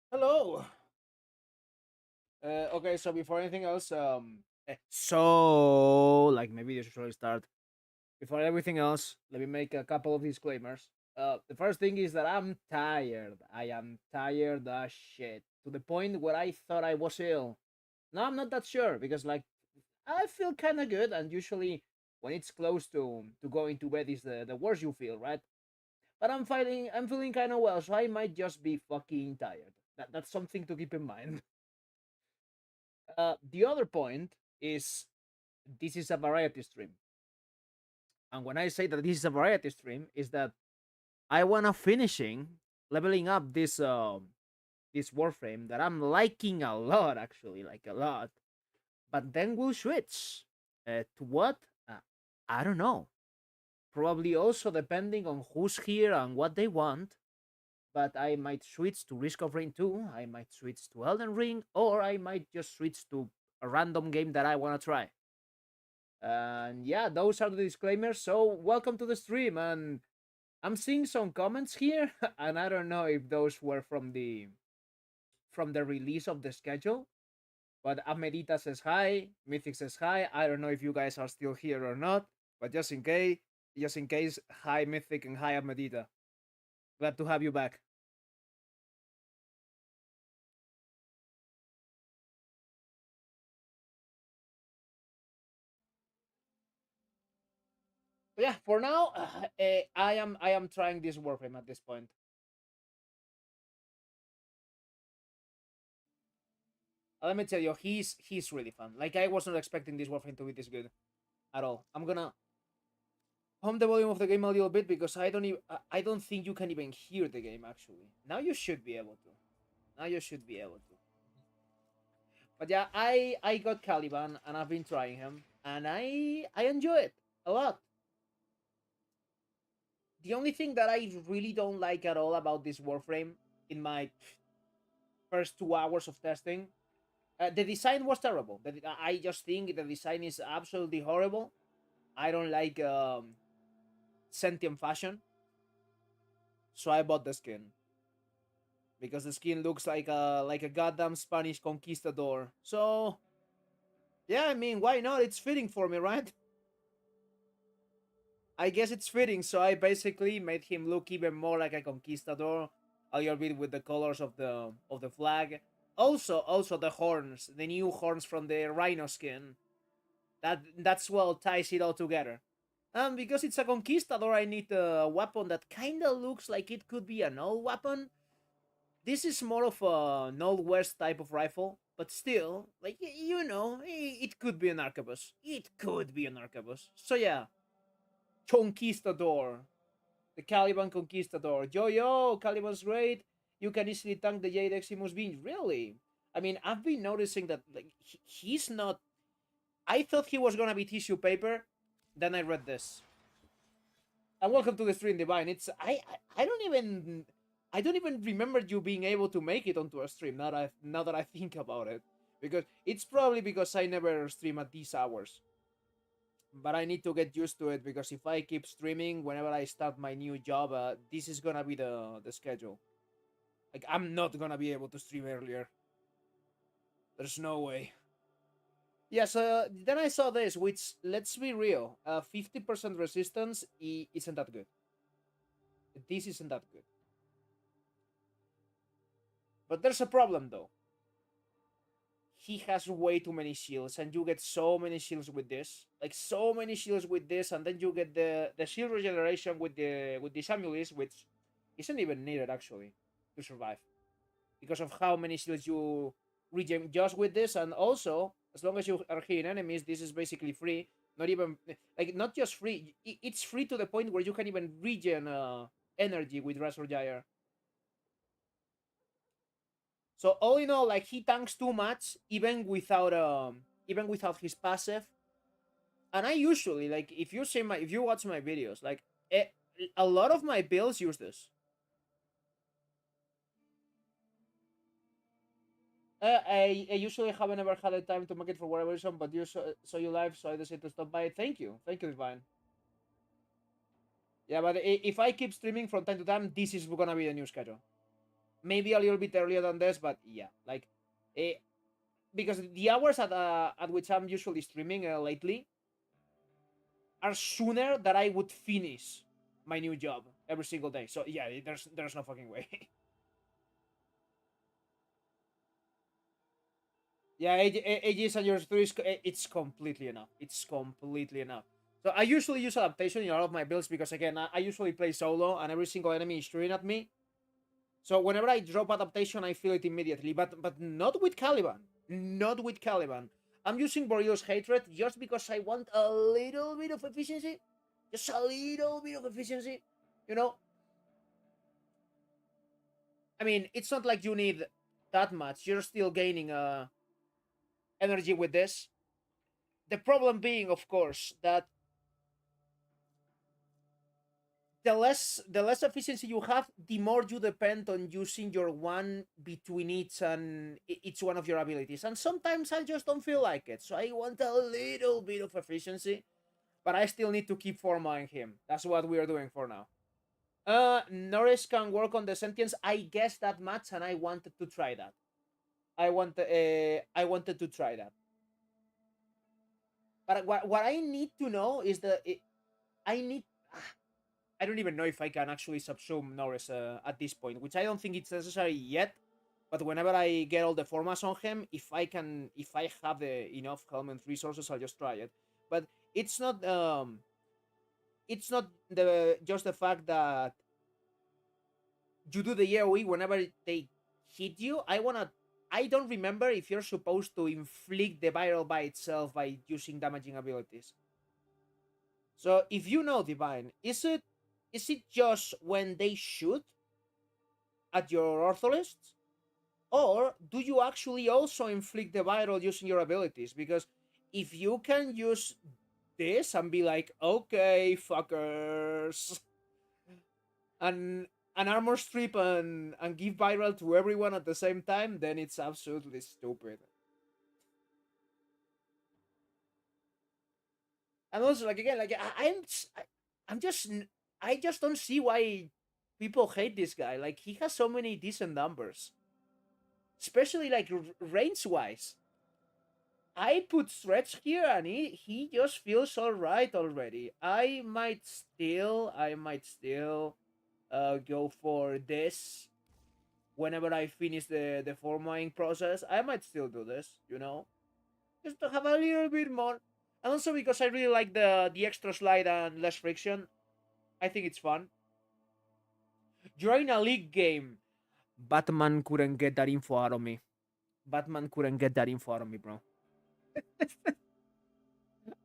Hello. Okay, so before anything else, so like my video should really start. Before everything else, let me make a couple of disclaimers. The first thing is that I'm tired. I am tired as shit to the point where I thought I was ill. No, I'm not that sure because like I feel kind of good, and usually when it's close to going to bed is the worse you feel, right? But I'm feeling kind of well, so I might just be fucking tired. That's something to keep in mind. The other point is this is a variety stream, and when I say that this is a variety stream, is that I wanna finishing leveling up this warframe that I'm liking a lot, actually, like a lot. But then we'll switch to what? I don't know. Probably also depending on who's here and what they want. But I might switch to Risk of Rain 2, I might switch to Elden Ring, or I might just switch to a random game that I want to try. And yeah, those are the disclaimers. So welcome to the stream. And I'm seeing some comments here, and I don't know if those were from the release of the schedule. But Amerita says hi, Mythic says hi. I don't know if you guys are still here or not, but just in case, hi Mythic and hi Amerita. Glad to have you back. But yeah, for now, I am trying this warframe at this point. Let me tell you, he's really fun. Like I was not expecting this warframe to be this good at all. I'm gonna home the volume of the game a little bit because I don't think you can even hear the game actually. Now you should be able to. Now you should be able to. But yeah, I got Caliban and I've been trying him and I enjoy it a lot. The only thing that I really don't like at all about this warframe in my first 2 hours of testing, the design was terrible. I just think the design is absolutely horrible. I don't like sentient fashion, so I bought the skin because the skin looks like a goddamn Spanish conquistador. So yeah, I mean, why not? It's fitting for me, right? I guess it's fitting. So I basically made him look even more like a conquistador, a little bit with the colors of the flag. Also the horns, the new horns from the rhino skin. That's well ties it all together. And because it's a conquistador, I need a weapon that kind of looks like it could be an old weapon. This is more of an old west type of rifle, but still, like it could be an arquebus. It could be an arquebus. So yeah, conquistador, the Caliban conquistador. Yo, Caliban's great. You can easily tank the Jade Eximus being really. I mean, I've been noticing that like he's not. I thought he was gonna be tissue paper. Then I read this. And welcome to the stream, Divine. It's I don't even remember you being able to make it onto a stream. Now that I think about it, because it's probably because I never stream at these hours. but I need to get used to it because if I keep streaming whenever I start my new job, this is gonna be the schedule. Like I'm not gonna be able to stream earlier. There's no way. Yeah, so then I saw this, which let's be real, 50% resistance isn't that good. This isn't that good. But there's a problem though. He has way too many shields, and you get so many shields with this, like so many shields with this, and then you get the shield regeneration with this amulet, which isn't even needed actually to survive because of how many shields you regen just with this, and also as long as you are hitting enemies, this is basically free. Not even like not just free, it's free to the point where you can even regen energy with Razor Gyre. So all in all, like he tanks too much even without his passive. And I usually like if you watch my videos, like a lot of my builds use this. I usually haven't ever had the time to make it for whatever reason, but you saw you live, so I decided to stop by. Thank you, Divine. Yeah, but if I keep streaming from time to time, this is gonna be the new schedule. Maybe a little bit earlier than this, but yeah, like, uh, because the hours at which I'm usually streaming lately are sooner that I would finish my new job every single day. So yeah, there's no fucking way. Yeah, ages and your three, it's completely enough. It's completely enough. So I usually use adaptation in all of my builds because again, I usually play solo and every single enemy is shooting at me. So whenever I drop adaptation, I feel it immediately. But not with Caliban. Not with Caliban. I'm using Boreal's Hatred just because I want a little bit of efficiency. Just a little bit of efficiency. You know? I mean, it's not like you need that much. You're still gaining energy with this. The problem being, of course, that the less efficiency you have, the more you depend on using your one between each one of your abilities. And sometimes I just don't feel like it. So I want a little bit of efficiency, but I still need to keep formatting him. That's what we are doing for now. Norris can work on the sentience. I guess that much, and I wanted to try that. I wanted to try that. But what I need to know is I need I don't even know if I can actually subsume Norris at this point, which I don't think it's necessary yet. But whenever I get all the formats on him, if I have the enough helmet resources, I'll just try it. But it's not it's not the just the fact that you do the AOE whenever they hit you. I don't remember if you're supposed to inflict the viral by itself by using damaging abilities. So if you know, Divine, is it just when they shoot at your ortholists? Or do you actually also inflict the viral using your abilities? Because if you can use this and be like, okay, fuckers, and an armor strip and give viral to everyone at the same time, then it's absolutely stupid. And also, like again, like I'm just I just don't see why people hate this guy. Like he has so many decent numbers, especially like range wise. I put stretch here and he just feels all right already. I might still go for this whenever I finish the formatting process. I might still do this, just to have a little bit more. And also because I really like the extra slide and less friction. I think it's fun. During a league game, Batman couldn't get that info out of me. Batman couldn't get that info out of me, bro.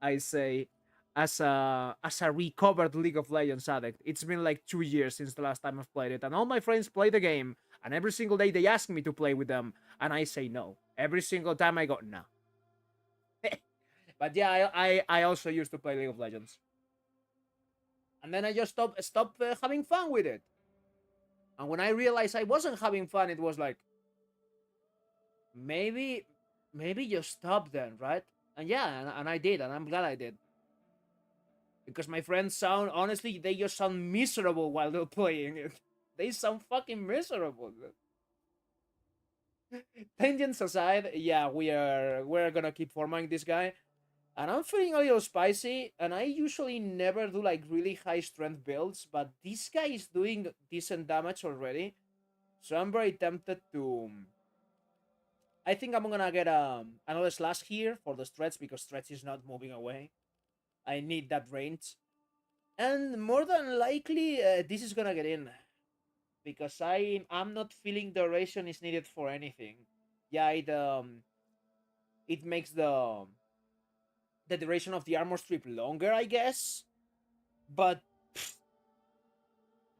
I say, as a recovered League of Legends addict, it's been like 2 years since the last time I've played it, and all my friends play the game, and every single day they ask me to play with them, and I say no. Every single time I go no. But yeah, I also used to play League of Legends, and then I just stopped having fun with it. And when I realized I wasn't having fun, it was like maybe just stop then, right? And yeah, and I did, and I'm glad I did. Because my friends sound, honestly, they just sound miserable while they're playing it. They sound fucking miserable. Tangents aside, yeah, we're gonna keep farming this guy. And I'm feeling a little spicy, and I usually never do like really high strength builds, but this guy is doing decent damage already. So I'm very tempted to. I think I'm gonna get another slash here for the stretch because stretch is not moving away. I need that range. And more than likely, this is gonna get in because I'm not feeling duration is needed for anything. Yeah, it makes the duration of the armor strip longer, I guess. But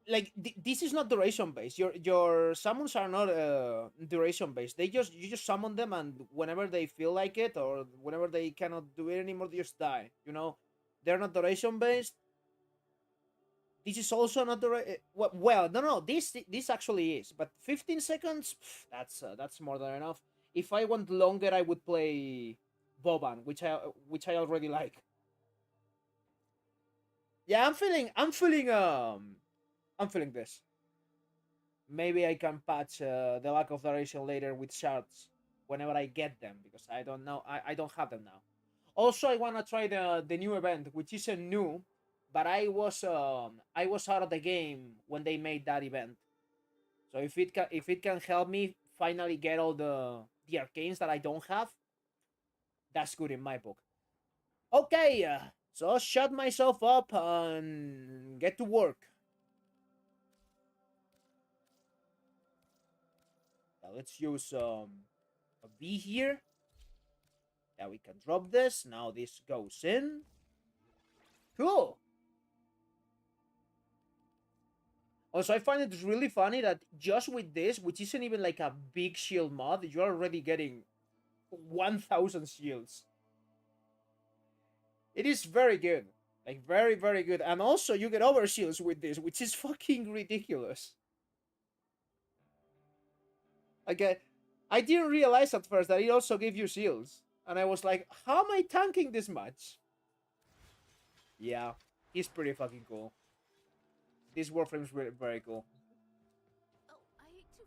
like this is not duration based. Your summons are not duration based. You just summon them, and whenever they feel like it or whenever they cannot do it anymore, they just die. You know, they're not duration based. This is also not the well. No. This actually is, but 15 seconds. That's more than enough. If I want longer, I would play Boban, which I already like. Yeah, I'm feeling this. Maybe I can patch the lack of duration later with shards whenever I get them because I don't know. I don't have them now. Also, I wanna try the new event, which isn't new, but I was out of the game when they made that event. So if it can help me finally get all the arcanes that I don't have, that's good in my book. Okay, so shut myself up and get to work. Let's use a V here. Yeah, we can drop this. Now this goes in. Cool. Also, I find it really funny that just with this, which isn't even like a big shield mod, you're already getting 1,000 shields. It is very good. Like, very, very good. And also, you get over shields with this, which is fucking ridiculous. Like, I didn't realize at first that it also gave you shields. And I was like, how am I tanking this much? Yeah, he's pretty fucking cool. This Warframe's very, very cool. Oh, I ate too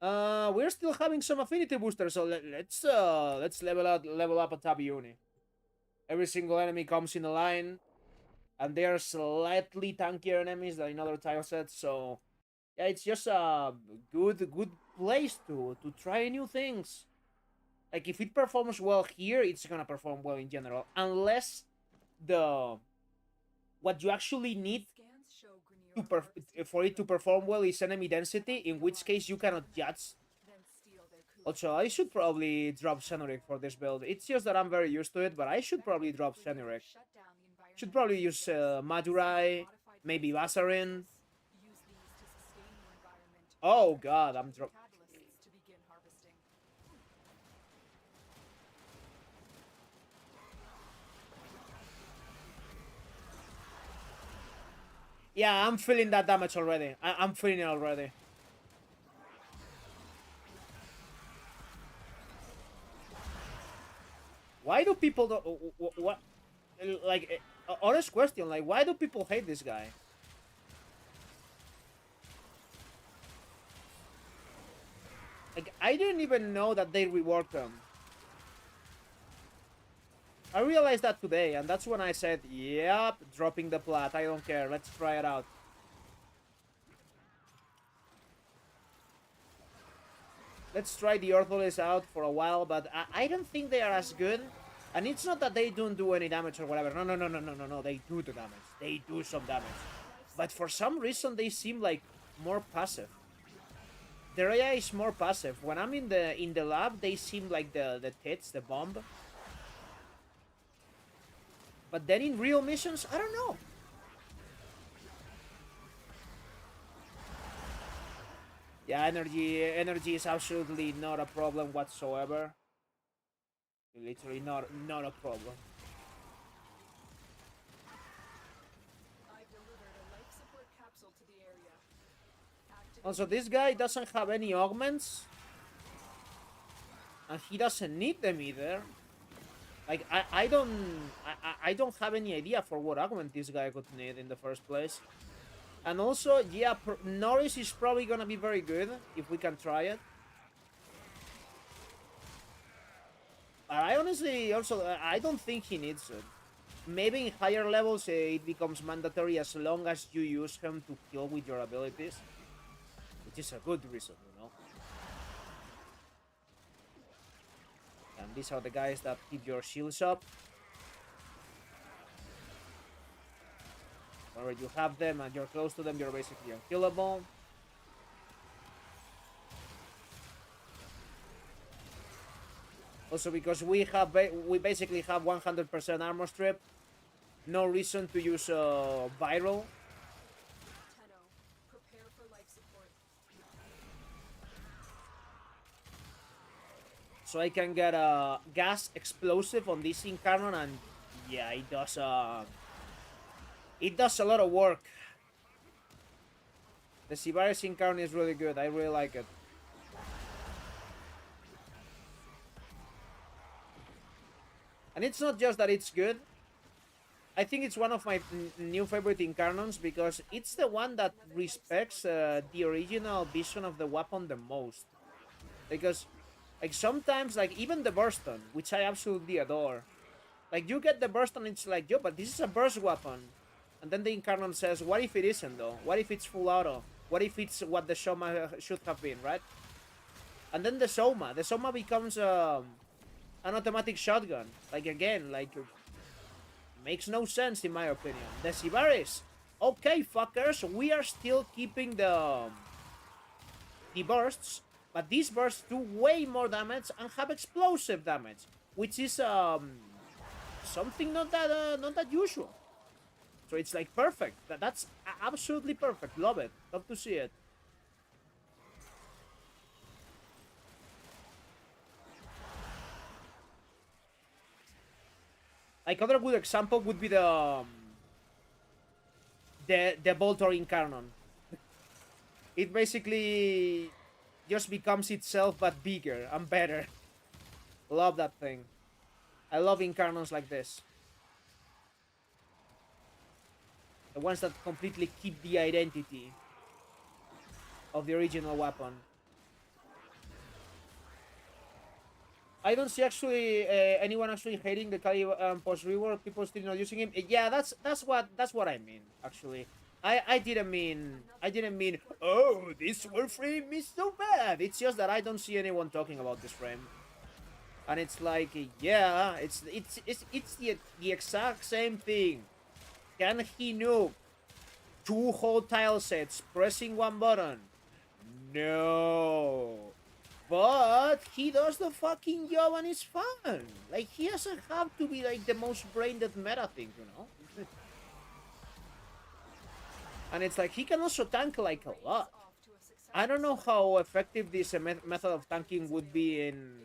fast. We're still having some affinity boosters, so let's level up a Tabiuni. Every single enemy comes in a line, and they are slightly tankier enemies than in other tile sets. So yeah, it's just a good place to try new things. Like if it performs well here, it's gonna perform well in general, unless the what you actually need Scans show Grineer for it to perform well is enemy density, in which case you cannot judge. then steal their coup. Also, I should probably drop Xenoric for this build. It's just that I'm very used to it, but I should probably drop Xenoric. Shut down the environment. Should probably use Madurai, maybe Vasarin. Use these to sustain your environment. Oh god, I'm drop. Catalysts to begin harvesting. Yeah, I'm feeling that damage already. I'm feeling it already. Why do people do, what like honest question, like why do people hate this guy? Like I didn't even know that they reworked him. I realized that today, and that's when I said, yep, dropping the plat, I don't care, let's try it out. Let's try the Ortholis out for a while, but I don't think they are as good. And it's not that they don't do any damage or whatever. No, they do the damage. They do some damage. But for some reason, they seem like more passive. Their AI is more passive. When I'm in the lab, they seem like the tits, the bomb. But then in real missions, I don't know. Yeah, energy is absolutely not a problem whatsoever. Literally not a problem. I've delivered a life support capsule to the area. Also, this guy doesn't have any augments. and he doesn't need them either. Like I don't have any idea for what augment this guy could need in the first place. And also, yeah, Norris is probably gonna be very good if we can try it. But I honestly also I don't think he needs it. Maybe in higher levels it becomes mandatory as long as you use him to kill with your abilities, which is a good reason, you know. And these are the guys that keep your shields up. Whenever you have them and you're close to them, you're basically unkillable. Also, because we basically have 100% armor strip, no reason to use viral. Tenno, prepare for life support. So I can get a gas explosive on this Incarnon, and yeah, it does a lot of work. The Sivaris Incarnon is really good. I really like it. And it's not just that it's good. I think it's one of my new favorite Incarnons because it's the one that respects the original vision of the weapon the most. Because, like, sometimes, like, even the Burston, which I absolutely adore, like, you get the Burston, it's like, yo, but this is a burst weapon. And then the Incarnon says, what if it isn't, though? What if it's full auto? What if it's what the Soma should have been, right? And then the Soma becomes an automatic shotgun. Like, again, like, makes no sense in my opinion. The Sivaris, okay, fuckers, we are still keeping the bursts, but these bursts do way more damage and have explosive damage, which is something not that usual. So it's like perfect. That's absolutely perfect. Love it. Love to see it. Like other good example would be the Voltor Cannon. It basically just becomes itself but bigger and better. Love that thing. I love Incarnons like this. The ones that completely keep the identity of the original weapon. I don't see actually anyone actually hating the Kali post rework. People still not using him. Yeah, that's what I mean. Actually, I didn't mean. Oh, this Warframe is so bad. It's just that I don't see anyone talking about this frame, and it's like, yeah, it's the exact same thing. Can he nuke two whole tile sets pressing one button? No. But he does the fucking job and it's fun. Like, he doesn't have to be like the most brain dead meta thing, you know? And it's like, he can also tank like a lot. I don't know how effective this method of tanking would be in,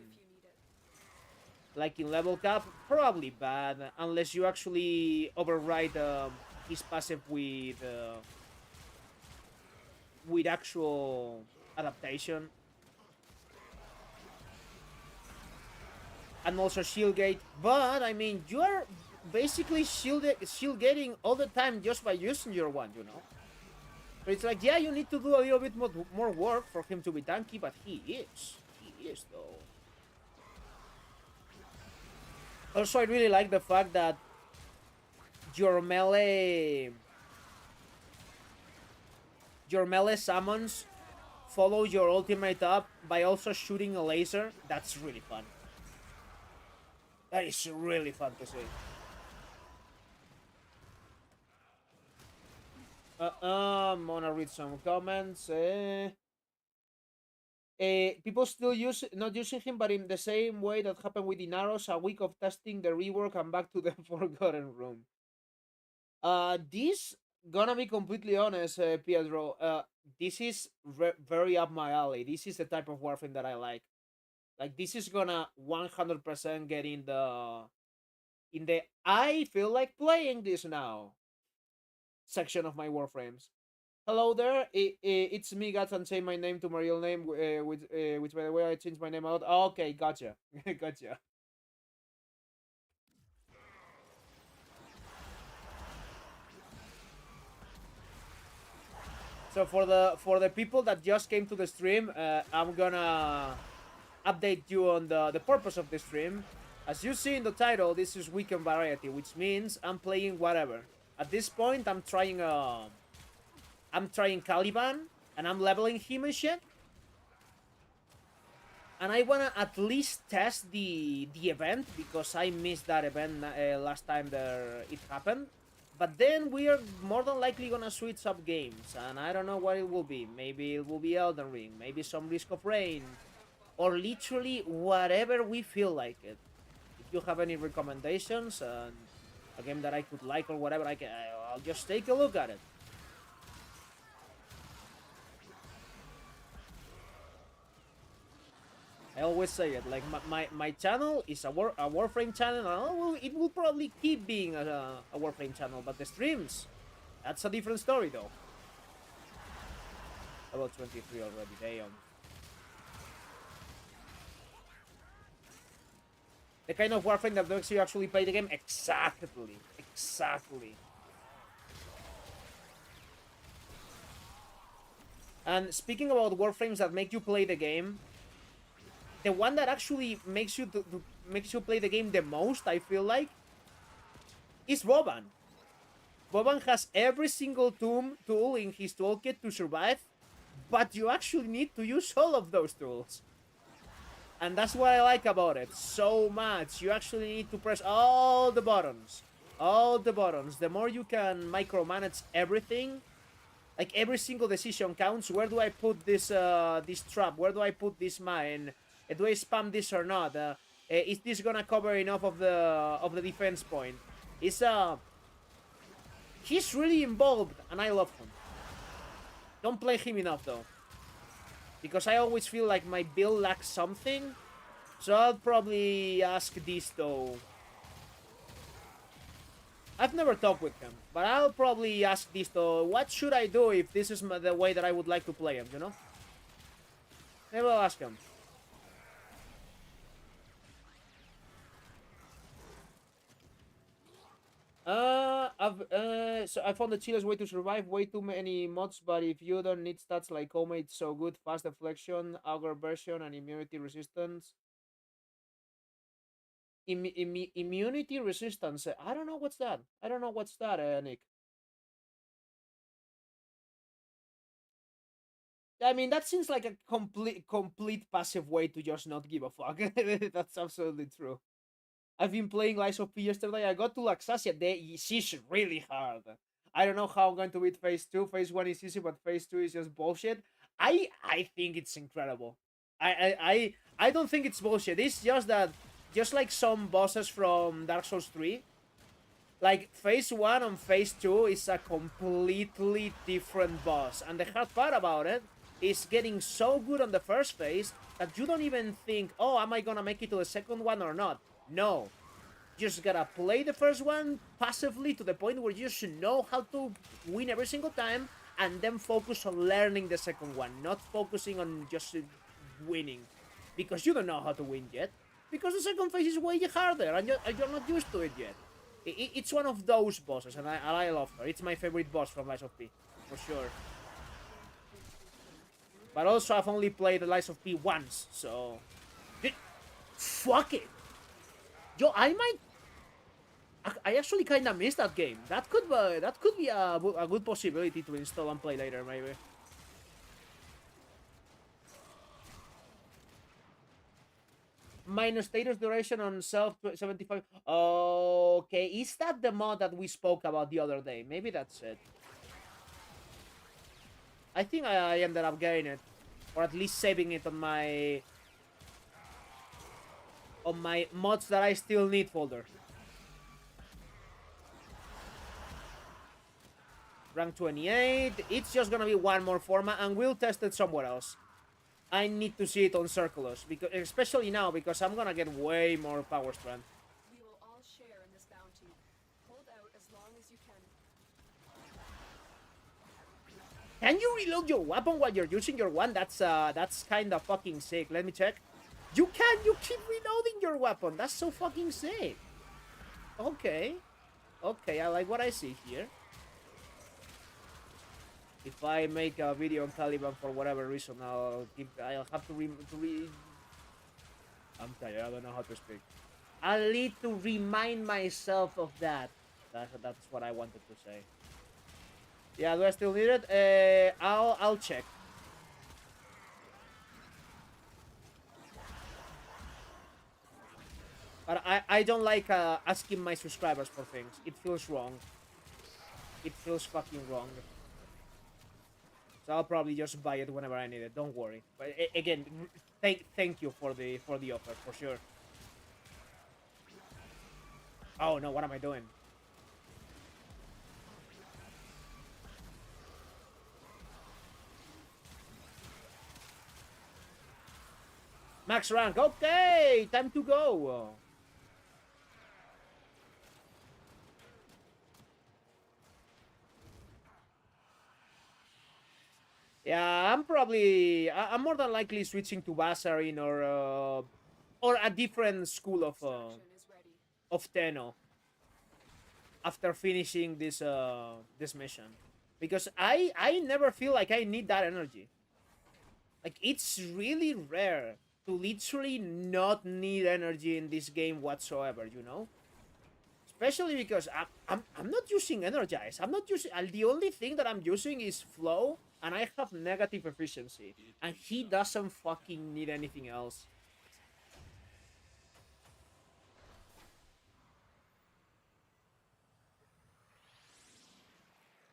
like, in level cap. Probably bad, unless you actually override his passive with actual adaptation. And also shield gate. But I mean, you are basically shield gating all the time just by using your one, you know. But it's like, yeah, you need to do a little bit more work for him to be tanky, but he is though. Also, I really like the fact that your melee summons follow your ultimate up by also shooting a laser. That's really fun. That is really fun to see. I'm gonna read some comments. People still not using him, but in the same way that happened with Inaros, a week of testing the rework and back to the Forgotten Room. This gonna be completely honest, Pietro. This is very up my alley. This is the type of Warframe that I like. Like, this is gonna 100% get in the I feel like playing this now section of my Warframes. Hello there, it's me, Gats, and change my name to my real name, which by the way I changed my name out. Oh, okay, gotcha, gotcha. So for the people that just came to the stream, I'm gonna update you on the purpose of the stream. As you see in the title, this is weekend variety, which means I'm playing whatever. At this point, I'm trying Caliban, and I'm leveling him and shit. And I wanna at least test the event because I missed that event last time there it happened. But then we are more than likely gonna switch up games, and I don't know what it will be. Maybe it will be Elden Ring, maybe some Risk of Rain, or literally whatever we feel like it. If you have any recommendations and a game that I could like or whatever, I'll just take a look at it. I always say it, like my channel is a Warframe channel, and it will probably keep being a Warframe channel, but the streams, that's a different story though. About 23 already, damn. The kind of Warframe that makes you actually play the game, exactly, exactly. And speaking about Warframes that make you play the game, the one that actually makes you play the game the most, I feel like, is Boban. Boban has every single tool in his toolkit to survive, but you actually need to use all of those tools. And that's what I like about it so much. You actually need to press all the buttons. All the buttons. The more you can micromanage everything, like every single decision counts. Where do I put this trap? Where do I put this mine? Do I spam this or not? Is this gonna cover enough of the defense point? It's he's really involved, and I love him. Don't play him enough though, because I always feel like my build lacks something. So I'll probably ask this though. I've never talked with him, but I'll probably ask this though. What should I do if this is the way that I would like to play him? You know? Maybe I'll ask him. So I found the chillest way to survive. Way too many mods, but if you don't need stats like Home, it's so good. Fast deflection, auger version, and immunity resistance. Immunity resistance. I don't know what's that. I don't know what's that, Nick. I mean, that seems like a complete passive way to just not give a fuck. That's absolutely true. I've been playing Lies of P yesterday. I got to Laxasia. She's really hard. I don't know how I'm going to beat Phase 2. Phase 1 is easy, but Phase 2 is just bullshit. I think it's incredible. I don't think it's bullshit. It's just that, just like some bosses from Dark Souls 3, like Phase 1 and Phase 2 is a completely different boss. And the hard part about it is getting so good on the first phase that you don't even think, oh, am I gonna make it to the second one or not? No. You just gotta play the first one passively to the point where you should know how to win every single time, and then focus on learning the second one, not focusing on just winning. Because you don't know how to win yet. Because the second phase is way harder, and you're not used to it yet. It's one of those bosses, and I love her. It's my favorite boss from Lies of P, for sure. But also, I've only played the Lies of P once, so... Fuck it! Yo, I might... I actually kind of missed that game. That could be a good possibility to install and play later, maybe. Minus status duration on self 75. Okay, is that the mod that we spoke about the other day? Maybe that's it. I think I ended up getting it, or at least saving it on my mods that I still need folder. Rank 28. It's just gonna be one more format, and we'll test it somewhere else. I need to see it on Circulus, because especially now, because I'm gonna get way more power strength. We will all share in this bounty. Hold out as long as you can. Can you reload your weapon while you're using your one? That's kind of fucking sick. Let me check. You can. You keep reloading your weapon. That's so fucking sick. Okay. Okay, I like what I see here. If I make a video on Caliban for whatever reason, I'll have to I'm tired. I don't know how to speak. I'll need to remind myself of that. That's what I wanted to say. Yeah, do I still need it? I'll check. But I don't like asking my subscribers for things. It feels wrong. It feels fucking wrong. So I'll probably just buy it whenever I need it. Don't worry. But again, thank you for the offer for sure. Oh no, what am I doing? Max rank. Okay, time to go. Yeah, I'm more than likely switching to Bassarin or a different school Extraction is ready. of Tenno after finishing this mission, because I never feel like I need that energy. Like, it's really rare to literally not need energy in this game whatsoever, you know? Especially because I'm not using Energize. I'm not using... the only thing that I'm using is Flow, and I have negative efficiency. And he doesn't fucking need anything else.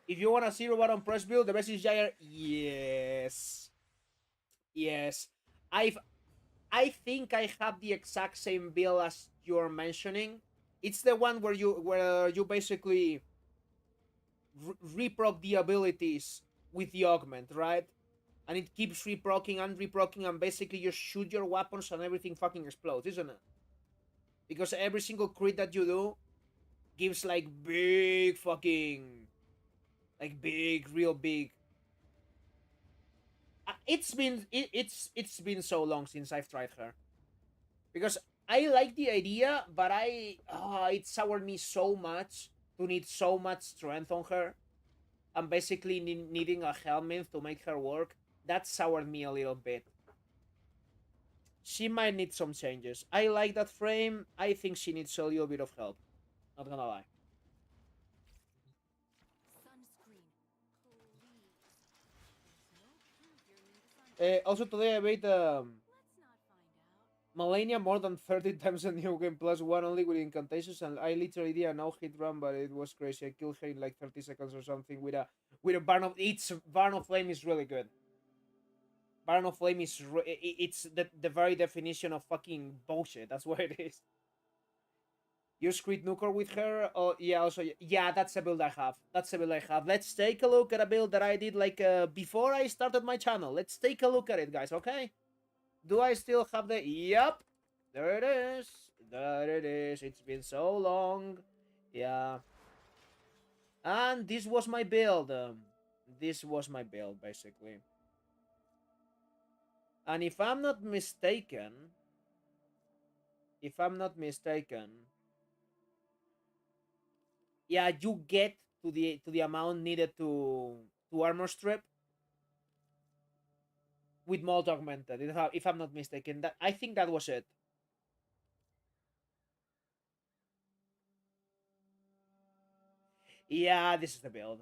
If you want a zero button press build, the best is Jair. Yes. Yes. I think I have the exact same build as you're mentioning. It's the one where you basically reproc the abilities with the augment, right? And it keeps reprocking and reprocking, and basically you shoot your weapons and everything fucking explodes, isn't it? Because every single crit that you do gives like big fucking, like big, real big. It's been so long since I've tried her, because I like the idea, but it soured me so much to need so much strength on her. I'm basically needing a helmet to make her work. That soured me a little bit. She might need some changes. I like that frame. I think she needs a little bit of help. Not gonna lie. Sunscreen. Please. There's no proof you're immune to Also today I made Let's not find out. Malenia more than 30 times a new game plus one only with incantations, and I literally did a no hit run, but it was crazy. I killed her in like 30 seconds or something with a Barn of... It's Barn of Flame is really good. Barn of Flame is it's the very definition of fucking bullshit. That's what it is. Use Crit Nuker with her. Oh yeah, also yeah, that's a build I have. That's a build I have. Let's take a look at a build that I did like before I started my channel. Let's take a look at it, guys. Okay. Do I still have the... Yep. There it is. There it is. It's been so long. Yeah. And this was my build. This was my build, basically. And if I'm not mistaken... If I'm not mistaken... Yeah, you get to the amount needed to armor strip with mold augmented. If I'm not mistaken, that I think that was it. Yeah, this is the build.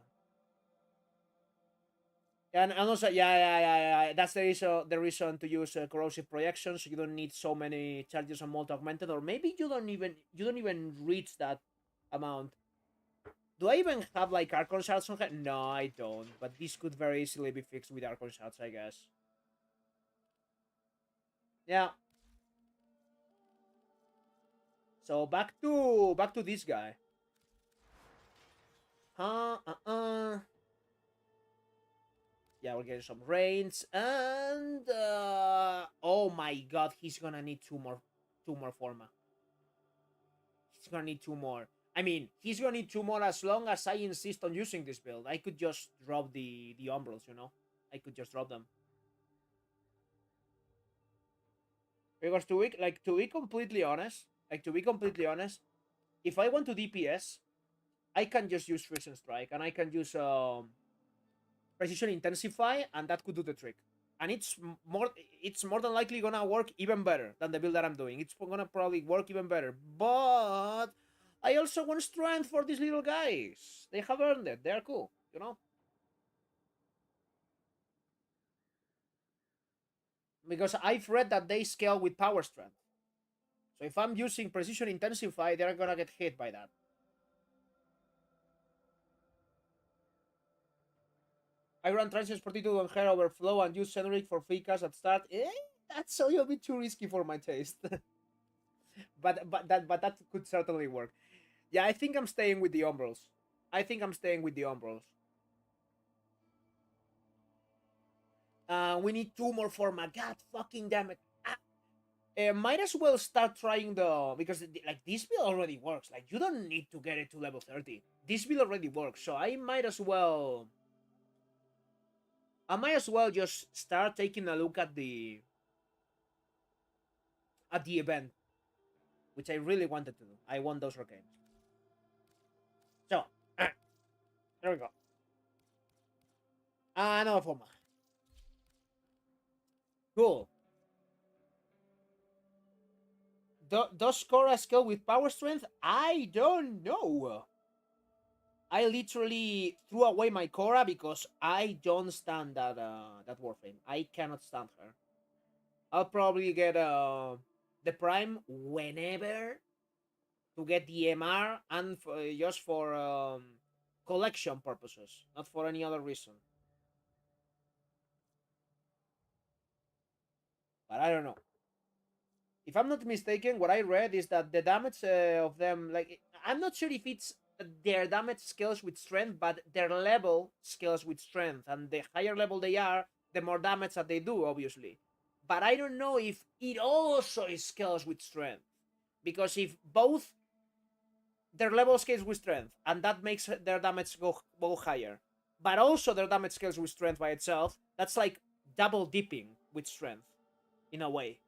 And also, yeah. That's the reason to use corrosive projection, so you don't need so many charges on mold augmented, or maybe you don't even reach that amount. Do I even have like Archon shards on her? No, I don't. But this could very easily be fixed with Archon shards, I guess. Yeah. So back to this guy. Uh uh uh. Yeah, we're getting some rains, and oh my god, he's gonna need two more forma. He's gonna need two more. I mean, he's gonna need two more as long as I insist on using this build. I could just drop the umbrals, you know. I could just drop them. Because to be completely honest, if I want to DPS, I can just use Freeze and Strike, and I can use Precision Intensify, and that could do the trick. And it's more than likely gonna work even better than the build that I'm doing. It's gonna probably work even better. But I also want strength for these little guys. They have earned it. They're cool, you know? Because I've read that they scale with power strength. So if I'm using Precision Intensify, they're gonna get hit by that. I run Transient Fortitude on her overflow and use Cedric for free cash at start. That's a little bit too risky for my taste. but that could certainly work. Yeah, I think I'm staying with the Umbrals. I think I'm staying with the Umbrals. We need two more for my god fucking damn it. Might as well start trying the because like this build already works. Like you don't need to get it to level 30. This build already works, so I might as well just start taking a look at the event, which I really wanted to do. I want those rockets. So there we go. Another forma. Cool. Does Cora scale with power strength? I don't know. I literally threw away my Cora because I don't stand that Warframe. I cannot stand her. I'll probably get the Prime whenever to get the MR and just for collection purposes, not for any other reason. But I don't know. If I'm not mistaken, what I read is that the damage of them, like, I'm not sure if it's their damage scales with strength, but their level scales with strength. And the higher level they are, the more damage that they do, obviously. But I don't know if it also scales with strength. Because if both their level scales with strength, and that makes their damage go higher, but also their damage scales with strength by itself, that's like double dipping with strength, in a way.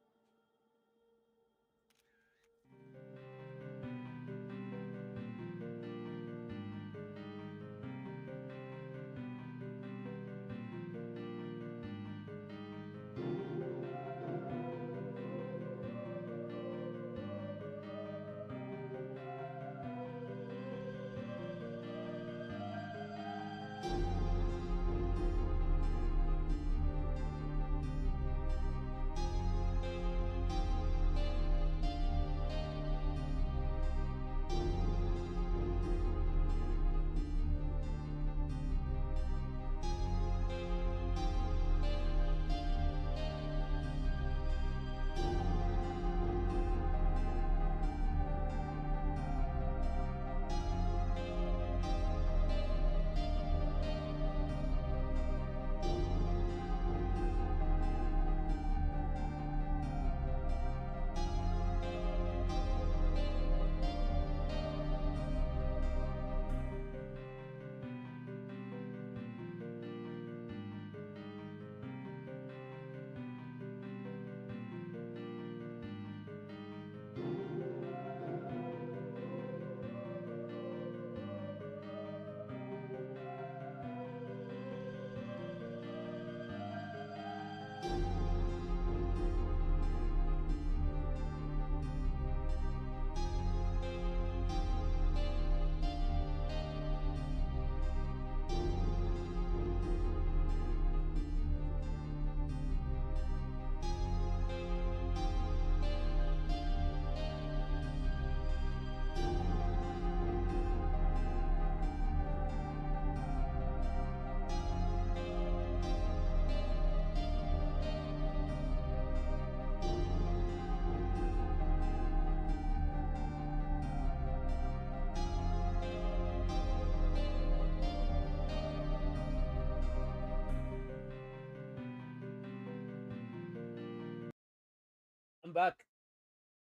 I'm back.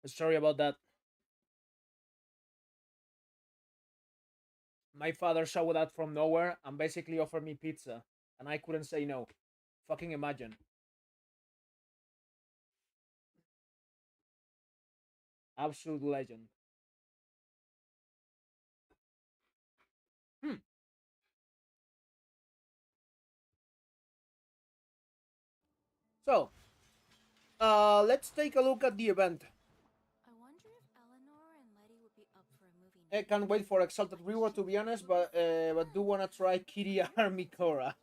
Sorry about that. my father saw that from nowhere and basically offered me pizza, and I couldn't say no. Fucking imagine. Absolute legend. Hmm. So, let's take a look at the event. I wonder if Eleanor and Letty would be up for a movie I night. can't wait for Exalted I Reward to should be honest, look but do fun. wanna try Kitty Army Cora.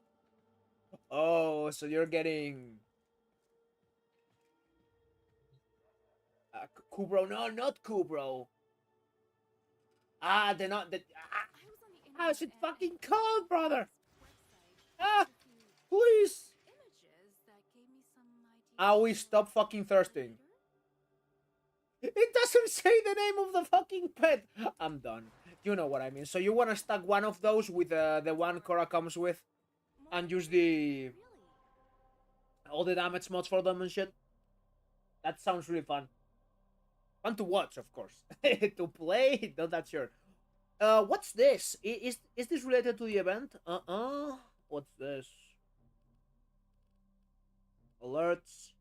Oh, so you're getting Kubro? No, not Kubro. Ah, they're not. I was on the How's internet it and I fucking came called, across brother? this website Ah, with a few please. images that gave me some I ideas will for stop fucking later. thirsting. It doesn't say the name of the fucking pet. I'm done. You know what I mean. So you wanna stack one of those with the one Cora comes with, More and use information, the really. all the damage mods for them and shit. That sounds really fun. Fun to watch, of course. To play, not that sure. What's this? Is this related to the event? What's this? Alerts.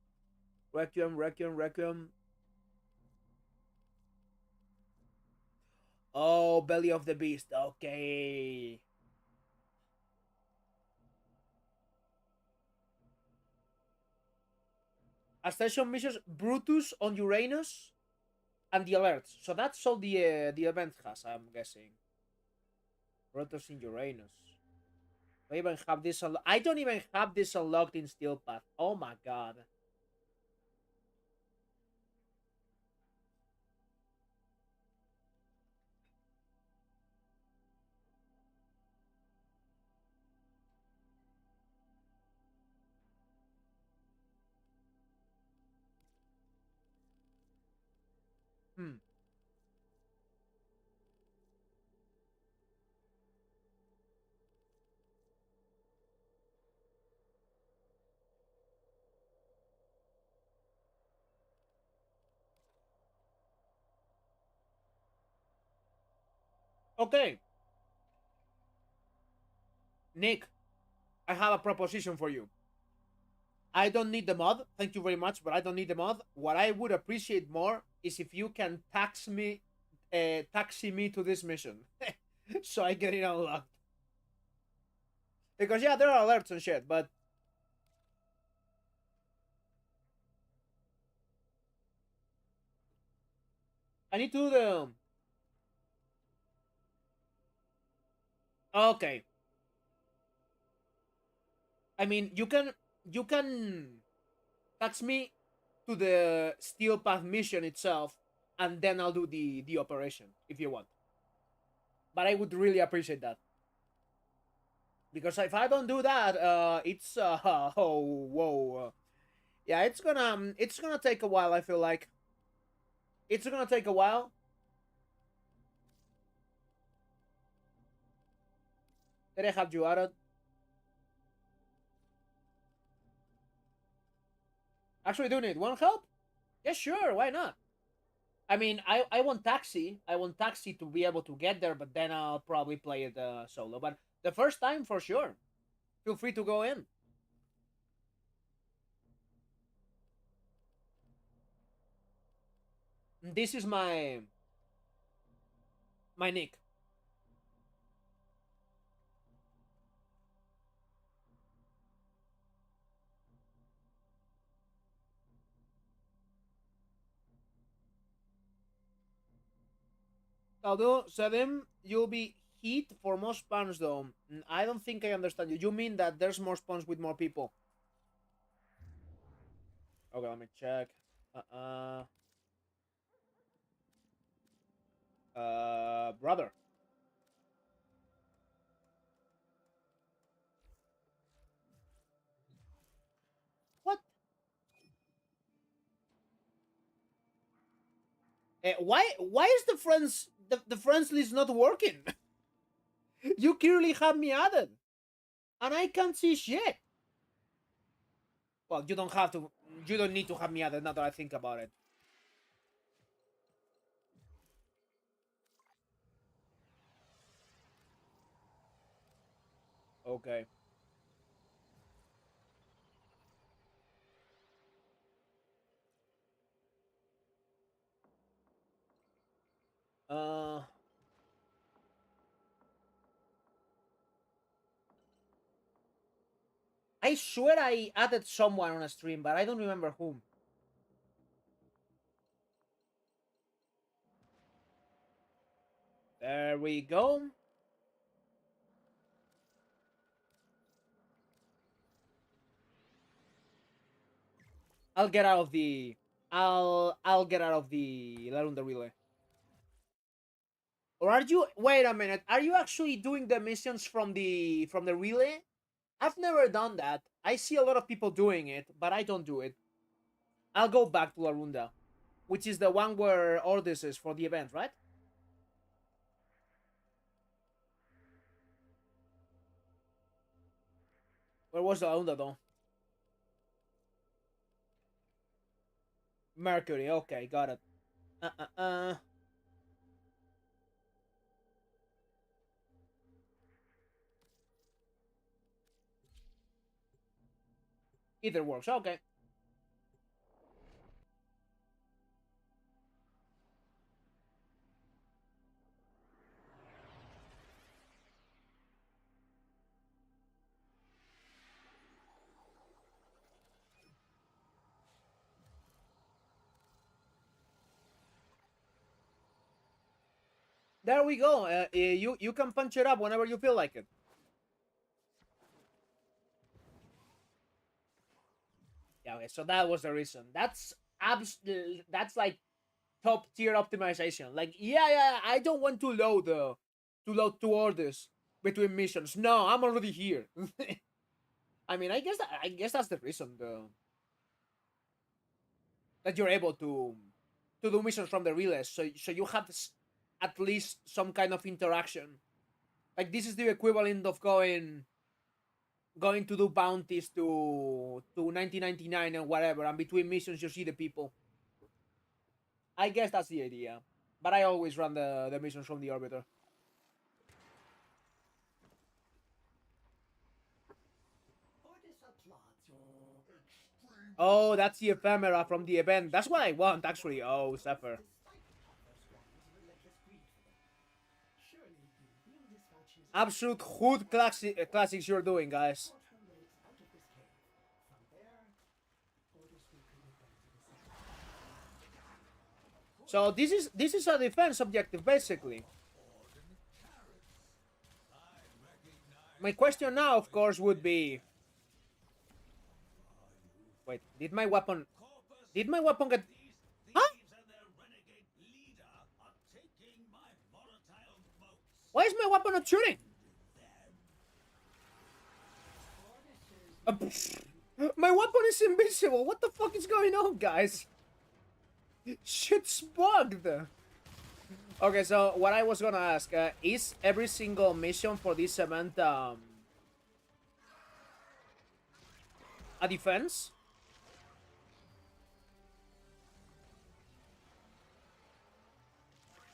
Requiem, Requiem, Requiem. Oh, Belly of the Beast. Okay. Ascension missions Brutus on Uranus and the alerts. So that's all the event has, I'm guessing. Brutus in Uranus. I even have this. I don't even have this unlocked in Steel Path. Oh my god. Hmm. Okay, Nick, I have a proposition for you. I don't need the mod. Thank you very much, but I don't need the mod. What I would appreciate more is if you can taxi me to this mission, so I get it unlocked. Because yeah, there are alerts and shit, but I need to do the. Okay, I mean you can tax me to the Steel Path mission itself, and then I'll do the operation if you want. But I would really appreciate that. Because if I don't do that, it's oh whoa, yeah, it's gonna take a while. I feel like it's gonna take a while. Did I have you added? Actually, do need one help? Yeah, sure. Why not? I mean, I want taxi. I want taxi to be able to get there, but then I'll probably play it solo. But the first time, for sure. Feel free to go in. This is my nick. Although, Sedim, you'll be hit for more spawns, though. I don't think I understand you. You mean that there's more spawns with more people? Okay, let me check. Uh, brother. What? Why is the friends list not working? You clearly have me added, and I can't see shit. Well, you don't have to. You don't need to have me added. Now that I think about it. Okay. Uh, I swear I added someone on a stream, but I don't remember whom. There we go. I'll get out of the. I'll get out of the Larunda relay. Or are you? Wait a minute. Are you actually doing the missions from the relay? I've never done that. I see a lot of people doing it, but I don't do it. I'll go back to Larunda, which is the one where Ordis is for the event, right? Where was Larunda though? Mercury. Okay, got it. Uh uh uh. Either works. Okay. There we go. You can punch it up whenever you feel like it. Yeah. Okay. So that was the reason. That's like top tier optimization. Like, yeah. I don't want to load two orders between missions. No, I'm already here. I mean, I guess that's the reason that you're able to do missions from the relays. So you have at least some kind of interaction. Like this is the equivalent of going to do bounties to 1999 and whatever, and between missions you see the people. I guess that's the idea. But I always run the missions from the orbiter. Oh, that's the ephemera from the event. That's what I want, actually. Oh, Zephyr. Absolute hood classics you're doing, guys. So this is a defense objective, basically. My question now, of course, would be... Wait, did my weapon... Did my weapon get... Huh? Why is my weapon not shooting? My weapon is invisible. What the fuck is going on, guys? Shit's bugged. Okay, so what I was gonna ask, is every single mission for this event a defense?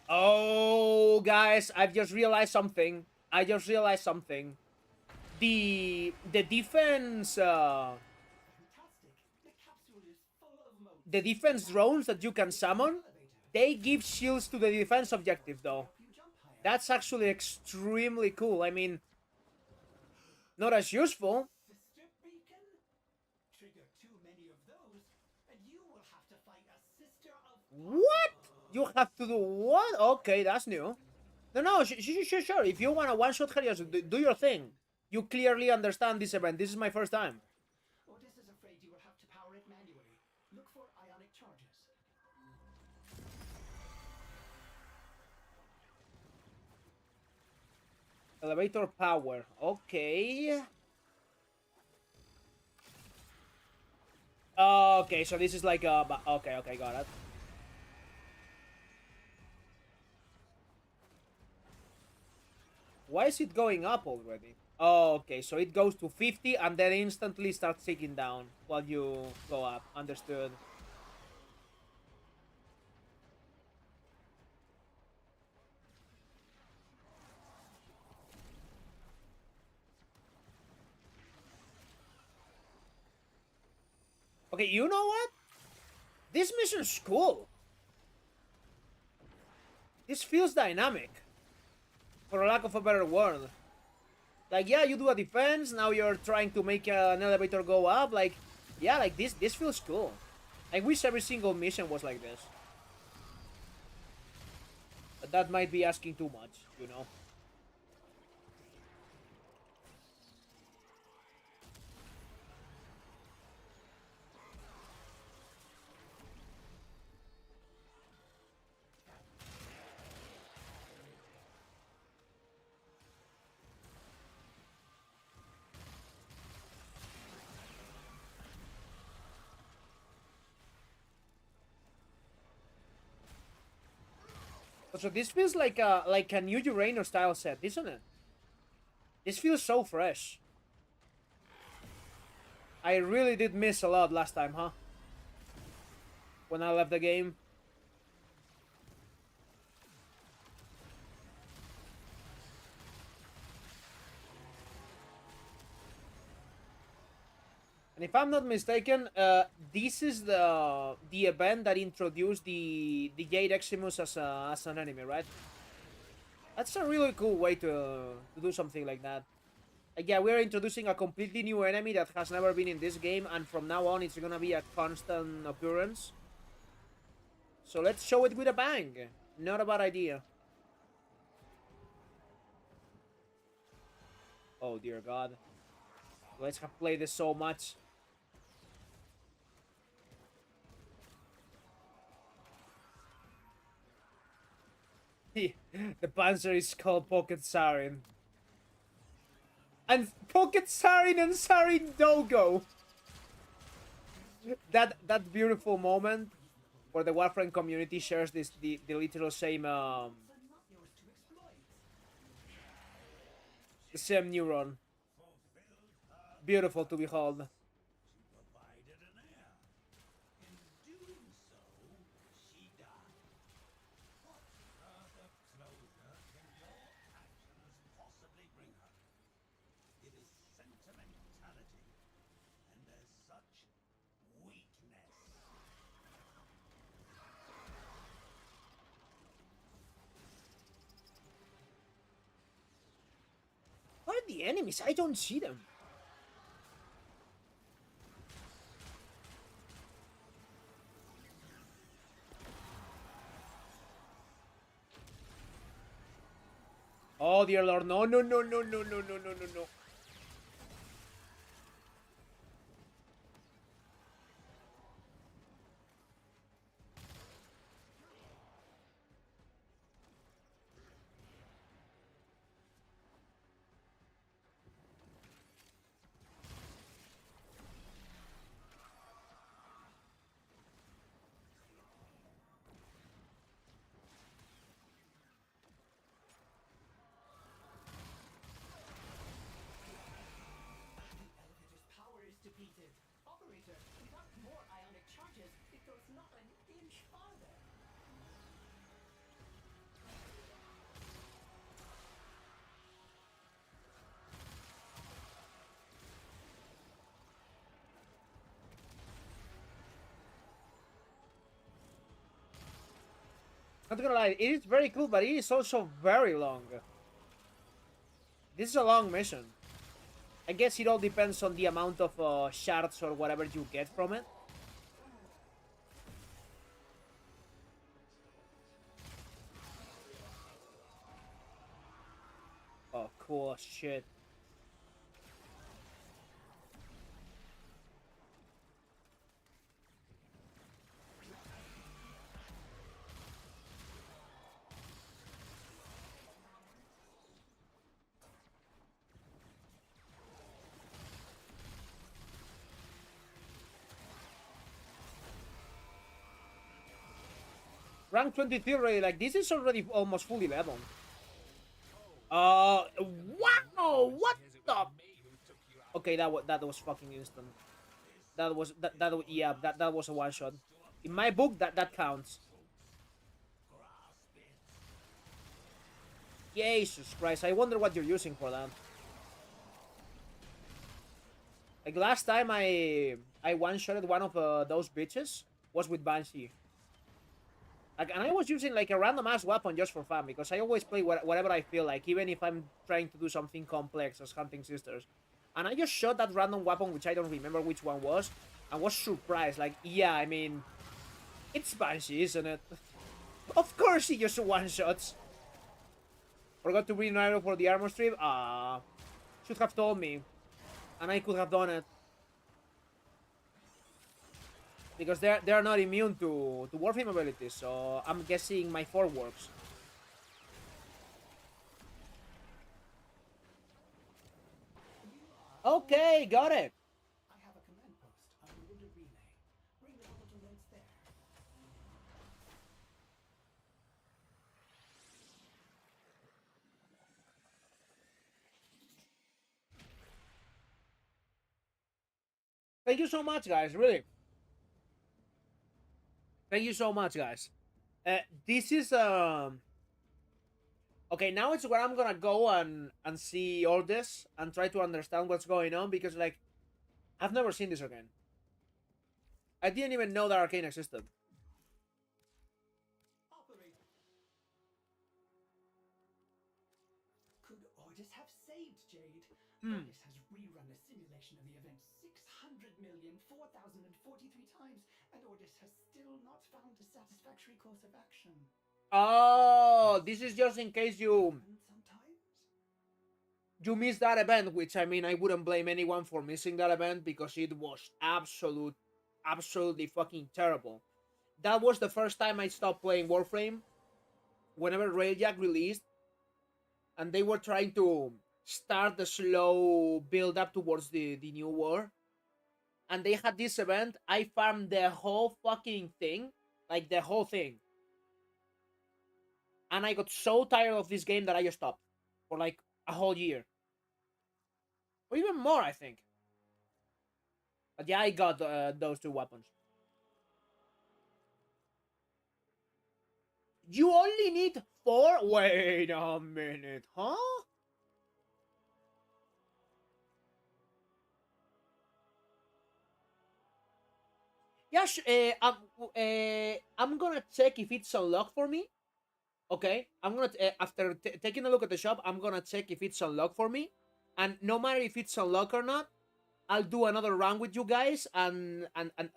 Oh, guys, I've just realized something. The defense the defense drones that you can summon, they give shields to the defense objective though. That's actually extremely cool. I mean, not as useful. What? You have to do what? Okay, that's new. No, sure. If you want a one-shot her, do your thing. You clearly understand this event. This is my first time. Otis is afraid you will have to power it manually. Look for ionic charges. Elevator power. Okay. Okay, so this is like a... Okay, got it. Why is it going up already? Oh, okay, so it goes to 50 and then instantly starts ticking down while you go up. Understood. Okay, you know what? This mission's cool. This feels dynamic, for lack of a better word. Like, yeah, you do a defense, now you're trying to make an elevator go up. Like, yeah, like this feels cool. I wish every single mission was like this. But that might be asking too much, you know? So this feels like a new Uranus style set, isn't it? This feels so fresh. I really did miss a lot last time, huh? When I left the game. And if I'm not mistaken, this is the event that introduced the Jade Eximus as an enemy, right? That's a really cool way to do something like that. Like, yeah, we're introducing a completely new enemy that has never been in this game, and from now on, it's gonna be a constant occurrence. So let's show it with a bang. Not a bad idea. Oh dear God. Let's have played this so much. The Panzer is called Pocket Sarin. And Pocket Sarin and Sarin Dogo. That beautiful moment where the Warframe community shares the literal same the same neuron. Beautiful to behold. Where are the enemies? I don't see them. Oh dear Lord, no, no, no, no, no, no, no, no, no, no. Elevator's power is depleted. Operator, without more ionic charges, it goes not an inch farther. Not gonna lie, it is very cool, but it is also very long. This is a long mission. I guess it all depends on the amount of shards or whatever you get from it. Oh, cool shit. Rank 23 already, like, this is already almost fully leveled. Wow! What the? Okay, that was fucking instant. That was a one shot. In my book, that counts. Jesus Christ! I wonder what you're using for that. Like last time I one-shotted one of those bitches was with Banshee. Like, and I was using like a random ass weapon just for fun because I always play whatever I feel like, even if I'm trying to do something complex as Hunting Sisters. And I just shot that random weapon, which I don't remember which one was, and was surprised. Like, yeah, I mean, it's Banshee, isn't it? Of course he just one-shots. Forgot to bring an arrow for the armor strip. Should have told me, and I could have done it. Because they're not immune to Warframe abilities, so I'm guessing my 4 works. Okay, got it. I have a command post on the Wounded Relay. Bring the orbital notes there. Thank you so much, guys. Really. Thank you so much, guys. This is okay. Now it's where I'm gonna go and see all this and try to understand what's going on because like I've never seen this again. I didn't even know that Arcane existed. Operator. Could Ordis have saved Jade? Ordis has rerun a simulation of the event 600,004,043 times, and Ordis has still not found a satisfactory course of action. Oh, this is just in case you And sometimes missed that event, which I mean I wouldn't blame anyone for missing that event because it was absolutely fucking terrible. That was the first time I stopped playing Warframe. Whenever Railjack released, and they were trying to start the slow build up towards the new war, and they had this event, I farmed the whole fucking thing, like the whole thing, and I got so tired of this game that I just stopped for like a whole year, or even more, I think. But yeah, I got those 2 weapons. You only need 4? Wait a minute, huh? Yeah, I'm gonna check if it's unlocked for me. Okay, I'm gonna after taking a look at the shop, I'm gonna check if it's unlocked for me, and no matter if it's unlocked or not, I'll do another round with you guys, and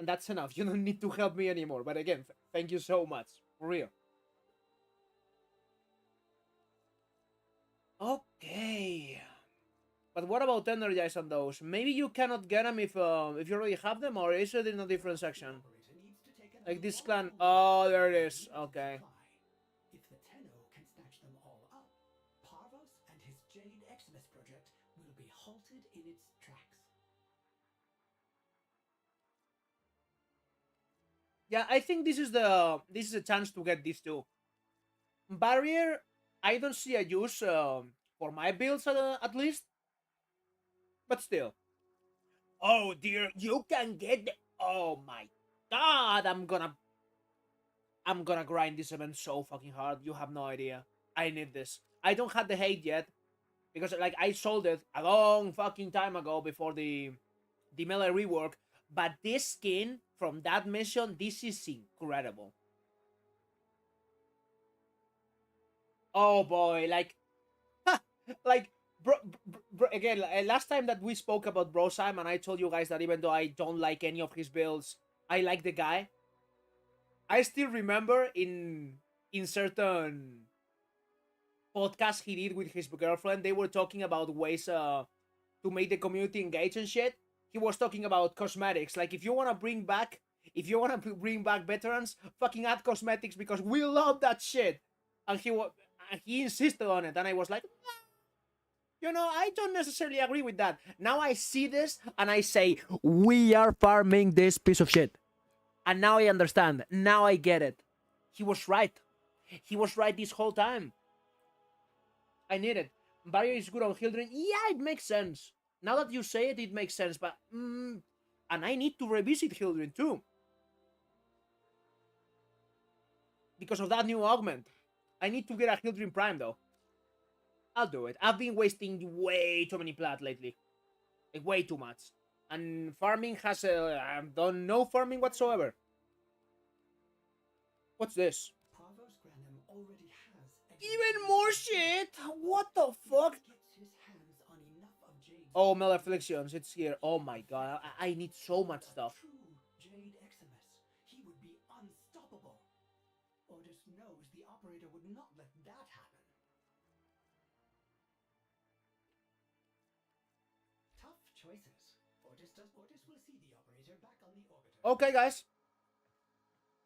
that's enough. You don't need to help me anymore. But again, thank you so much, for real. Okay, but what about energize on those? Maybe you cannot get them if you already have them, or is it in a different section? operator needs to take Like another this orbital clan. loop. Oh, there it is. Limited Okay. supply. If the Tenno can snatch them all up, Parvos and his Jade Xmas project will be halted in its tracks. Yeah, I think this is a chance to get these 2. Barrier, I don't see a use for my builds at least, but still. Oh dear, you can get the. Oh my god, I'm gonna grind this event so fucking hard. You have no idea. I need this. I don't have the hate yet because like I sold it a long fucking time ago before the melee rework. But this skin from that mission, this is incredible. Oh boy, like again, last time that we spoke about Bro Simon, I told you guys that even though I don't like any of his builds, I like the guy. I still remember in certain podcasts he did with his girlfriend, they were talking about ways to make the community engage and shit. He was talking about cosmetics, like if you want to bring back veterans, fucking add cosmetics because we love that shit. And he insisted on it, and I was like, I don't necessarily agree with that. Now I see this and I say, we are farming this piece of shit. And now I understand. Now I get it. He was right. He was right this whole time. I need it. Barrier is good on Hildren. Yeah, it makes sense. Now that you say it, it makes sense. But, and I need to revisit Hildren too. Because of that new augment. I need to get a Hildren Prime though. I'll do it. I've been wasting way too many plat lately. Like, way too much. And farming has I've done no farming whatsoever. What's this? Parvos Granum already has Even more shit! What the fuck? If he gets his hands on enough of Jade's Oh, Mel Afflictions, it's here. Oh my god, I need so much stuff. true Jade Eximus, he would be unstoppable. Otis knows the operator would not let that happen. Tough choices. Otis will see the operator back on the orbiter. Okay, guys.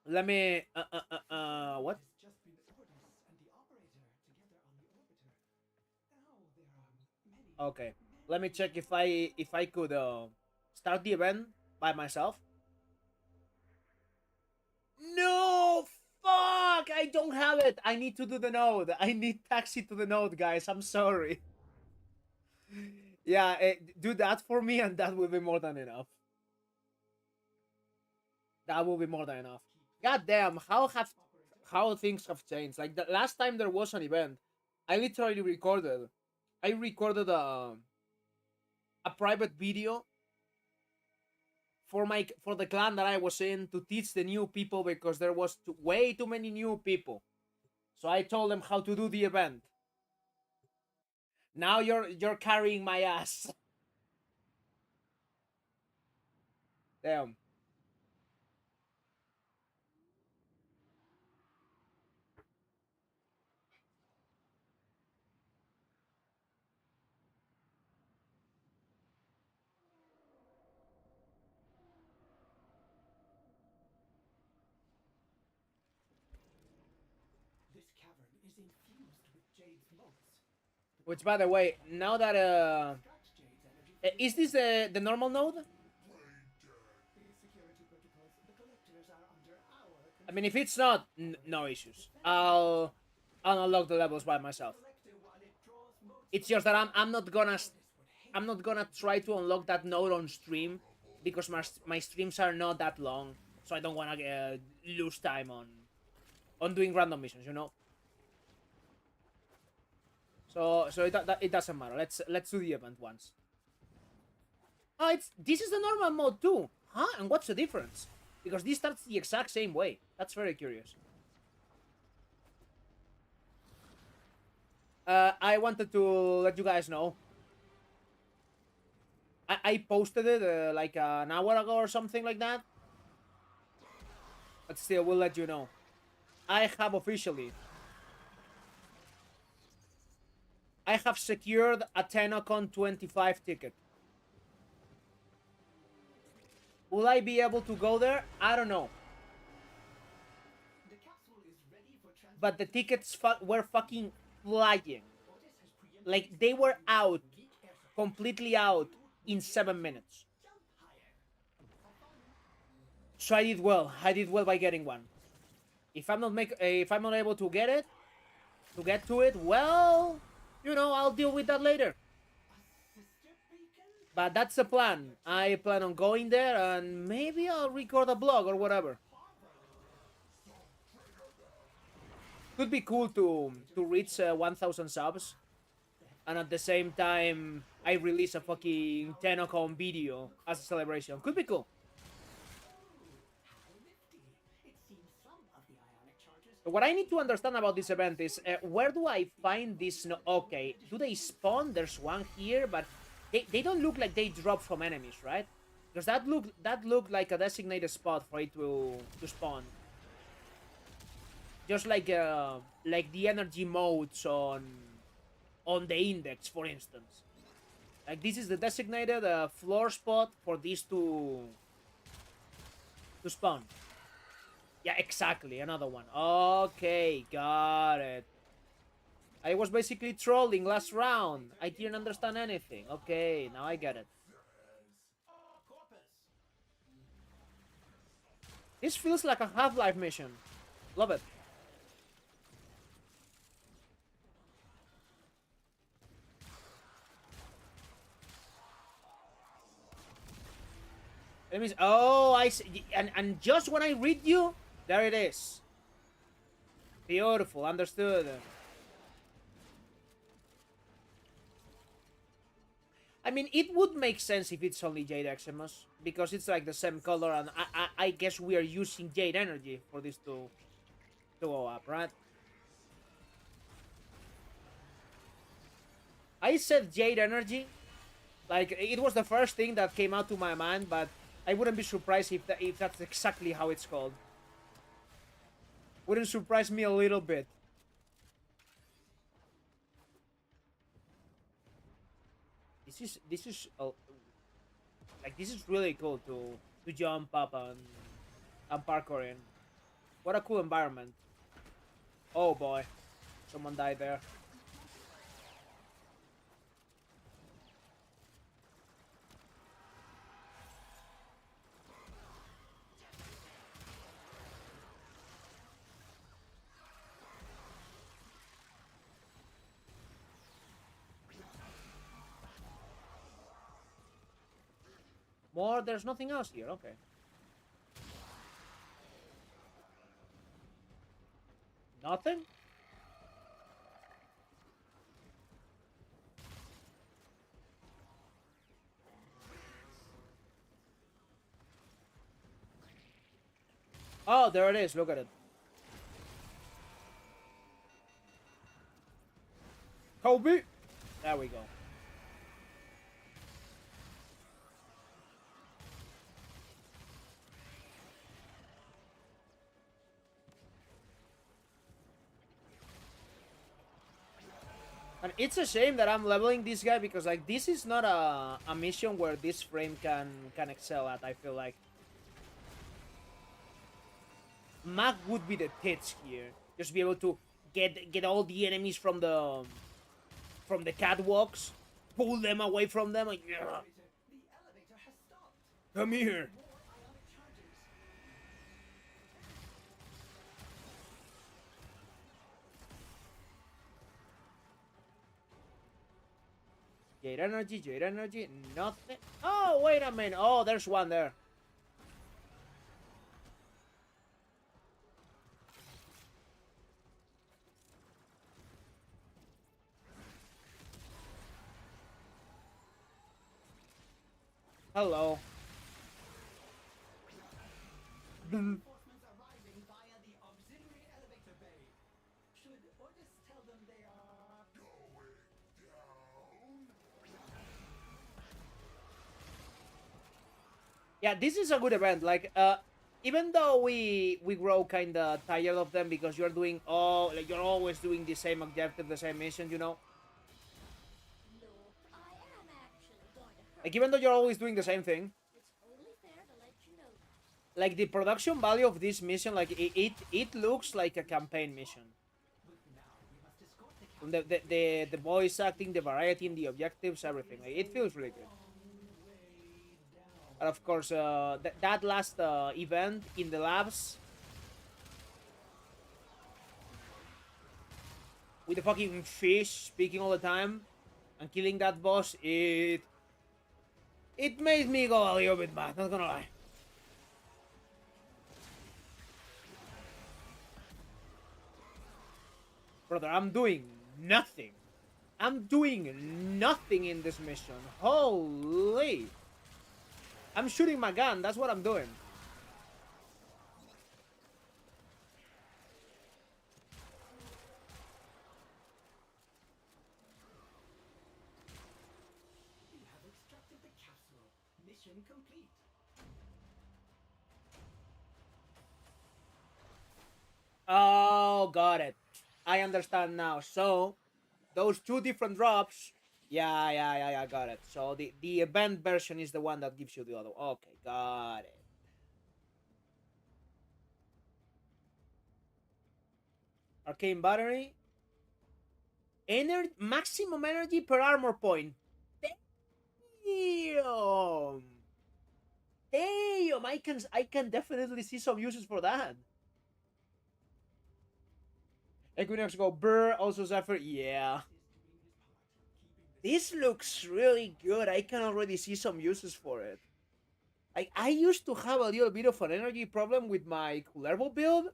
Let me. What? It has just been Otis and the operator together on the orbiter. Now there are many. Okay. Let me check if I could start the event by myself. No, fuck! I don't have it. I need to do the node. I need taxi to the node, guys. I'm sorry. Yeah, do that for me, and that will be more than enough. That will be more than enough. God damn, how things have changed. Like the last time there was an event, I literally recorded. I recorded a private video for the clan that I was in to teach the new people because there was way too many new people. So I told them how to do the event. Now you're carrying my ass. Damn. This cavern is infused with Jade's motes. Which, by the way, now that Extract Jade's energy. is this the normal node? The security protocols, the collectors are under our control. I mean, if it's not, no issues. I'll unlock the levels by myself. Collector, while it draws motes It's just that I'm not gonna try to unlock that node on stream because my streams are not that long, so I don't wanna lose time on doing random missions, you know. So it doesn't matter. Let's do the event once. Oh, this is the normal mode too, huh? And what's the difference? Because this starts the exact same way. That's very curious. I wanted to let you guys know. I posted it like an hour ago or something like that. But still, we'll let you know. I have officially. I have secured a Tenocon 25 ticket. Will I be able to go there? I don't know. The capsule is ready for transport. But the tickets were fucking flying. Otis has preempted Like, they were out. geek air support. Completely out in 7 minutes. Jump higher. So I did well. I did well by getting one. If I'm not able to get to it, well, you know, I'll deal with that later. Sister beacon? But that's the plan. I plan on going there and maybe I'll record a blog or whatever. Could be cool to reach 1,000 subs, and at the same time I release a fucking Tenocon video as a celebration. Could be cool. How nifty. It seems some of the ionic charges. What I need to understand about this event is where do I find this? No, okay, do they spawn? There's one here, but they don't look like they drop from enemies, right? Because that looked like a designated spot for it to spawn. Just like the energy modes on the index, for instance. Like this is the designated floor spot for these to spawn. Yeah, exactly. Another one. Okay, got it. I was basically trolling last round. I didn't understand anything. Okay, now I get it. Corpus. This feels like a Half-Life mission. Love it. Enemies. Oh, I see. And just when I read you, there it is. Beautiful. Understood. I mean, it would make sense if it's only Jade Eximus because it's like the same color, and I guess we are using Jade energy for this to go up, right? I said Jade energy, like it was the first thing that came out to my mind, but I wouldn't be surprised if that's exactly how it's called. Wouldn't surprise me a little bit. This is like this is really cool to jump up and parkour in. What a cool environment. Oh boy, someone died there. More? There's nothing else here. Okay. Nothing? Oh, there it is. Look at it. Kobe! There we go. And it's a shame that I'm leveling this guy because like this is not a mission where this frame can excel at, I feel like. Mag would be the tits here. Just be able to get all the enemies from the catwalks, pull them away from them, like yeah. The elevator has stopped. Come here. More ionic charges. Jade energy, nothing. Oh, wait a minute. Oh, there's one there. Hello. Reinforcements arriving via the auxiliary elevator bay. Should Ordis tell them they are going down? Yeah, this is a good event. Like, even though we grow kind of tired of them because you're doing all, like, you're always doing the same objective, the same mission, you know. Look, I am actually going to hurt Like, even though you're always doing the same thing, you. It's only fair to let you know. like the production value of this mission, like it looks like a campaign mission. Now we must escort the From the voice acting, the variety in the objectives, everything. Like, it feels really good. And of course, that last event in the labs with the fucking fish speaking all the time and killing that boss, it made me go a little bit mad, not gonna lie. Brother, I'm doing nothing. I'm doing nothing in this mission. Holy. I'm shooting my gun, that's what I'm doing. You have extracted the capsule. Mission complete. Oh, got it. I understand now. So, those two different drops. Yeah, got it. So the event version is the one that gives you the other. Okay, got it. Arcane battery. Energy, maximum energy per armor point. Damn. Damn, I can definitely see some uses for that. Equinox go burr, also Zephyr. Yeah. This looks really good. I can already see some uses for it. Like, I used to have a little bit of an energy problem with my Kullervo build,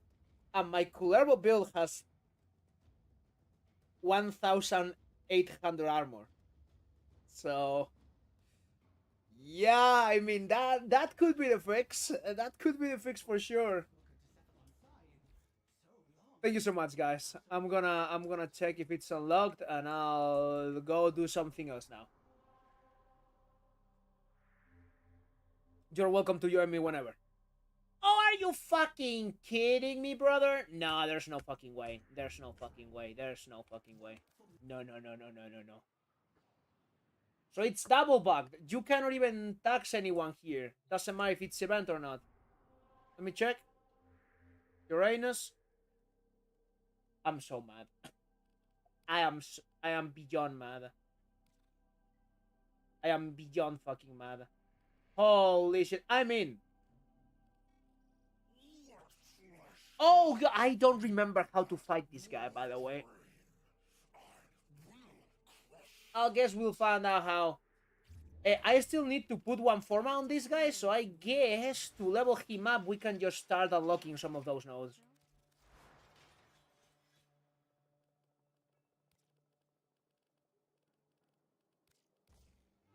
and my Kullervo build has 1,800 armor. So Yeah, I mean that could be the fix. That could be the fix for sure. Thank you so much, guys. I'm gonna check if it's unlocked, and I'll go do something else now. You're welcome to join me whenever. Oh, are you fucking kidding me, brother? No, there's no fucking way. There's no fucking way. There's no fucking way. No, no, no, no, no, no, no. So it's double bugged. You cannot even tax anyone here. Doesn't matter if it's event or not. Let me check. Uranus. I'm so mad. I am beyond mad. I am beyond fucking mad. Holy shit. I mean, oh, I don't remember how to fight this guy, by the way. I guess we'll find out how. I still need to put one forma on this guy, so I guess to level him up, we can just start unlocking some of those nodes.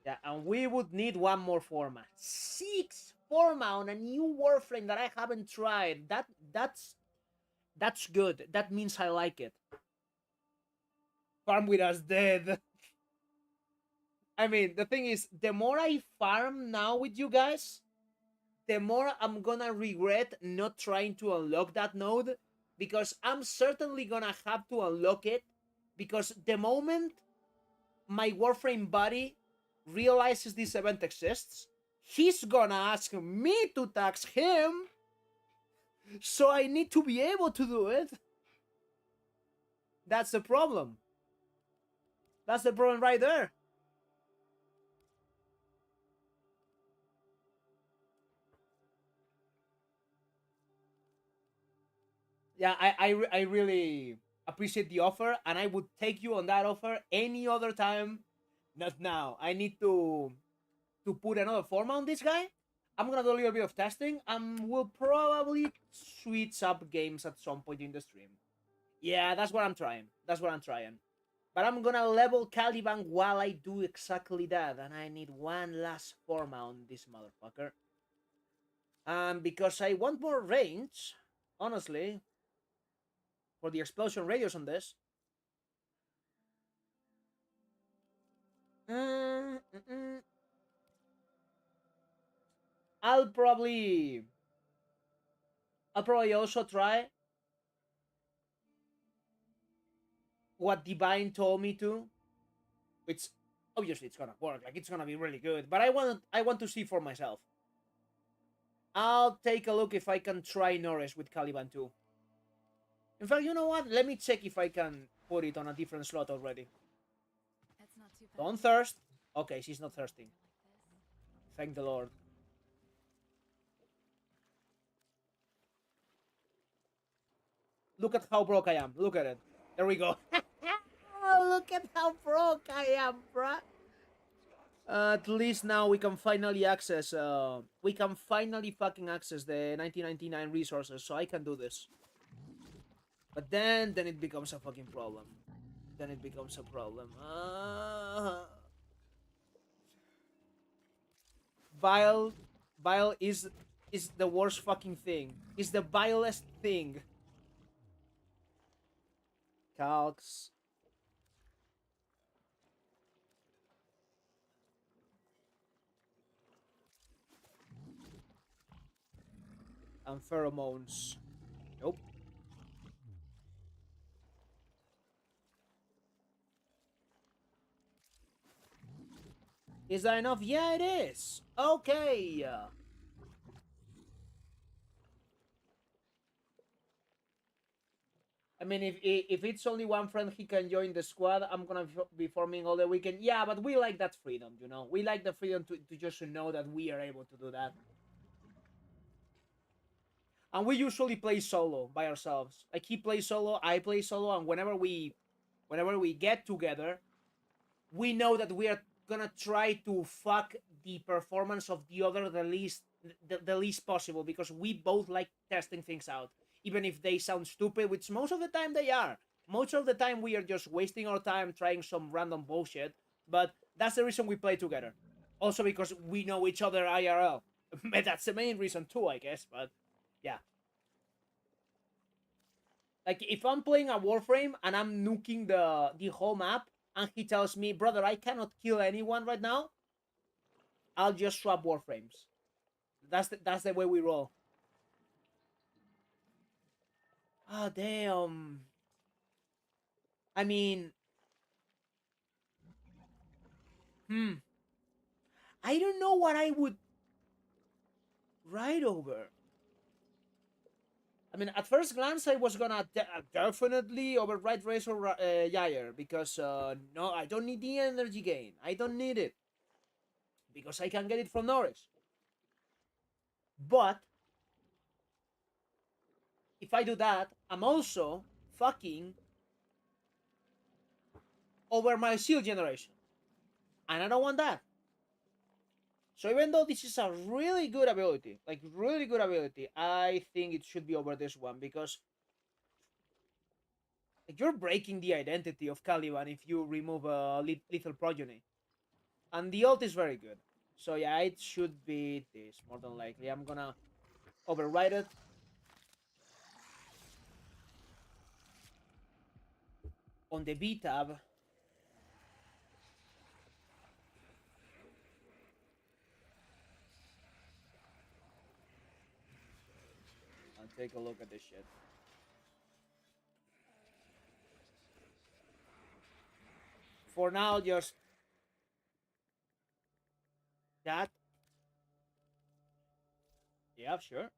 Yeah, and we would need one more forma. 6 forma on a new warframe that I haven't tried. That's good. That means I like it. Farm with us dead. I mean, the thing is, the more I farm now with you guys, the more I'm gonna regret not trying to unlock that node, because I'm certainly gonna have to unlock it, because the moment my Warframe buddy realizes this event exists, he's gonna ask me to tax him, so I need to be able to do it. That's the problem. That's the problem right there. Yeah, I really appreciate the offer, and I would take you on that offer any other time. Not now. I need to put another form on this guy. I'm gonna do a little bit of testing, and we'll probably switch up games at some point in the stream. Yeah, that's what I'm trying. That's what I'm trying. But I'm gonna level Caliban while I do exactly that, and I need one last forma on this motherfucker. Because I want more range, honestly, for the explosion radius on this. Mm, mm, mm. I'll probably, I'll probably also try what Divine told me to, which obviously it's gonna work. Like, it's gonna be really good. But I want to see for myself. I'll take a look if I can try Norris with Caliban too. In fact, you know what? Let me check if I can put it on a different slot already. That's not too bad. Don't thirst. Okay, she's not thirsting. Thank the Lord. Look at how broke I am. Look at it. There we go. Look at how broke I am, bruh. At least now we can finally access. We can finally fucking access the 1999 resources, so I can do this. But then it becomes a fucking problem. Then it becomes a problem. Vile, Vile is the worst fucking thing. Is the vilest thing. Calcs. And pheromones. Nope. Is that enough? Yeah, it is. Okay. I mean, if it's only one friend he can join the squad, I'm gonna be forming all the weekend. Yeah, but we like that freedom, you know? We like the freedom to just know that we are able to do that. And we usually play solo by ourselves. Like, he plays solo, I play solo, and whenever we get together, we know that we are gonna try to fuck the performance of the other the least possible, because we both like testing things out, even if they sound stupid, which most of the time they are. Most of the time we are just wasting our time trying some random bullshit, but that's the reason we play together. Also because we know each other IRL. That's the main reason too, I guess. But yeah, like if I'm playing a Warframe and I'm nuking the whole map, and he tells me, "Brother, I cannot kill anyone right now," I'll just swap Warframes. That's the way we roll. Ah, damn. I mean, hmm. I don't know what I would write over. I mean, at first glance, I was gonna definitely override Razor Yair because no, I don't need the energy gain. I don't need it because I can get it from Norris. But if I do that, I'm also fucking over my shield generation, and I don't want that. So even though this is a really good ability, like really good ability, I think it should be over this one because like, you're breaking the identity of Caliban if you remove a lethal progeny. And the ult is very good. So yeah, it should be this more than likely. I'm gonna override it. On the B tab, and take a look at this shit. For now, just that. Yeah, sure.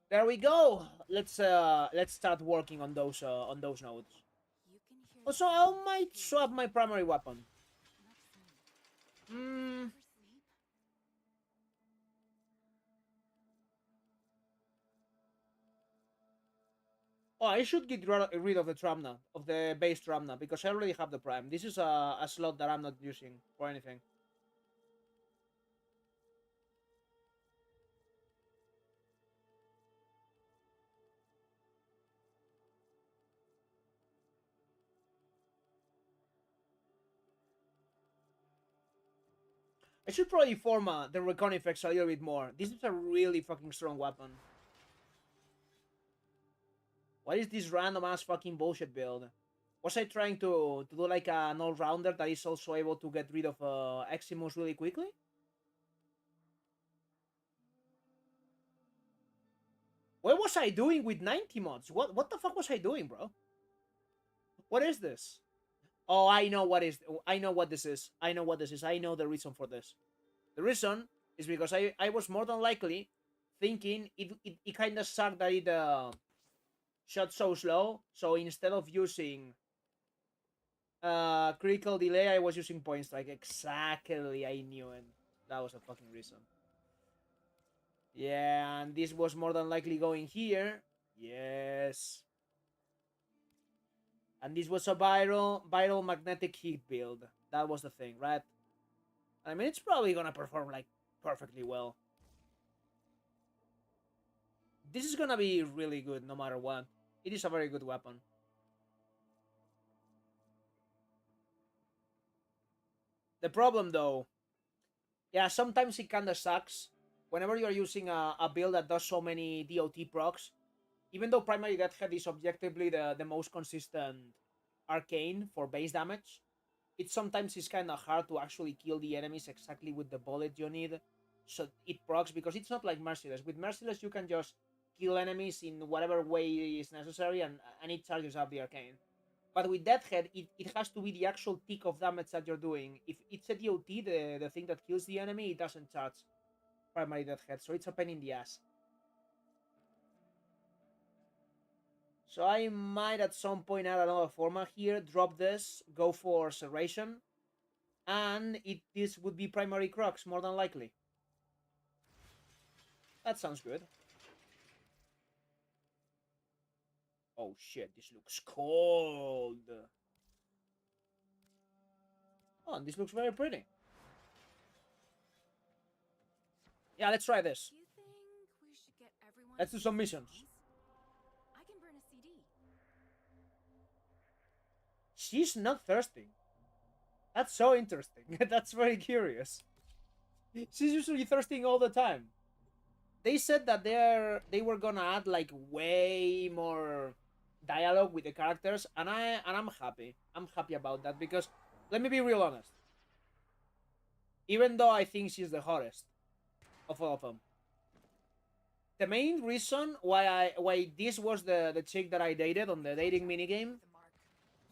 There we go. Let's start working on those nodes. You can hear Also, the I sound of might feet. swap my primary weapon. Not funny. Hmm. Ever sleep? Oh, I should get rid of the Tramna, of the base Tramna, because I already have the Prime. This is a slot that I'm not using for anything. I should probably form the recon effects a little bit more. This is a really fucking strong weapon. What is this random ass fucking bullshit build? Was I trying to do like an all rounder that is also able to get rid of Eximus really quickly? What was I doing with 90 mods? What the fuck was I doing, bro? What is this? Oh, I know what this is. I know what this is. I know the reason for this. The reason is because I was more than likely thinking it kind of sucked that it shot so slow. So instead of using critical delay, I was using point strike. Exactly, I knew it. That was a fucking reason. Yeah, and this was more than likely going here. Yes. And this was a viral magnetic heat build. That was the thing, right? I mean, it's probably gonna perform like perfectly well. This is gonna be really good no matter what. It is a very good weapon. The problem though, yeah, sometimes it kinda sucks. Whenever you're using a build that does so many DOT procs, even though primary Deathhead is objectively the most consistent arcane for base damage, it sometimes is kind of hard to actually kill the enemies exactly with the bullet you need. So it procs because it's not like Merciless. With Merciless, you can just kill enemies in whatever way is necessary and it charges up the arcane. But with Deathhead, it has to be the actual tick of damage that you're doing. If it's a DOT, the thing that kills the enemy, it doesn't charge primary Deathhead. So it's a pain in the ass. So I might at some point add another format here, drop this, go for Serration, and this would be primary Crux more than likely. That sounds good. Oh shit, this looks cold. Oh, and this looks very pretty. Yeah, let's try this. Do you think we should get everyone Let's do some missions. I can burn a CD. She's not thirsting. That's so interesting. That's very curious. She's usually thirsting all the time. They said that they were gonna add like way more dialogue with the characters, and I'm happy. I'm happy about that because let me be real honest. Even though I think she's the hottest of all of them, the main reason why this was the chick that I dated on the dating minigame, The mark.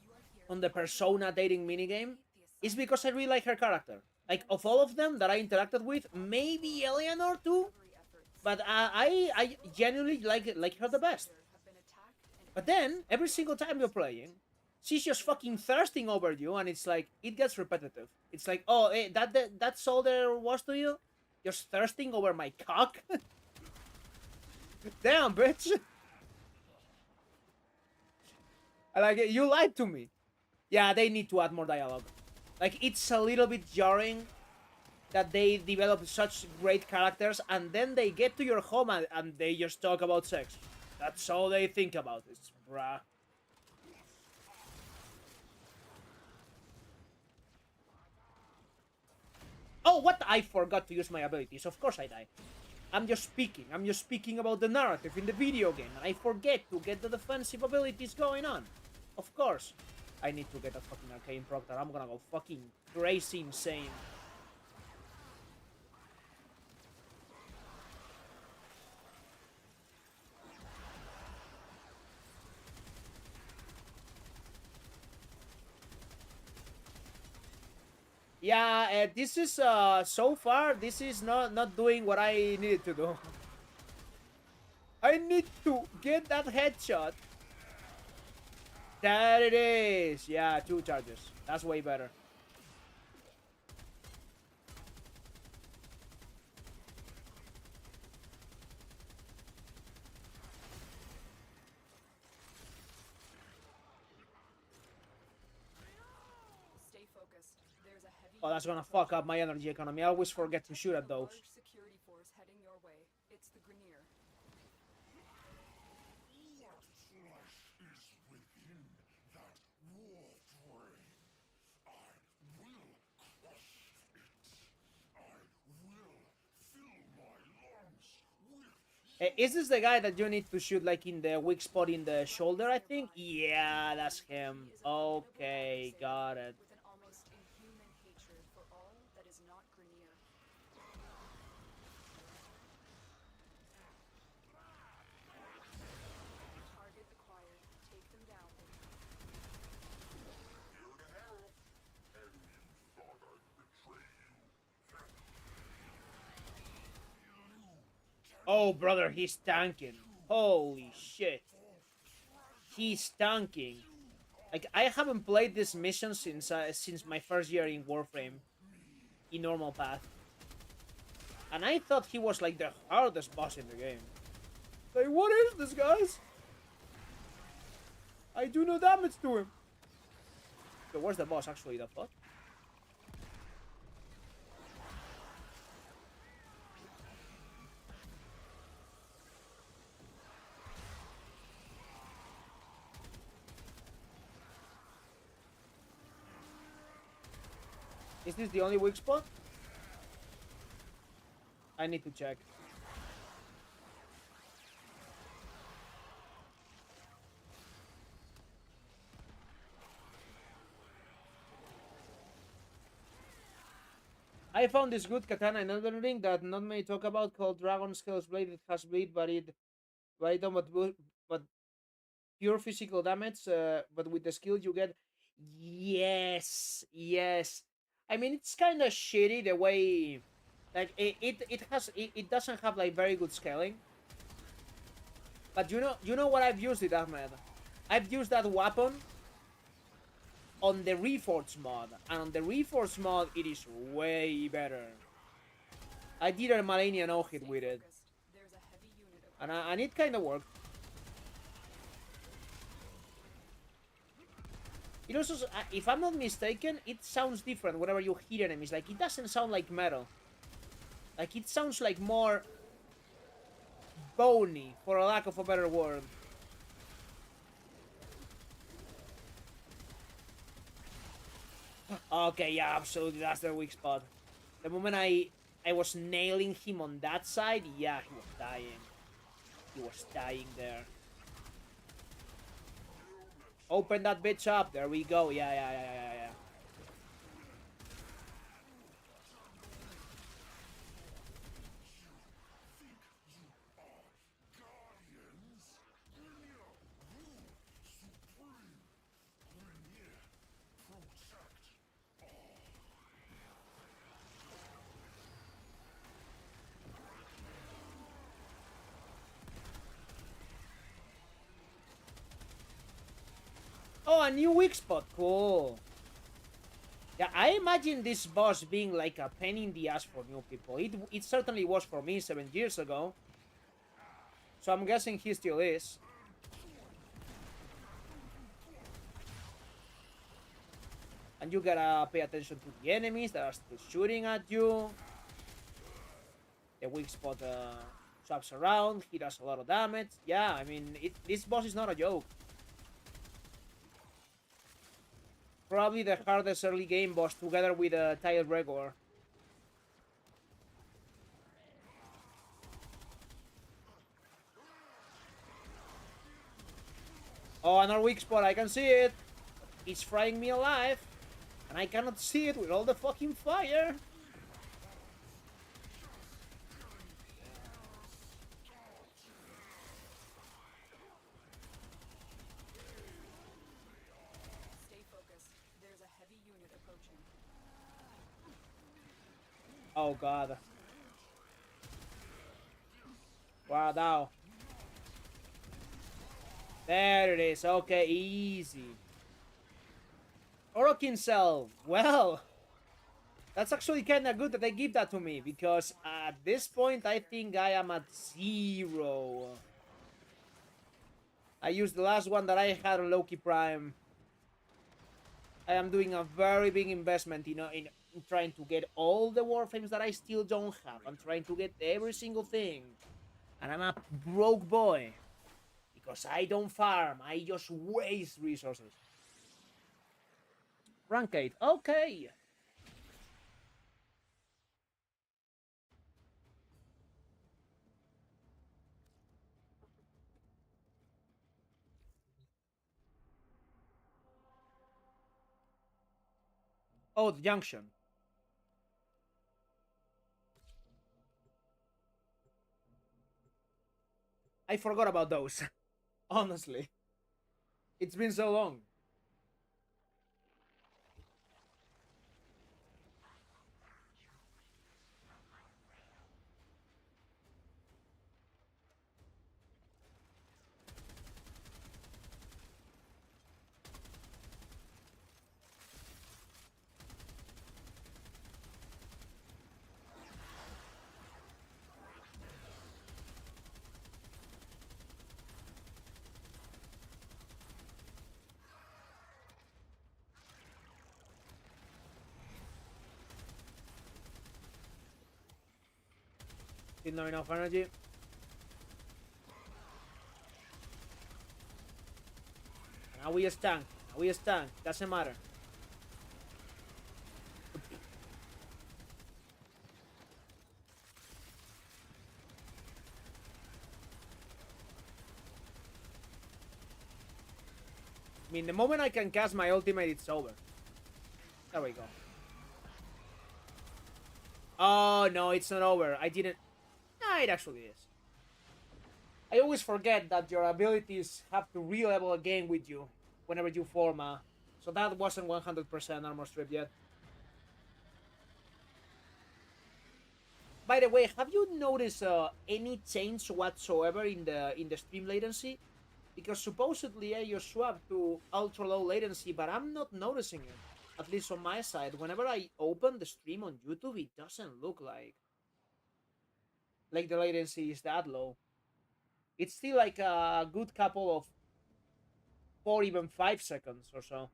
You are here. on the persona dating minigame, is because I really like her character. Like of all of them that I interacted with, maybe Eleanor too, but I genuinely like her the best. But then every single time you're playing, she's just fucking thirsting over you, and it's like it gets repetitive. It's like, oh, that's all there was to you, just thirsting over my cock. Damn, bitch. I like it. You lied to me. Yeah, they need to add more dialogue. Like, it's a little bit jarring that they develop such great characters and then they get to your home and they just talk about sex. That's all they think about. It's bruh. Oh, what? I forgot to use my abilities. Of course I die. I'm just speaking. I'm just speaking about the narrative in the video game, and I forget to get the defensive abilities going on. Of course. I need to get a fucking arcane proc that I'm gonna go fucking crazy insane. Yeah, this is so far this is not doing what I needed to do. I need to get that headshot. There it is. Yeah, 2 charges. That's way better. Stay focused. There's a heavy Oh, that's gonna fuck up my energy economy. I always forget to shoot at those. large security force heading your way. It's the Grenier. What flesh is within that war brain? I will crush it. I will fill my lungs with Is this the guy that you need to shoot like in the weak spot in the shoulder, I think? Yeah, that's him. Okay, got it. With an almost inhuman hatred for all that is not Grenier. Target acquired. Take them down. here to help. And you thought I'd betray you. Oh, brother, he's tanking. Holy shit. He's tanking. Like, I haven't played this mission since my first year in Warframe. In normal path. And I thought he was like the hardest boss in the game. Like, what is this, guys? I do no damage to him. So where's the boss actually, the fuck? Is this the only weak spot? I need to check. I found this good katana in Elden Ring that not many talk about called Dragon Scales Blade. It has bleed, but it don't but pure physical damage. But with the skill you get, yes, yes. I mean, it's kind of shitty the way, like it doesn't have like very good scaling. But you know what I've used it, Ahmed. I've used that weapon on the Reforged mod, and on the Reforged mod, it is way better. I did a Malenia no-hit with it, Focused. There's a heavy unit of and it kind of worked. It also, if I'm not mistaken, it sounds different whenever you hit enemies. Like, it doesn't sound like metal. Like, it sounds like more bony, for a lack of a better word. Okay, yeah, absolutely, that's their weak spot. The moment I was nailing him on that side, yeah, he was dying. He was dying there. Open that bitch up. There we go. Yeah. Oh, a new weak spot. Cool. Yeah, I imagine this boss being like a pain in the ass for new people. It certainly was for me 7 years ago. So I'm guessing he still is. And you gotta pay attention to the enemies that are still shooting at you. The weak spot swaps around. He does a lot of damage. Yeah, I mean, this boss is not a joke. Probably the hardest early game boss together with Tile Regor. Oh, another weak spot. I can see it. It's frying me alive. And I cannot see it with all the fucking fire. Stay focused. There's a heavy unit approaching. Oh, God. Wow, now. There it is. Okay, easy. Orokin Cell. Well, that's actually kind of good that they give that to me, because at this point, I think I am at 0. I used the last one that I had on Loki Prime. I am doing a very big investment, in trying to get all the Warframes that I still don't have. I'm trying to get every single thing. And I'm a broke boy. Because I don't farm, I just waste resources. Rank 8, okay. Oh, the junction. I forgot about those. Honestly. It's been so long. Didn't have enough energy. Now we stank. Now we stank. Doesn't matter. I mean, the moment I can cast my ultimate, it's over. There we go. Oh, no, it's not over. I didn't... Nah, it actually is. I always forget that your abilities have to re-level a game with you whenever you form a... So that wasn't 100% armor strip yet. By the way, have you noticed any change whatsoever in the stream latency? Because supposedly I just swapped to ultra low latency, but I'm not noticing it. At least on my side, whenever I open the stream on YouTube, it doesn't look like the latency is that low. It's still like a good couple of 4, even 5 seconds or so.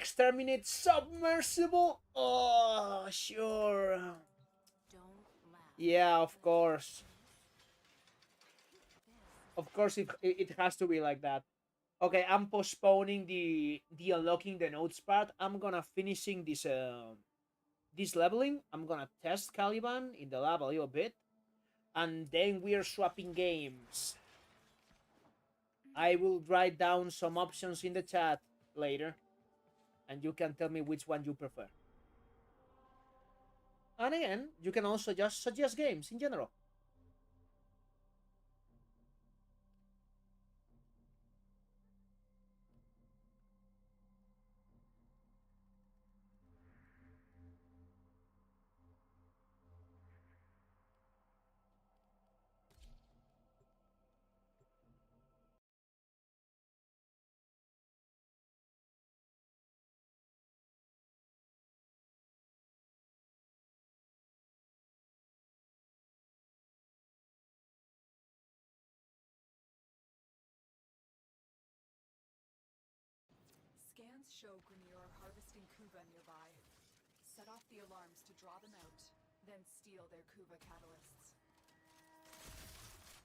Exterminate submersible? Oh, sure. Don't laugh. Yeah, of course. This Of course, it has to be like that. Okay, I'm postponing the unlocking the notes part. I'm gonna finishing this leveling. I'm gonna test Caliban in the lab a little bit, and then we are swapping games. I will write down some options in the chat later, and you can tell me which one you prefer. And again, you can also just suggest games in general. Scans show Grenier are harvesting Kuva nearby. Set off the alarms to draw them out, then steal their Kuva catalysts.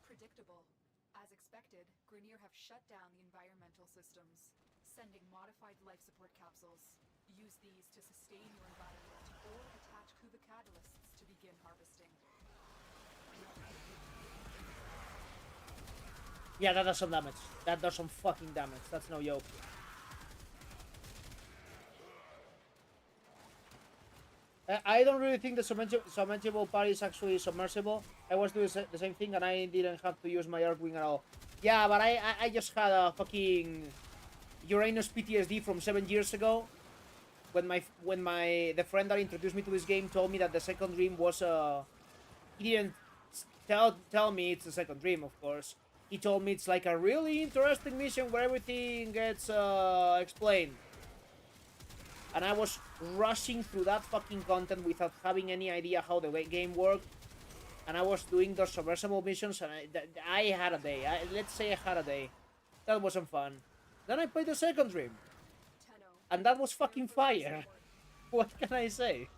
Predictable. As expected, Grenier have shut down the environmental systems, sending modified life support capsules. Use these to sustain your environment or attach Kuva catalysts to begin harvesting. Yeah, that does some damage. That does some fucking damage. That's no joke. I don't really think the submersible part is actually submersible. I was doing the same thing and I didn't have to use my Earthwing at all. Yeah, but I just had a fucking Uranus PTSD from 7 years ago. When the friend that introduced me to this game told me that the second dream was he didn't tell me it's the second dream, of course. He told me it's like a really interesting mission where everything gets explained. And I was rushing through that fucking content without having any idea how the game worked. And I was doing those submersible missions, and I had a day. Let's say I had a day. That wasn't fun. Then I played the second dream. And that was fucking fire. What can I say?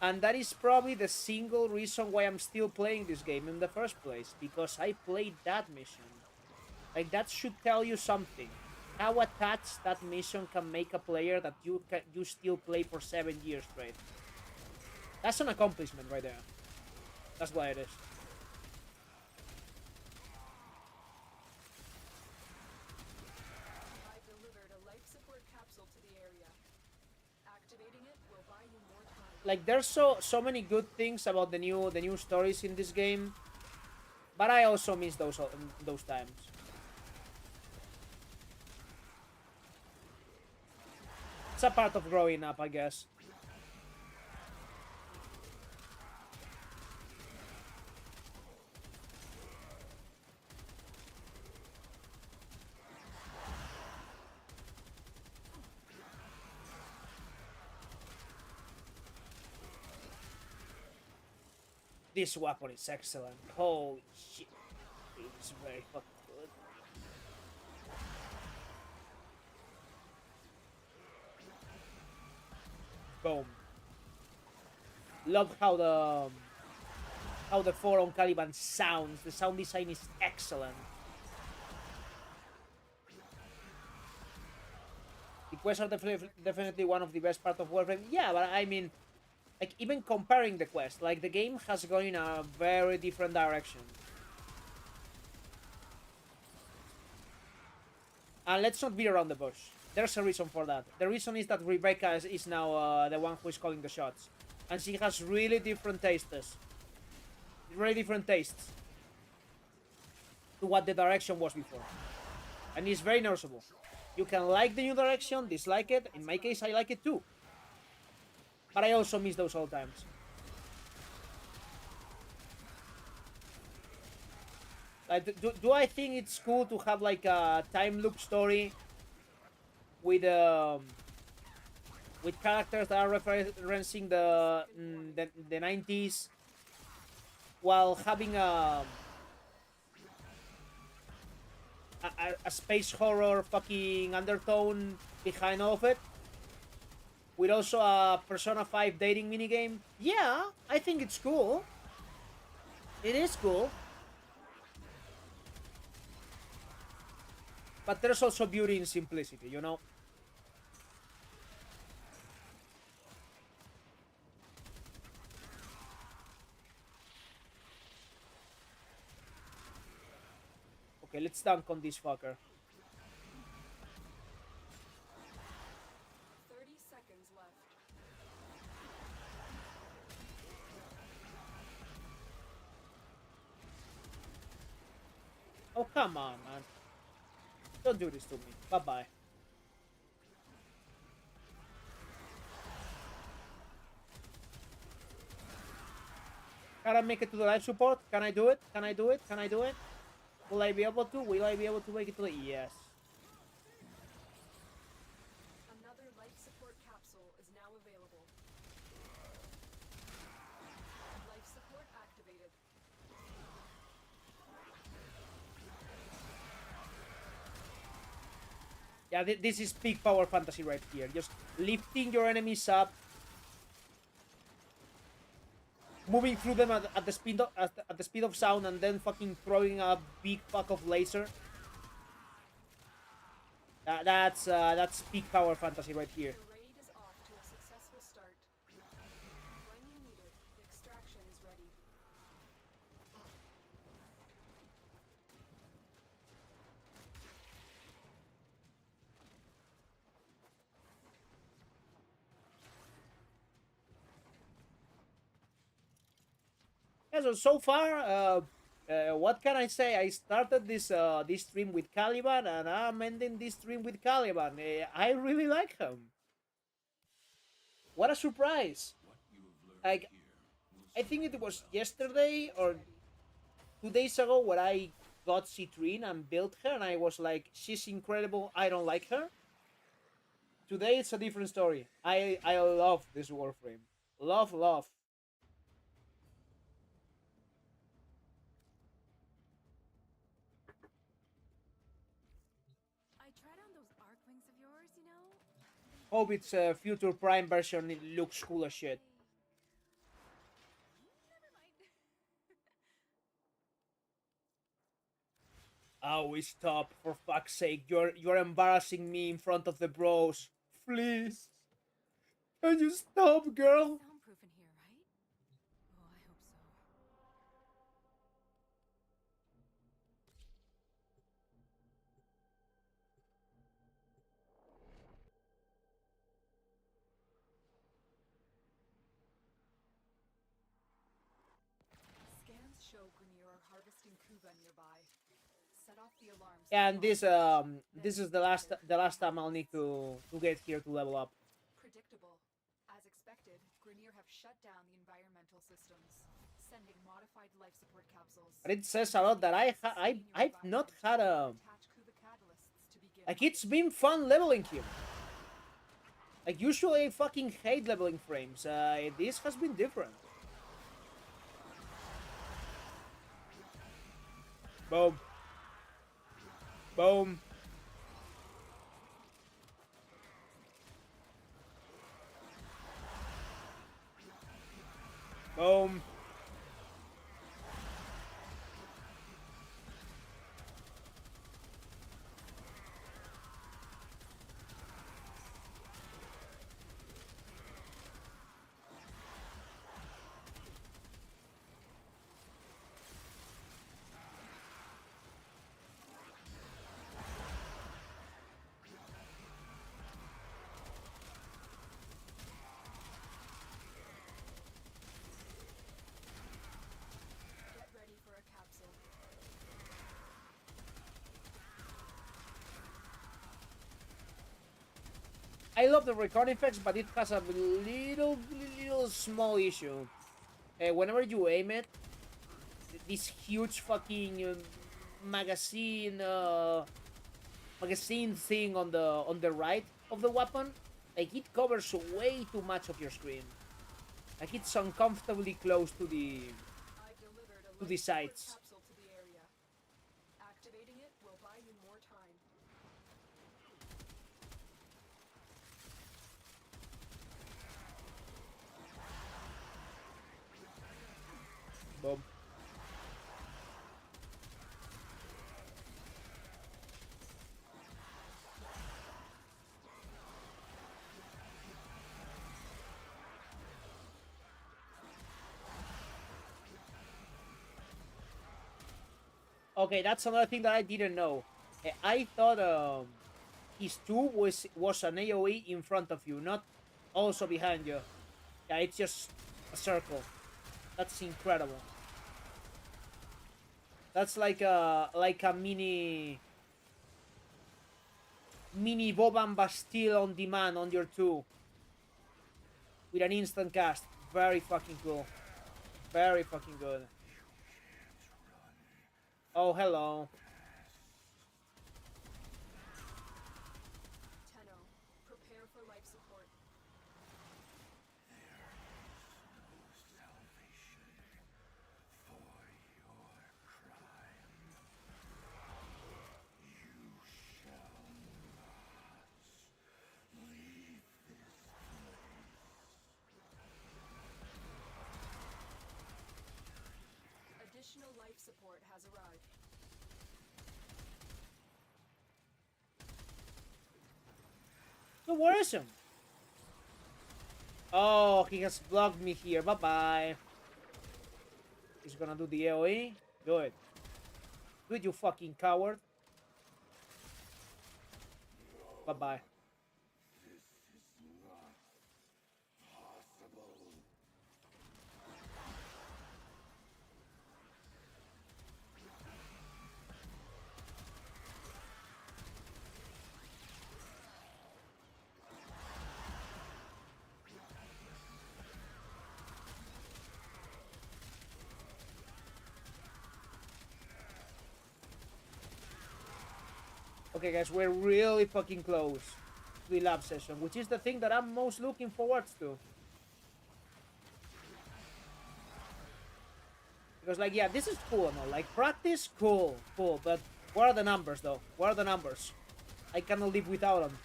And that is probably the single reason why I'm still playing this game in the first place. Because I played that mission. Like, that should tell you something. How attached that mission can make a player that you still play for 7 years straight. That's an accomplishment right there. That's what it is. I've delivered a life support capsule to the area. Activating it will buy you more time. Like, there's so many good things about the new stories in this game, but I also miss those times. It's a part of growing up, I guess. This weapon is excellent. Holy shit. It's very fucking good. Boom. Love how the 4 on Caliban sounds. The sound design is excellent. The quests are definitely one of the best part of Warframe. Yeah, but I mean, like, even comparing the quest, like, the game has gone in a very different direction. And let's not beat around the bush. There's a reason for that. The reason is that Rebecca is now the one who is calling the shots. And she has really different tastes. Really different tastes to what the direction was before. And it's very noticeable. You can like the new direction, dislike it. In my case, I like it too. But I also miss those old times. Like, do I think it's cool to have like a time loop story with characters that are referencing the 90s while having a space horror fucking undertone behind all of it, with also a Persona 5 dating minigame. Yeah, I think it's cool. It is cool. But there's also beauty in simplicity, you know? Okay, let's dunk on this fucker. 30 seconds left. Oh, come on, man. Don't do this to me. Bye-bye. Can I make it to the life support? Can I do it? Can I do it? Can I do it? Will I be able to? Will I be able to make it to the... Yes. Another life support capsule is now available. Life support activated. Yeah, this is peak power fantasy right here. Just lifting your enemies up, moving through them at the speed of at the speed of sound, and then fucking throwing a big fuck of laser. That's peak power fantasy right here. The raid is off to a successful start. When you need it, extraction is ready. Yeah, so far, what can I say? I started this stream with Caliban, and I'm ending this stream with Caliban. I really like him. What a surprise! Like, I think it was yesterday or 2 days ago where I got Citrine and built her, and I was like, she's incredible. I don't like her. Today it's a different story. I love this Warframe. Love, love. I tried on those arc wings of yours, you know? Hope it's a future Prime version. It looks cool as shit. Never mind. Oh, stop! For fuck's sake, you're embarrassing me in front of the bros. Please, can you stop, girl? Soundproof in here, right? Oh, I hope so. Scans show Grenier are harvesting Kuba nearby. Set off the alarms. Yeah, and this is the last time I'll need to get here to level up. Predictable. As expected, Grenier have shut down the environmental systems, sending modified life support capsules. But it says a lot that I've not had a Attach Kuba catalysts to begin. like. It's been fun leveling him. Like, usually I fucking hate leveling frames. This has been different. Boom. Boom. Boom. Get ready for a capsule. I love the recon effects, but it has a little small issue. Whenever you aim it, this huge fucking magazine thing on the right of the weapon, like, it covers way too much of your screen. Like, it's uncomfortably close to the I've delivered a to the life support sides. capsule to the area. Activating it will buy you more Boom. Okay, that's another thing that I didn't know. I thought his tube was an AoE in front of you, not also behind you. Yeah, it's just a circle. That's incredible. That's like a mini Boban Bastille on demand on your two with an instant cast. Very fucking cool. Very fucking good. Oh, hello. Tenno, prepare for life support. Additional life support has arrived. So where is him? Oh, he has blocked me here. Bye bye. He's gonna do the AoE. Do it. Do it, you fucking coward. Bye bye. 'Okay, guys, we're really fucking close to the lab session, which is the thing that I'm most looking forward to. Because, like, yeah, this is cool and all. Like, practice, cool, but what are the numbers, though? What are the numbers? I cannot live without them.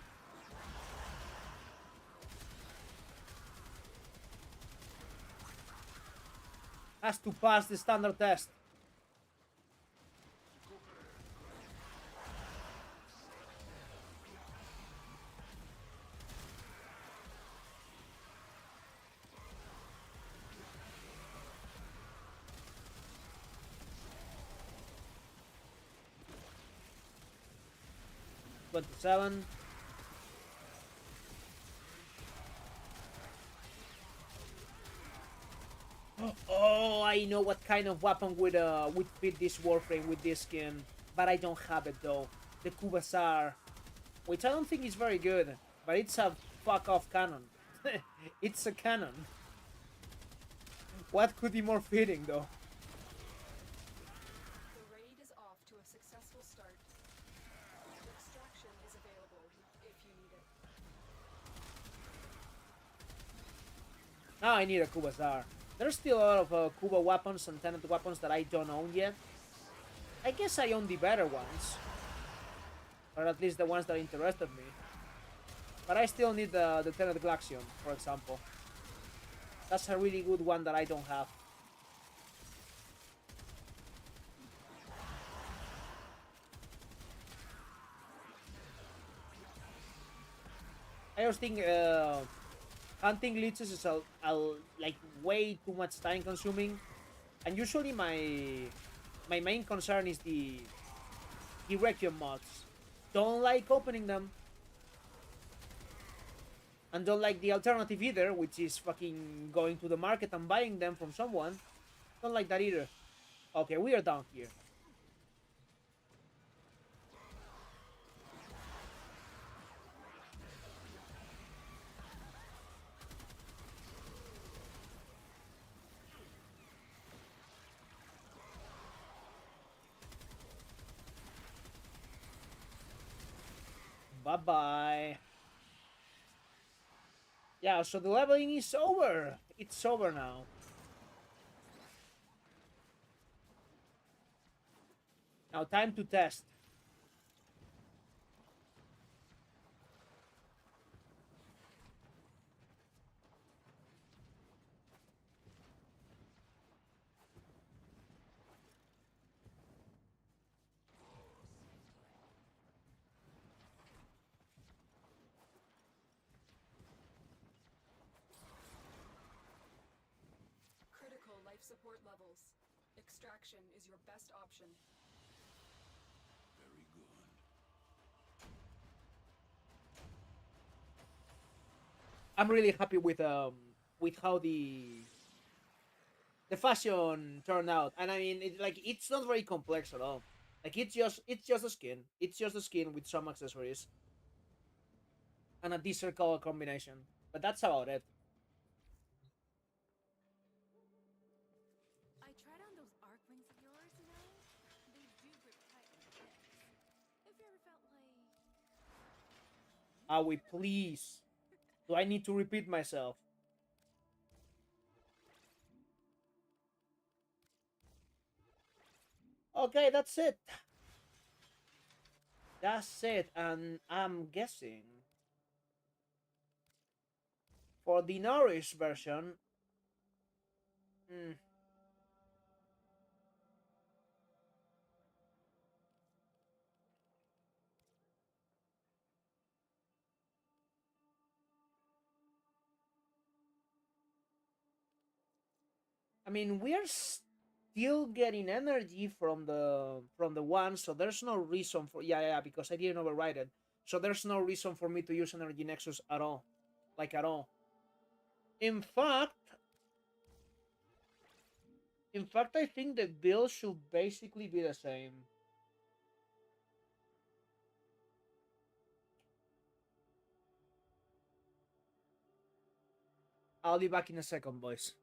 Has to pass the standard test. '27. Oh, I know what kind of weapon would fit this Warframe with this skin, but I don't have it though. The Kubasar, which I don't think is very good, but it's a fuck off cannon. It's a cannon. What could be more fitting though? The raid is off to a successful start. Extraction is available if you need it. Now I need a Kubasar. There's still a lot of Kuba weapons and Tenet weapons that I don't own yet. I guess I own the better ones. Or at least the ones that interested me. But I still need the Tenet Glaxion, for example. That's a really good one that I don't have. I was thinking hunting leeches is like way too much time consuming, and usually my main concern is the Requiem mods. Don't like opening them, and don't like the alternative either, which is fucking going to the market and buying them from someone. Don't like that either. Okay, we are down here. Bye-bye. Yeah, so the leveling is over. It's over now. Now time to test. support levels. Extraction is your best option. Very good. I'm really happy with how the fashion turned out, and I mean, it's not very complex at all. Like it's just a skin. It's just a skin with some accessories and a decent color combination, but that's about it. I tried on those arc wings of yours, you know? They do grip tight on the hips. Have you ever felt like Are we please? Do I need to repeat myself? Okay, that's it. That's it, and I'm guessing for the Norris version. hmm, I mean, we're still getting energy from the one, so there's no reason for yeah, because I didn't override it. So there's no reason for me to use energy nexus at all, like at all. In fact, I think the bill should basically be the same. I'll be back in a second, boys.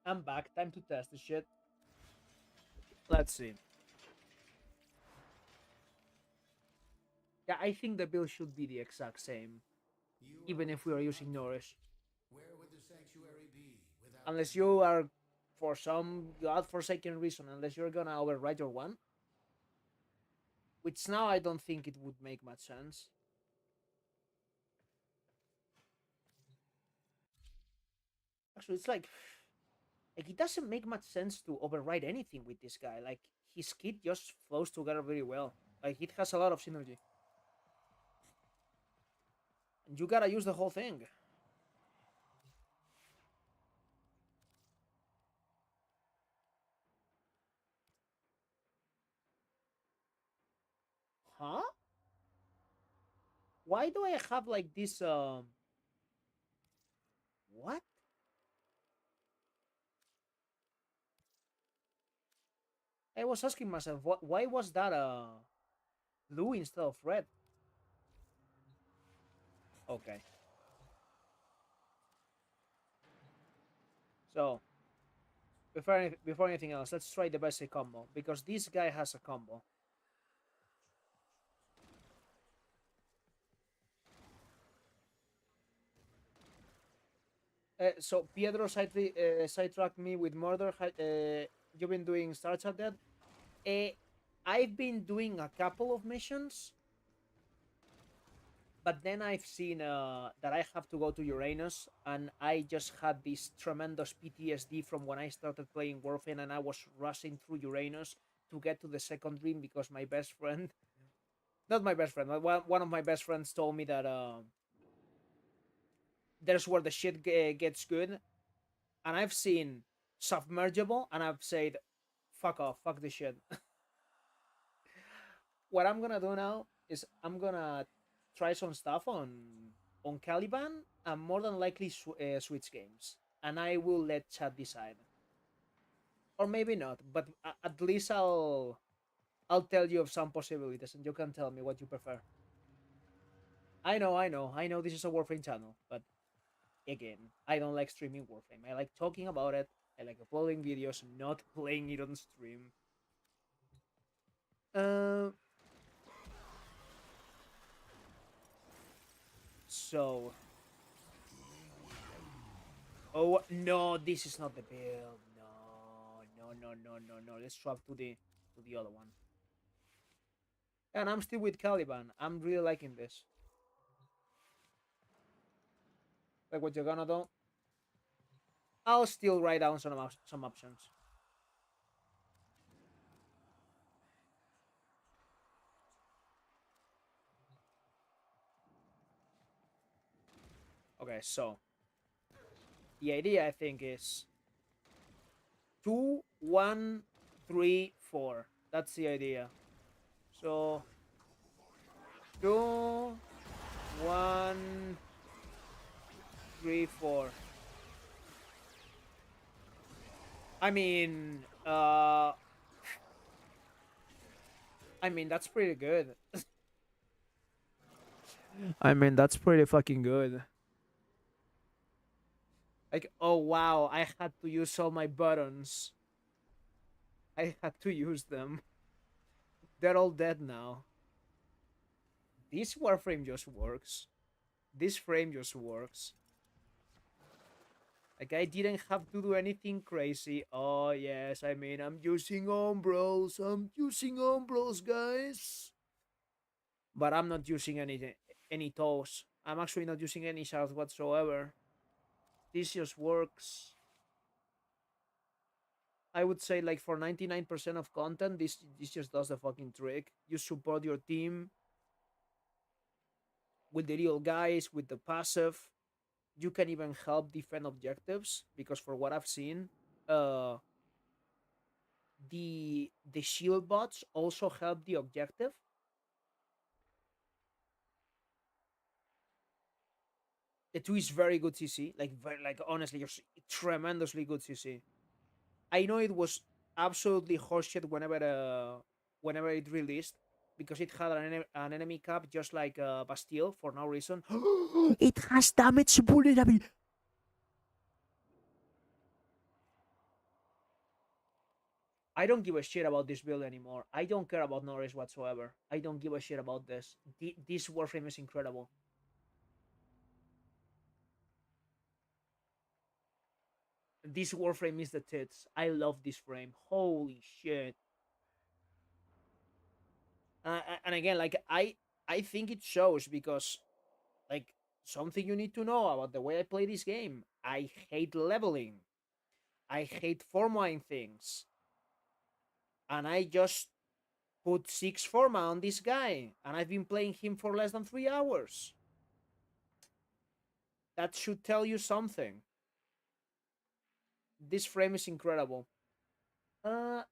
I'm back. Time to test the shit. Let's see. Yeah, I think the build should be the exact same, You are even if we are using Norris. Where would the sanctuary be without Unless you are, for some godforsaken reason, unless you're gonna override your one, which now I don't think it would make much sense. Actually, it's like it doesn't make much sense to override anything with this guy. Like his kit just flows together very well. Like it has a lot of synergy, and you gotta use the whole thing. Huh? Why do I have like this? What? I was asking myself, what? Why was that blue instead of red? Okay, so before anything else, let's try the basic combo because this guy has a combo. So Pietro sidetracked me with murder. You've been doing Star Chat Dead. Uh, I've been doing a couple of missions, but then I've seen that I have to go to Uranus, and I just had this tremendous PTSD from when I started playing Warframe, and I was rushing through Uranus to get to the second dream because my best friend, not my best friend, but one of my best friends told me that there's where the shit gets good, and I've seen Submergible, and I've said, "Fuck off, fuck this shit." What I'm gonna do now is I'm gonna try some stuff on Caliban and more than likely Switch games, and I will let chat decide, or maybe not. But at least I'll tell you of some possibilities, and you can tell me what you prefer. I know. This is a Warframe channel, but again, I don't like streaming Warframe. I like talking about it. I like uploading videos, not playing it on stream. Uh, so Oh no, this is not the build. No, no, no, no, no, no. Let's swap to the other one. And I'm still with Caliban. I'm really liking this. Like what you're gonna do? I'll still write down some options. Okay, so the idea I think is 2, 1, 3, 4. That's the idea. So 2, 1, 3, 4. I mean, that's pretty good. I mean, that's pretty fucking good. Like, oh wow, I had to use all my buttons. I had to use them. They're all dead now. This warframe just works. This frame just works. Like, I didn't have to do anything crazy. Oh, yes, I'm using umbros. I'm using umbros, guys. But I'm not using any toes. I'm actually not using any shards whatsoever. This just works. I would say like for 99% of content, this just does the fucking trick. You support your team with the real guys, with the passive. You can even help defend objectives because for what I've seen, uh the shield bots also help the objective. The two is very good CC, like honestly, you're tremendously good CC. I know it was absolutely horseshit whenever it released because it had an enemy cap just like Bastille for no reason. It has damage vulnerability. I don't give a shit about this build anymore. I don't care about Norris whatsoever. I don't give a shit about this. This Warframe is incredible. This Warframe is the tits. I love this frame. Holy shit. And again, like I think it shows because like something you need to know about the way I play this game. I hate leveling. I hate formatting things. And I just put 6 forma on this guy, and I've been playing him for less than 3 hours. That should tell you something. This frame is incredible. Uh,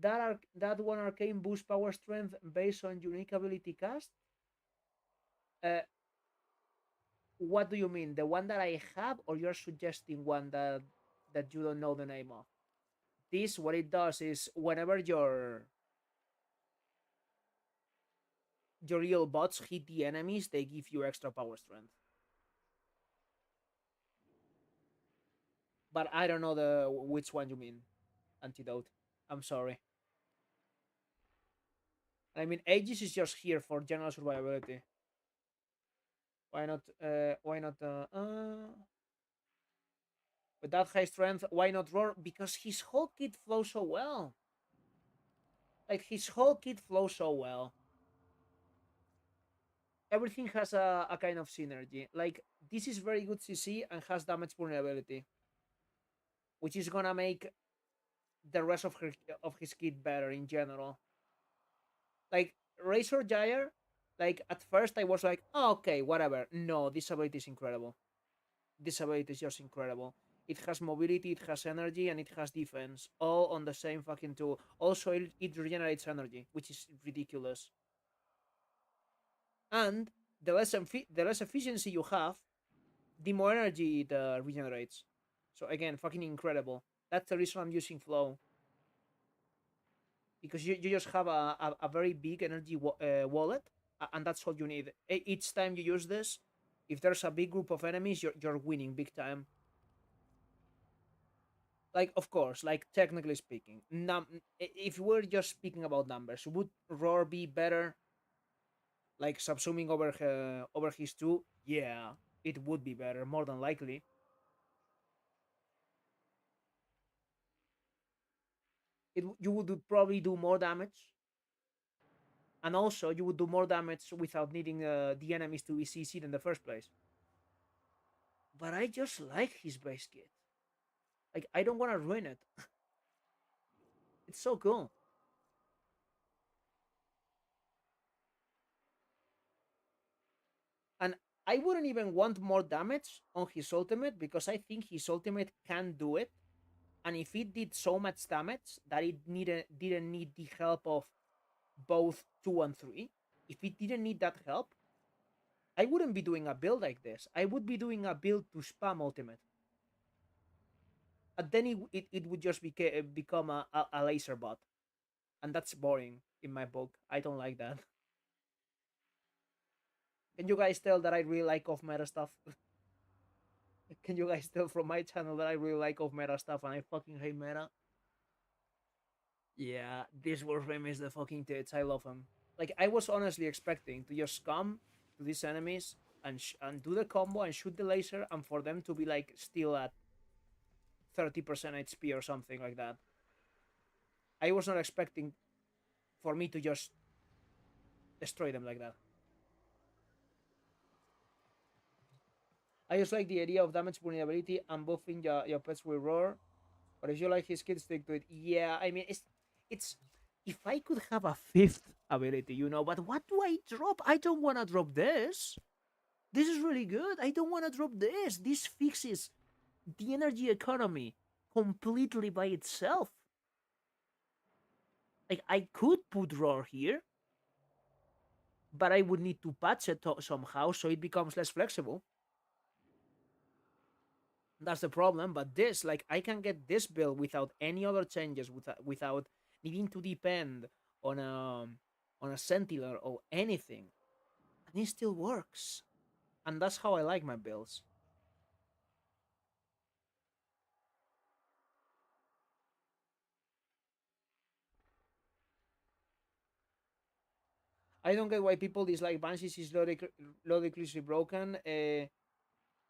that one arcane boost power strength based on unique ability cast. Uh, what do you mean? The one that I have, or you're suggesting one that you don't know the name of? This what it does is whenever your real bots hit the enemies, they give you extra power strength. But I don't know the which one you mean. Antidote. I'm sorry. I mean, Aegis is just here for general survivability. Why not? Why not? With that high strength, why not Roar? Because his whole kit flows so well. Like, his whole kit flows so well. Everything has a kind of synergy. Like, this is very good CC and has damage vulnerability, which is gonna make the rest of his kit better in general. Like, Razor Gyre, like, at first I was like, oh, okay, whatever. No, this ability is incredible. This ability is just incredible. It has mobility, it has energy, and it has defense, all on the same fucking tool. Also, it regenerates energy, which is ridiculous. And the less efficiency you have, the more energy it regenerates. So again, fucking incredible. That's the reason I'm using Flow. Because you just have a very big energy wallet, and that's all you need. Each time you use this, if there's a big group of enemies, you're winning big time. Like, of course, like, technically speaking, if we're just speaking about numbers, would Roar be better, like, subsuming over his two? Yeah, it would be better, more than likely. You would probably do more damage, and also you would do more damage without needing the enemies to be CC'd in the first place. But I just like his base kit. Like, I don't want to ruin it. It's so cool. And I wouldn't even want more damage on his ultimate, because I think his ultimate can do it. And if it did so much damage that it didn't need the help of both 2 and 3, if it didn't need that help, I wouldn't be doing a build like this. I would be doing a build to spam ultimate. And then it would just become a laser bot. And that's boring in my book. I don't like that. Can you guys tell that I really like off meta stuff? Can you guys tell from my channel that I really like off meta stuff and I fucking hate meta? Yeah, this Warframe is the fucking tits. I love him. Like, I was honestly expecting to just come to these enemies and do the combo and shoot the laser, and for them to be like still at 30% HP or something like that. I was not expecting for me to just destroy them like that. I just like the idea of damage vulnerability and buffing your pets with roar. But if you like his kid, stick to it. Yeah, I mean, it's if I could have a fifth ability, you know. But what do I drop? I don't want to drop this. This is really good. I don't want to drop this. This fixes the energy economy completely by itself. Like, I could put roar here, but I would need to patch it somehow so it becomes less flexible. That's the problem. But this, like, I can get this build without any other changes, without needing to depend on a Sentinel or anything, and it still works. And that's how I like my builds. I don't get why people dislike Banshee. She's logically broken.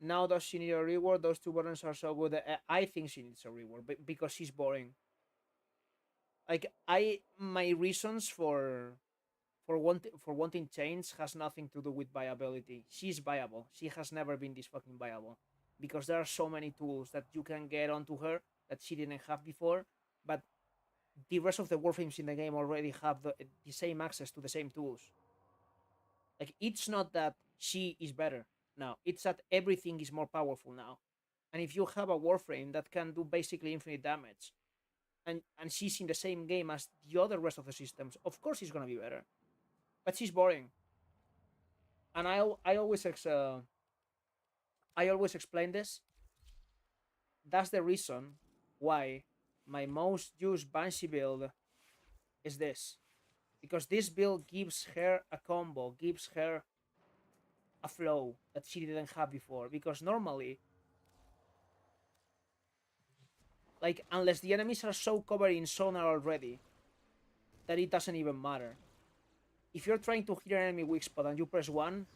Now does she need a reward? Those two buttons are so good. I think she needs a reward because she's boring. Like, my reasons for wanting change has nothing to do with viability. She's viable. She has never been this fucking viable because there are so many tools that you can get onto her that she didn't have before. But the rest of the warframes in the game already have the same access to the same tools. Like, it's not that she is better now; it's that everything is more powerful now. And if you have a warframe that can do basically infinite damage, and she's in the same game as the other rest of the systems, of course she's gonna be better. But she's boring. And I always explain this. That's the reason why my most used Banshee build is this, because this build gives her a combo, gives her a flow that she didn't have before. Because normally, like, unless the enemies are so covered in sonar already that it doesn't even matter. If you're trying to hit an enemy weak spot and you press 1,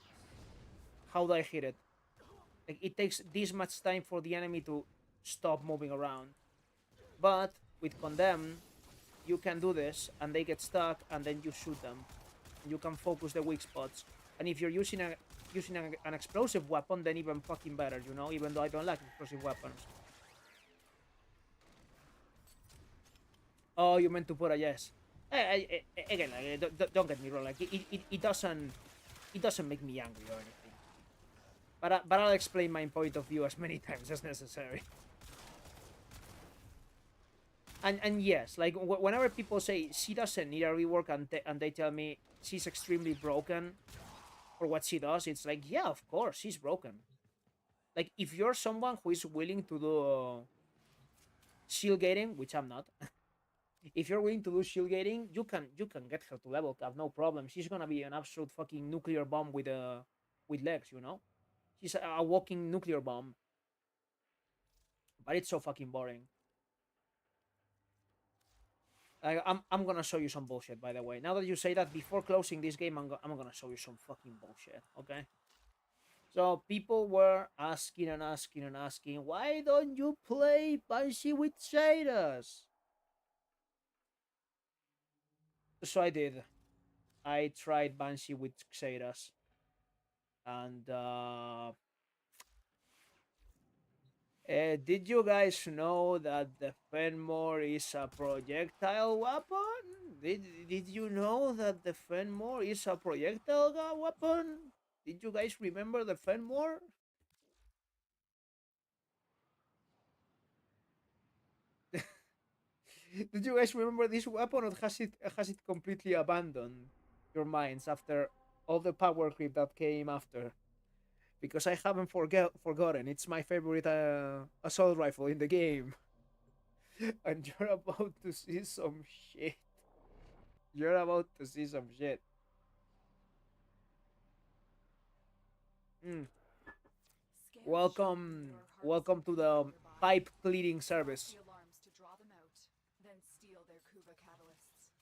how do I hit it? Like, it takes this much time for the enemy to stop moving around. But with Condemn, you can do this, and they get stuck, and then you shoot them. You can focus the weak spots. And if you're using an explosive weapon, then even fucking better, you know? Even though I don't like explosive weapons. Oh, you meant to put a yes. Again, like, don't get me wrong. Like it doesn't make me angry or anything. But I'll explain my point of view as many times as necessary. And yes, like whenever people say she doesn't need a rework, and they tell me she's extremely broken for what she does, it's like, yeah, of course she's broken. Like if you're someone who is willing to do shield gating, which I'm not. If you're willing to do shield gating, you can get her to level cap, no problem. She's gonna be an absolute fucking nuclear bomb with legs, you know. She's a walking nuclear bomb. But it's so fucking boring. I'm gonna show you some bullshit, by the way. Now that you say that, before closing this game, I'm gonna show you some fucking bullshit, okay? So people were asking and asking and asking, why don't you play Banshee with shaders? So I did. I tried Banshee with Xeras. And did you guys know that the Fenmore is a projectile weapon? Did you know that the Fenmore is a projectile weapon? Did you guys remember the Fenmore? Did you guys remember this weapon, or has it completely abandoned your minds after all the power creep that came after? Because I haven't forgotten. It's my favorite assault rifle in the game. And you're about to see some shit. You're about to see some shit. Mm. Welcome, welcome to the pipe cleaning service. The alarms to draw them out, then steal their Kuva catalysts.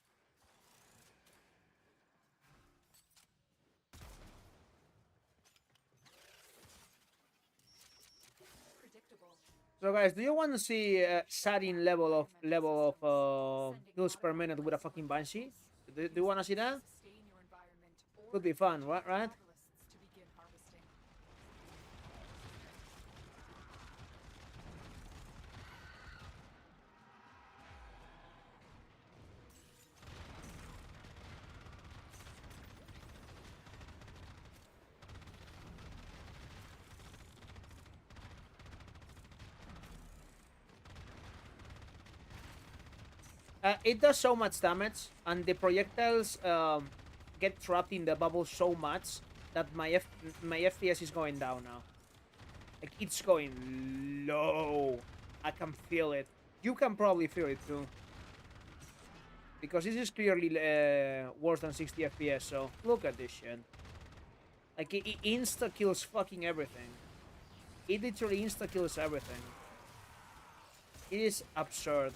Predictable. So guys, do you want to see satin level of kills per minute with a fucking Banshee? Do you want to see that? Sustain your environment or Could be fun, right? catalysts to begin harvesting. It does so much damage, and the projectiles get trapped in the bubble so much that my FPS is going down now. Like it's going low. I can feel it. You can probably feel it too. Because this is clearly worse than 60 FPS. So look at this shit. Like it insta kills fucking everything. It literally insta kills everything. It is absurd.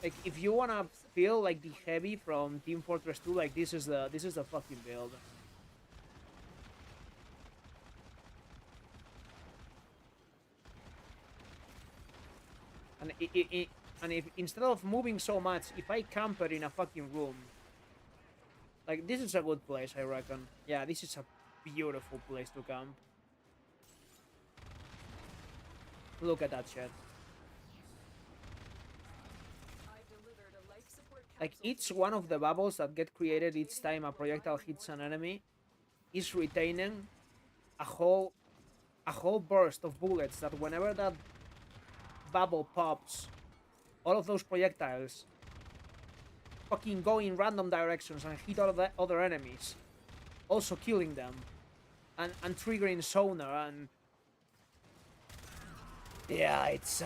Like if you wanna feel like the heavy from Team Fortress 2, like this is the fucking build. And and if instead of moving so much, if I camper in a fucking room, like this is a good place, I reckon. Yeah, this is a beautiful place to camp. Look at that shit. I've delivered a life support Like capsule each to one of the Jupiter. bubbles that get created each time a projectile hits an enemy is retaining a whole burst of bullets that whenever that bubble pops, all of those projectiles fucking go in random directions and hit all the other enemies, also killing them and triggering sonar. And yeah, it's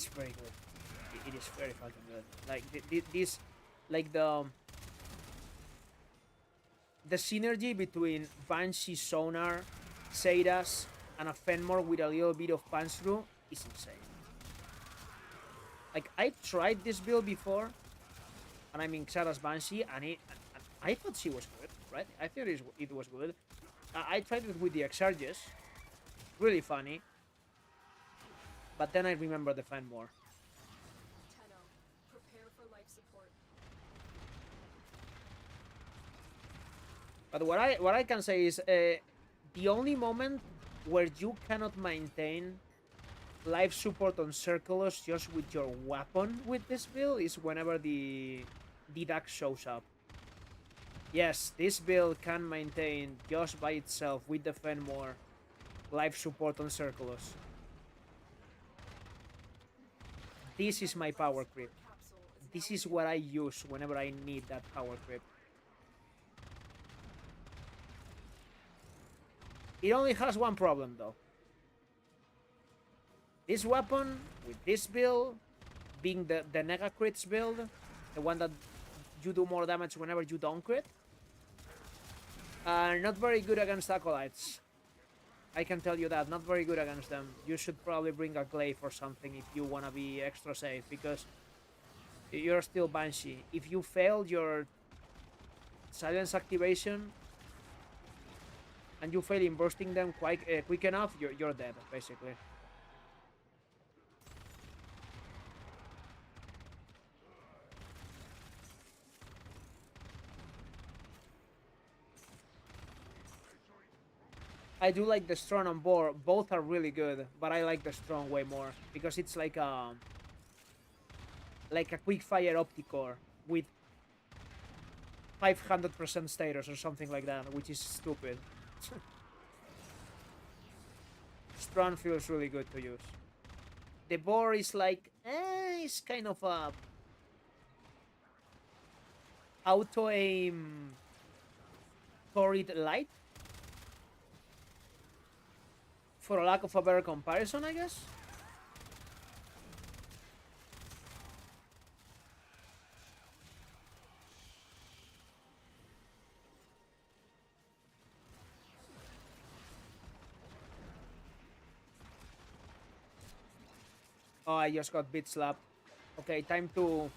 very good. It is very fucking good. Like this, like the synergy between Banshee sonar, Seiras, and a Fenmore with a little bit of punch through is insane. Like I tried this build before, and I mean Xera's Banshee, and I thought she was good, right? I thought it was good. I tried it with the Exarges. Really funny. But then I remember the fan more. Tenno, prepare for life support. But what I can say is the only moment where you cannot maintain life support on Circulus just with your weapon with this build is whenever the duck shows up. Yes, this build can maintain just by itself with the Fenmore life support on Circulus. This is my power creep. This is what I use whenever I need that power creep. It only has one problem though. This weapon with this build being the Nega Crits build, the one that you do more damage whenever you don't crit, are not very good against Acolytes. I can tell you that, not very good against them. You should probably bring a glaive or something if you want to be extra safe, because you're still Banshee. If you fail your silence activation and you fail in bursting them quite quick enough, you're dead, basically. I do like the strong on board. Both are really good, but I like the strong way more because it's like a quick fire opticore with 500% status or something like that, which is stupid. Strong feels really good to use. The boar is like, it's kind of a auto aim torrid light, for a lack of a better comparison, I guess. Oh, I just got bit slapped. Okay, time to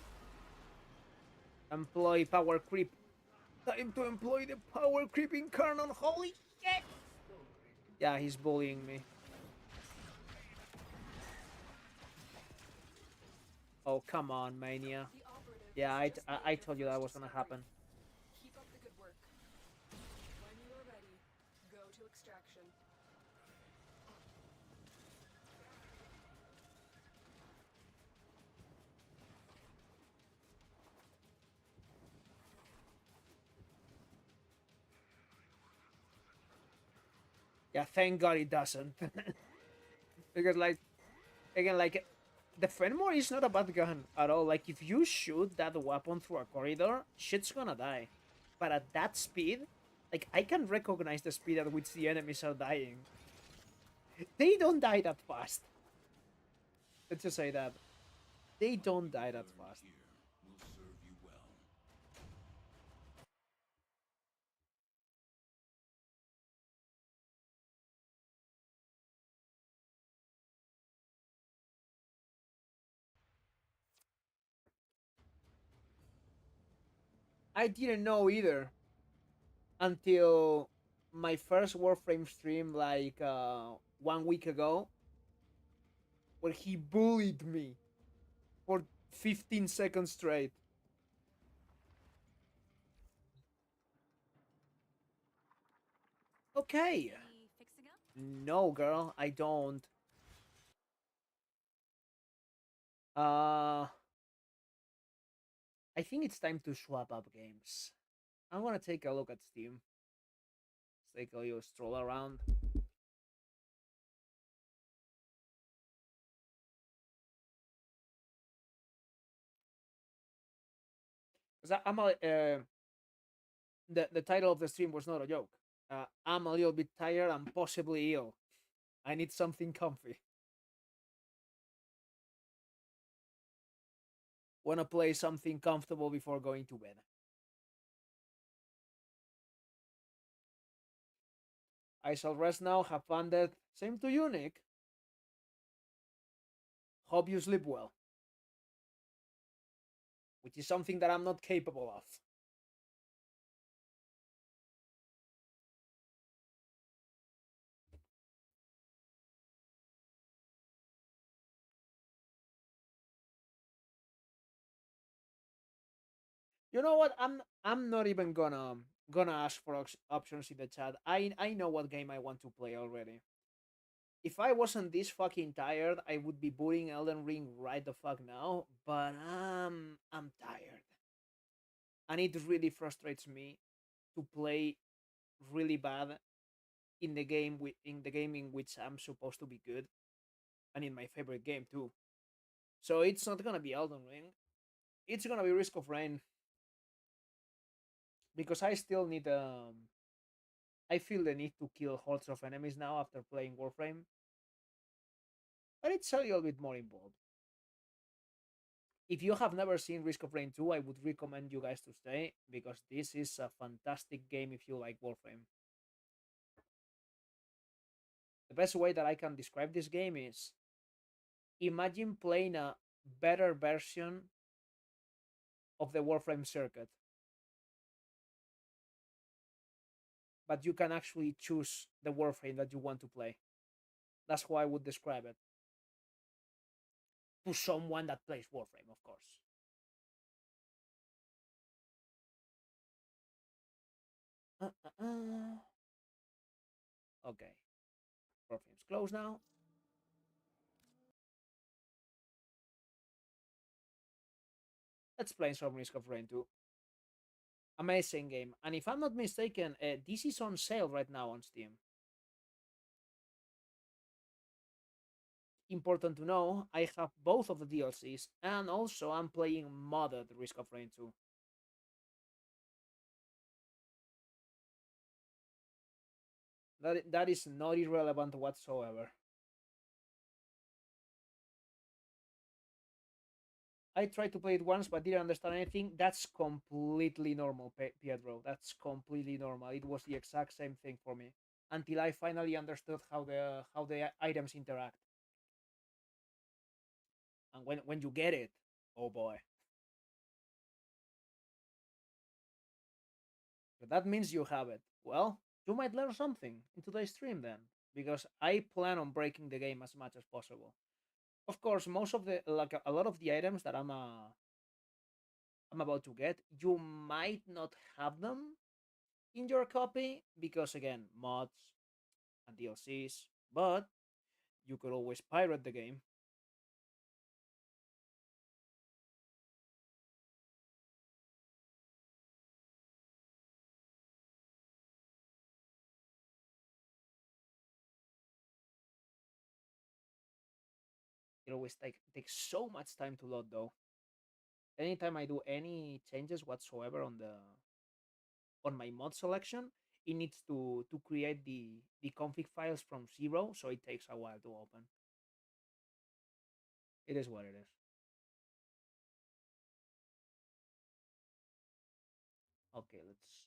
employ power creep. Time to employ the power creeping cannon. Holy shit! Yeah, he's bullying me. Oh, come on, Mania. The operative Yeah, is just I building told their you that was first gonna discovery. happen. Keep up the good work. When you are ready, go to extraction. Yeah, thank God it doesn't. Because, like, again, like, the Fenmore is not a bad gun at all. Like, if you shoot that weapon through a corridor, shit's gonna die. But at that speed, like, I can recognize the speed at which the enemies are dying. They don't die that fast. Let's just say that. They don't die that fast. Here will serve you well. I didn't know either until my first Warframe stream, like, 1 week ago, where he bullied me for 15 seconds straight. Okay. Any fixing up? No, girl, I don't. Uh, I think it's time to swap up games. I want to take a look at Steam. Let's take a little stroll around. Cause I'm a, the title of the stream was not a joke. I'm a little bit tired and possibly ill. I need something comfy. Want to play something comfortable before going to bed. I shall rest now. Have fun, Death. Same to you, Nick. Hope you sleep well. Which is something that I'm not capable of. You know what? I'm not even gonna ask for options in the chat. I know what game I want to play already. If I wasn't this fucking tired, I would be booting Elden Ring right the fuck now. But I'm tired, and it really frustrates me to play really bad in the game in which I'm supposed to be good, and in my favorite game too. So it's not gonna be Elden Ring. It's gonna be Risk of Rain because I still need I feel the need to kill hordes of enemies now after playing Warframe, but it's a little bit more involved. If you have never seen Risk of Rain 2, I would recommend you guys to stay because this is a fantastic game if you like Warframe. The best way that I can describe this game is imagine playing a better version of the Warframe circuit, but you can actually choose the Warframe that you want to play. That's how I would describe it to someone that plays Warframe, of course. Okay, Warframe's closed now. Let's play some Risk of Rain 2. Amazing game. And if I'm not mistaken, this is on sale right now on Steam. Important to know, I have both of the DLCs, and also I'm playing modded Risk of Rain 2. That is not irrelevant whatsoever. I tried to play it once but didn't understand anything. That's completely normal, Pietro. That's completely normal. It was the exact same thing for me until I finally understood how the items interact. And when you get it, oh boy. But that means you have it. Well, you might learn something in today's stream then, because I plan on breaking the game as much as possible. Of course, most of the like a lot of the items that I'm about to get, you might not have them in your copy because again, mods and DLCs, but you could always pirate the game. It always takes so much time to load though. Anytime I do any changes whatsoever on my mod selection, it needs to create the config files from zero, so it takes a while to open. It is what it is. Okay, let's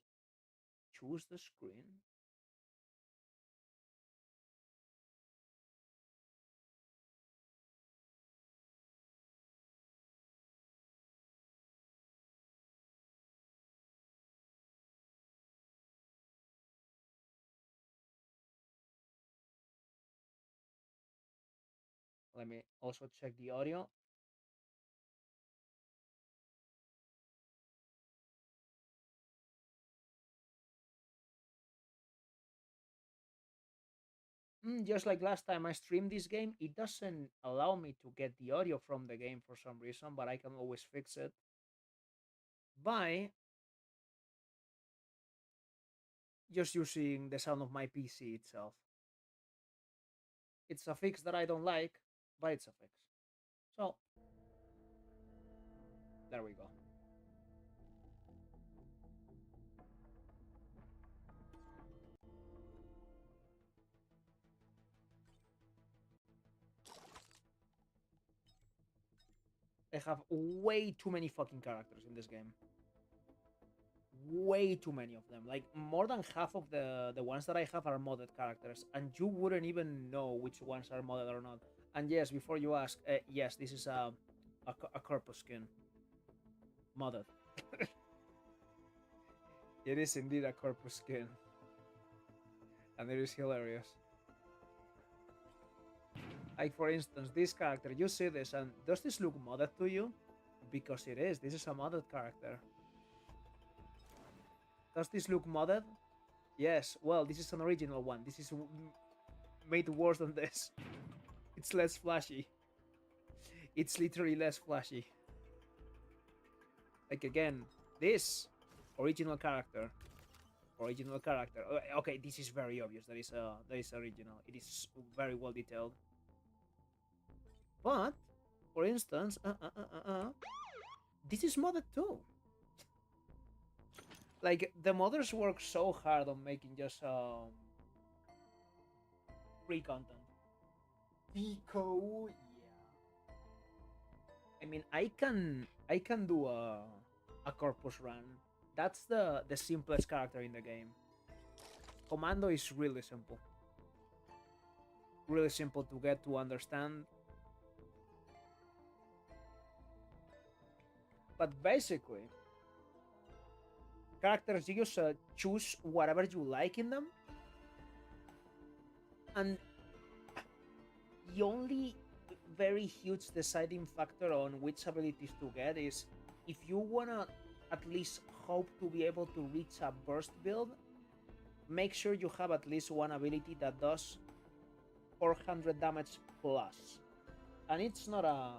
choose the screen. Let me also check the audio. Just like last time I streamed this game, it doesn't allow me to get the audio from the game for some reason, but I can always fix it by just using the sound of my PC itself. It's a fix that I don't like, but it's a fix. So, there we go. I have way too many fucking characters in this game. Way too many of them. Like more than half of the ones that I have are modded characters, and you wouldn't even know which ones are modded or not. And yes, before you ask, yes, this is a corpus skin, modded. It is indeed a corpus skin, and it is hilarious. Like for instance, this character, you see this, and does this look modded to you? Because it is. This is a modded character. Does this look modded? Yes. Well, this is an original one. This is made worse than this. It's less flashy. It's literally less flashy. Like again, this original character. Original character. Okay, this is very obvious. That is original. It is very well detailed. But for instance, this is modded too. Like the modders work so hard on making just free content. Deco, yeah. I mean, I can do a corpus run. That's the simplest character in the game. Commando is really simple. Really simple to get to understand. But basically, characters, you just choose whatever you like in them, and the only very huge deciding factor on which abilities to get is if you wanna at least hope to be able to reach a burst build, make sure you have at least one ability that does 400 damage plus. And it's not a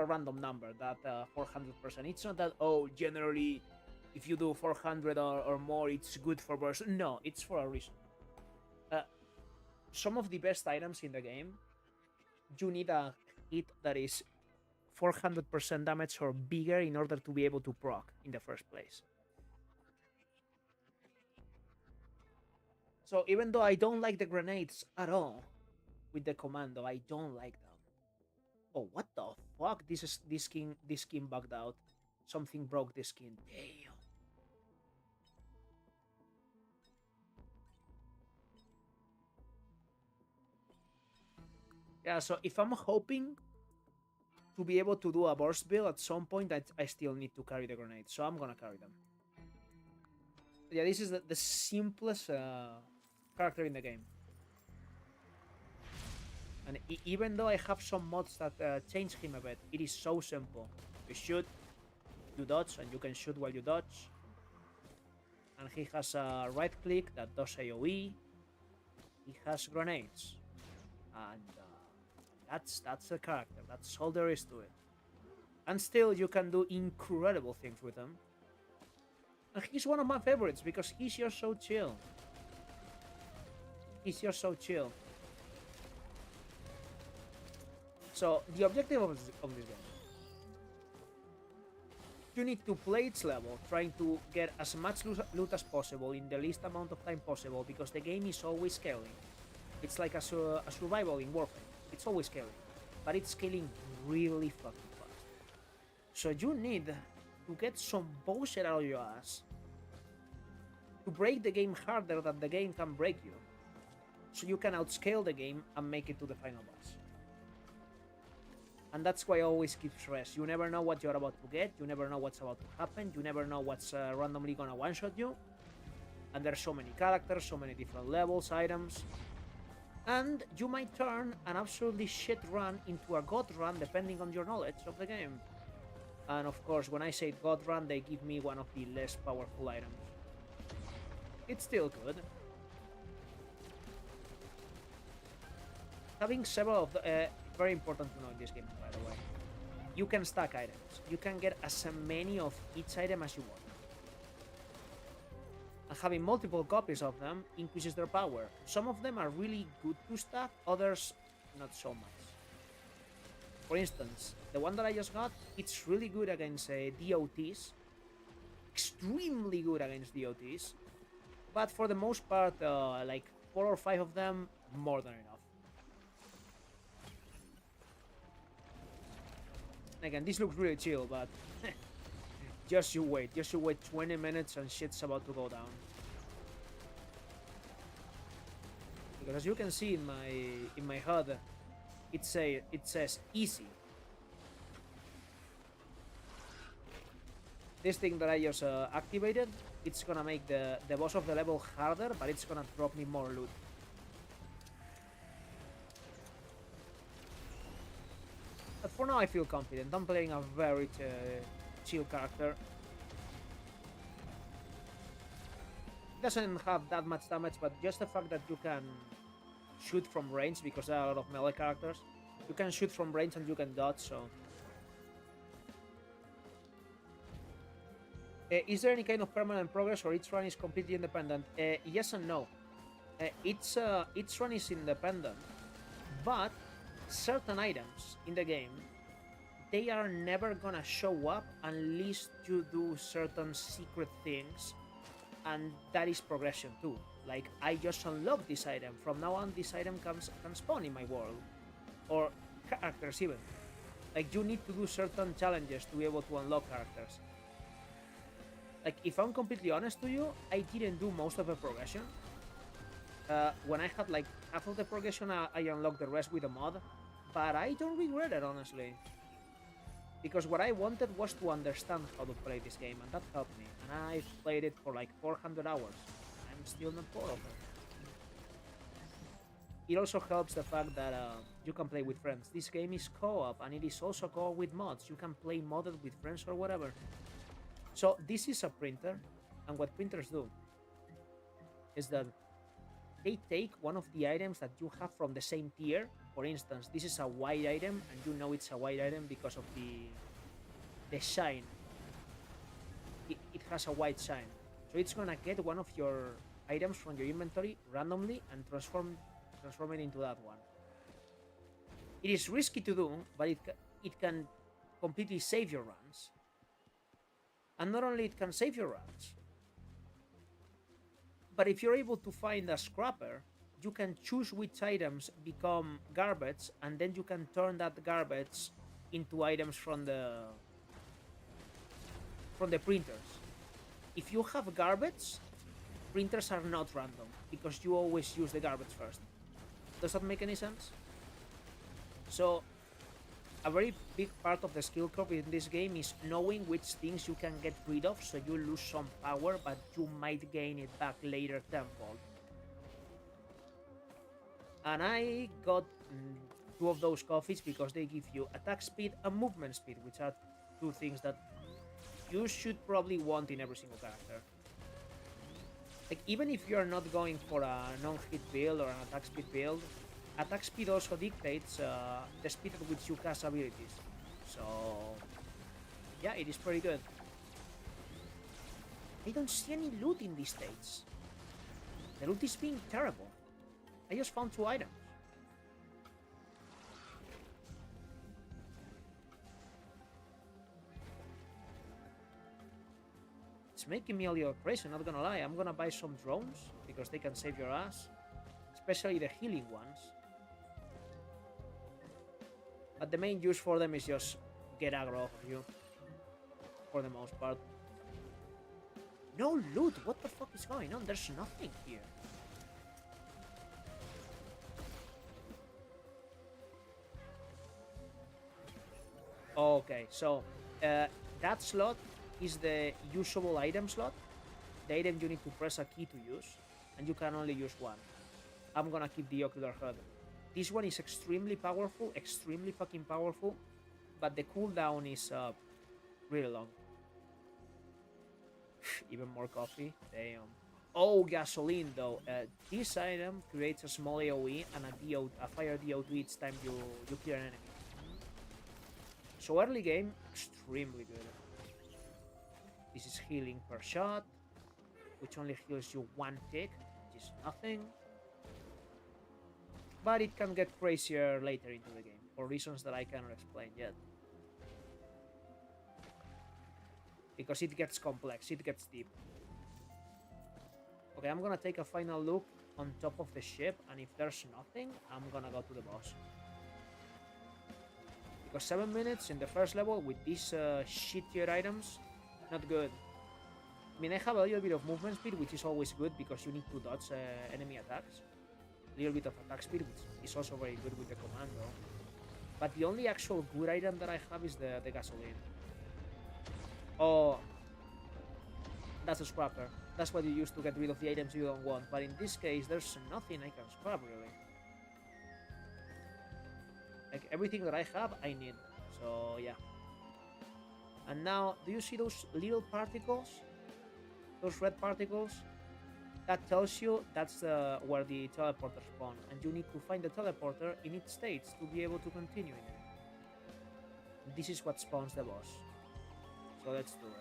random number, that 400%. It's not that, oh, generally if you do 400 or more it's good for burst. No, it's for a reason. Some of the best items in the game, you need a hit that is 400% damage or bigger in order to be able to proc in the first place. So even though I don't like the grenades at all with the commando, I don't like them. Oh, what the fuck? This skin bugged out. Something broke the skin. Damn. Yeah, so if I'm hoping to be able to do a burst build at some point, I still need to carry the grenades, so I'm gonna carry them. Yeah, this is the simplest character in the game. And even though I have some mods that change him a bit, it is so simple. You shoot, you dodge, and you can shoot while you dodge. And he has a right click that does AoE. He has grenades. And that's a character. That's all there is to it. And still, you can do incredible things with him. And he's one of my favorites because he's just so chill. He's just so chill. So, the objective of this game, you need to play its level, trying to get as much loot as possible in the least amount of time possible, because the game is always scaling. It's like a survival in Warframe. It's always scaling, but it's scaling really fucking fast. So you need to get some bullshit out of your ass to break the game harder than the game can break you, so you can outscale the game and make it to the final boss. And that's why I always keep stress. You never know what you're about to get, you never know what's about to happen, you never know what's randomly gonna one-shot you. And there's so many characters, so many different levels, items. And you might turn an absolutely shit run into a god run depending on your knowledge of the game. And of course, when I say god run, they give me one of the less powerful items. It's still good. Having several of the... very important to know in this game, by the way. You can stack items. You can get as many of each item as you want. And having multiple copies of them increases their power. Some of them are really good to stack, others not so much. For instance, the one that I just got, it's really good against DOTs. Extremely good against DOTs. But for the most part, like 4 or 5 of them, more than enough. Again, this looks really chill, but just you wait 20 minutes and shit's about to go down. Because as you can see in my HUD, it says easy. This thing that I just activated, it's gonna make the boss of the level harder, but it's gonna drop me more loot. But for now I feel confident. I'm playing a very chill character. doesn't have that much damage, but just the fact that you can shoot from range, because there are a lot of melee characters, you can shoot from range and you can dodge, so... Is there any kind of permanent progress, or each run is completely independent? Yes and no. Each run is independent, but certain items in the game, they are never gonna show up unless you do certain secret things, and that is progression too. Like, I just unlocked this item. From now on, this item can spawn in my world, or characters even. Like, you need to do certain challenges to be able to unlock characters. Like, if I'm completely honest to you, I didn't do most of the progression. When I had like half of the progression, I unlocked the rest with a mod, but I don't regret it, honestly. Because what I wanted was to understand how to play this game, and that helped me. And I've played it for like 400 hours. I'm still not bored of it. It also helps the fact that you can play with friends. This game is co-op, and it is also co-op with mods. You can play modded with friends or whatever. So this is a printer, and what printers do is that they take one of the items that you have from the same tier. For instance, this is a white item, and you know it's a white item because of the shine. It has a white shine. So it's gonna get one of your items from your inventory randomly and transform it into that one. It is risky to do, but it can completely save your runs. And not only it can save your runs, but if you're able to find a scrapper, you can choose which items become garbage, and then you can turn that garbage into items from the printers. If you have garbage, printers are not random, because you always use the garbage first. Does that make any sense? So, a very big part of the skill curve in this game is knowing which things you can get rid of, so you lose some power, but you might gain it back later tenfold. And I got two of those coffees because they give you attack speed and movement speed, which are two things that you should probably want in every single character. Like, even if you're not going for a non-hit build or an attack speed build, attack speed also dictates the speed at which you cast abilities. So, yeah, it is pretty good. I don't see any loot in these states. The loot is being terrible. I just found 2 items. It's making me a little crazy, not gonna lie. I'm gonna buy some drones, because they can save your ass. Especially the healing ones. But the main use for them is just get aggro off of you. For the most part. No loot! What the fuck is going on? There's nothing here. Okay, so that slot is the usable item slot. The item you need to press a key to use, and you can only use one. I'm gonna keep the ocular hood. This one is extremely powerful, extremely fucking powerful, but the cooldown is really long. Even more coffee, damn. Oh, gasoline though. This item creates a small AoE and a fire DO2 each time you clear an enemy. So early game, extremely good. This is healing per shot, which only heals you 1 tick, which is nothing. But it can get crazier later into the game, for reasons that I cannot explain yet. Because it gets complex, it gets deep. Okay, I'm gonna take a final look on top of the ship, and if there's nothing, I'm gonna go to the boss. Because 7 minutes in the first level with these shittier items, not good. I mean, I have a little bit of movement speed, which is always good because you need to dodge enemy attacks. A little bit of attack speed, which is also very good with the commando. But the only actual good item that I have is the gasoline. Oh, that's a scrapper. That's what you use to get rid of the items you don't want. But in this case, there's nothing I can scrap, really. Like, everything that I have, I need. So, yeah. And now, do you see those little particles? Those red particles? that tells you that's where the teleporter spawn, and you need to find the teleporter in its states to be able to continue in it. And this is what spawns the boss. So let's do it.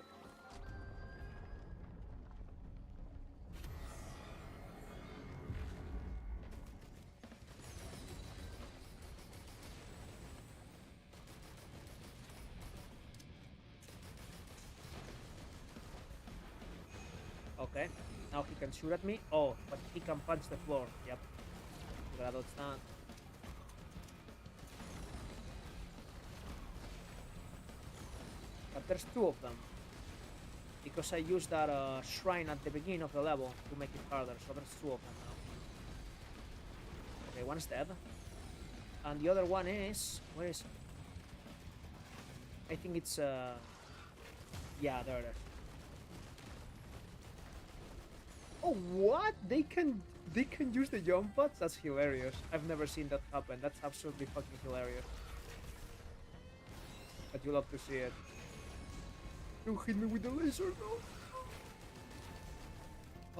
Okay, now he can shoot at me. Oh, but he can punch the floor. Yep. Gotta dodge that. But there's two of them. Because I used that shrine at the beginning of the level to make it harder, so there's two of them now. Okay, one's dead. And the other one is... Where is it? I think it's... Yeah, there it is. Oh, what? They can use the jump pads? That's hilarious. I've never seen that happen. That's absolutely fucking hilarious. But you love to see it. Don't hit me with the laser, no.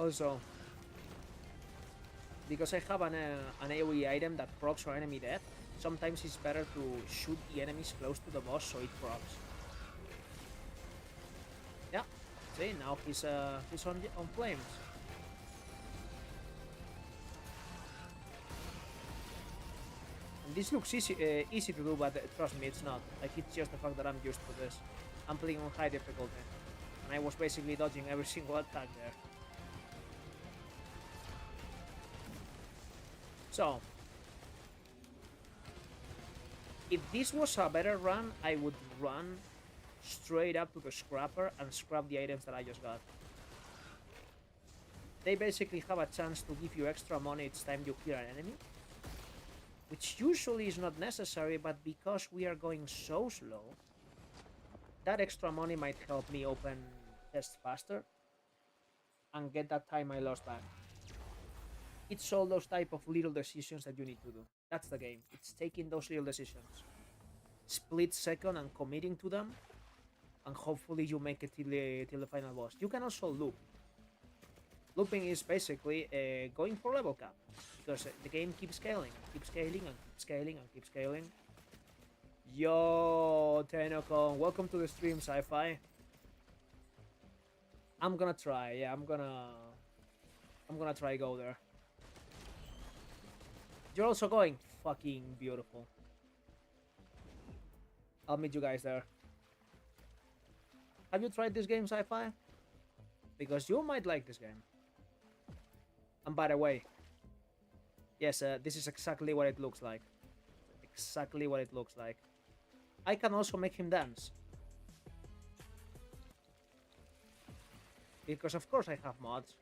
Also, because I have an AoE item that procs or enemy death, sometimes it's better to shoot the enemies close to the boss so it procs. Yeah, see, now he's on flames. And this looks easy to do, but trust me, it's not. Like, it's just the fact that I'm used to this. I'm playing on high difficulty, and I was basically dodging every single attack there. So, if this was a better run, I would run straight up to the scrapper and scrap the items that I just got. They basically have a chance to give you extra money each time you kill an enemy, which usually is not necessary, but because we are going so slow, that extra money might help me open tests faster and get that time I lost back. It's all those type of little decisions that you need to do. That's the game. It's taking those little decisions. Split second and committing to them, and hopefully you make it till the final boss. You can also loop. Looping is basically going for level cap, because the game keeps scaling, keeps scaling, and keeps scaling, and keeps scaling. Yo, Tenokon, welcome to the stream, Sci-Fi. I'm gonna try, yeah, I'm gonna try go there. You're also going? Fucking beautiful. I'll meet you guys there. Have you tried this game, Sci-Fi? Because you might like this game. And by the way, yes, this is exactly what it looks like. Exactly what it looks like. I can also make him dance. Because of course I have mods.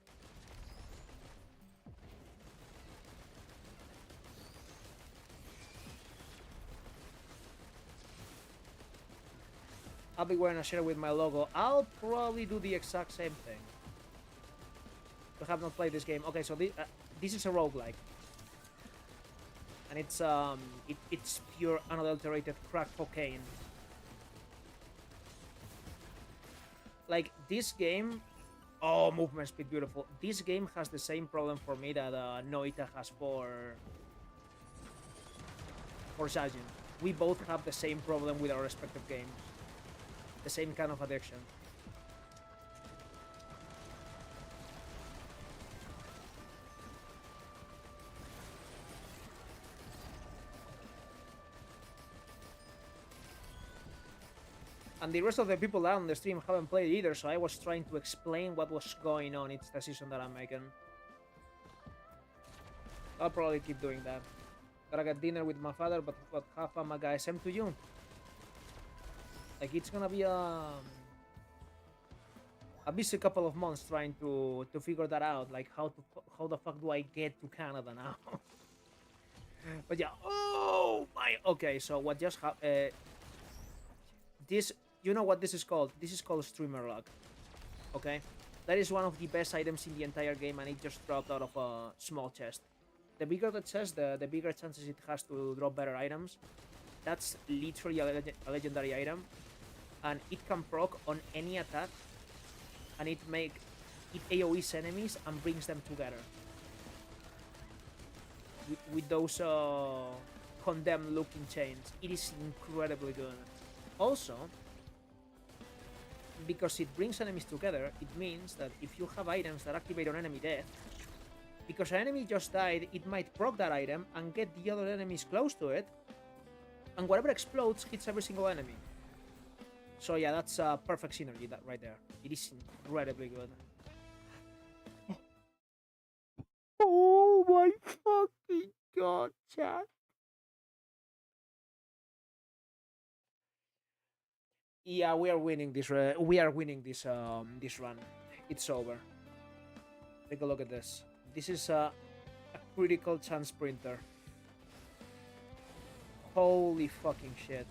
I'll be wearing a shirt with my logo. I'll probably do the exact same thing. I have not played this game. Okay, so this is a roguelike. And it's pure unadulterated crack cocaine. Like, this game... Oh, movement speed, beautiful. This game has the same problem for me that Noita has for Sajin. We both have the same problem with our respective games. The same kind of addiction. And the rest of the people out on the stream haven't played either, so I was trying to explain what was going on. It's the decision that I'm making. I'll probably keep doing that. Gotta get dinner with my father, but have fun, my guy. Same to you. Like, it's gonna be a busy couple of months trying to figure that out. Like, how the fuck do I get to Canada now? But yeah. Oh my. Okay, so what just happened? This. You know what this is called? This is called streamer luck. Okay? That is one of the best items in the entire game, and it just dropped out of a small chest. The bigger the chest, the bigger chances it has to drop better items. That's literally a legendary item. And it can proc on any attack. And it make it AoEs enemies and brings them together with those condemned looking chains. It is incredibly good. Also, because it brings enemies together, it means that if you have items that activate on enemy death, because an enemy just died, it might proc that item and get the other enemies close to it, and whatever explodes hits every single enemy. So yeah, that's a perfect synergy that right there. It is incredibly good. Oh my fucking god, chat. Yeah, we are winning this. We are winning this run. It's over. Take a look at this. This is a critical chance printer. Holy fucking shit.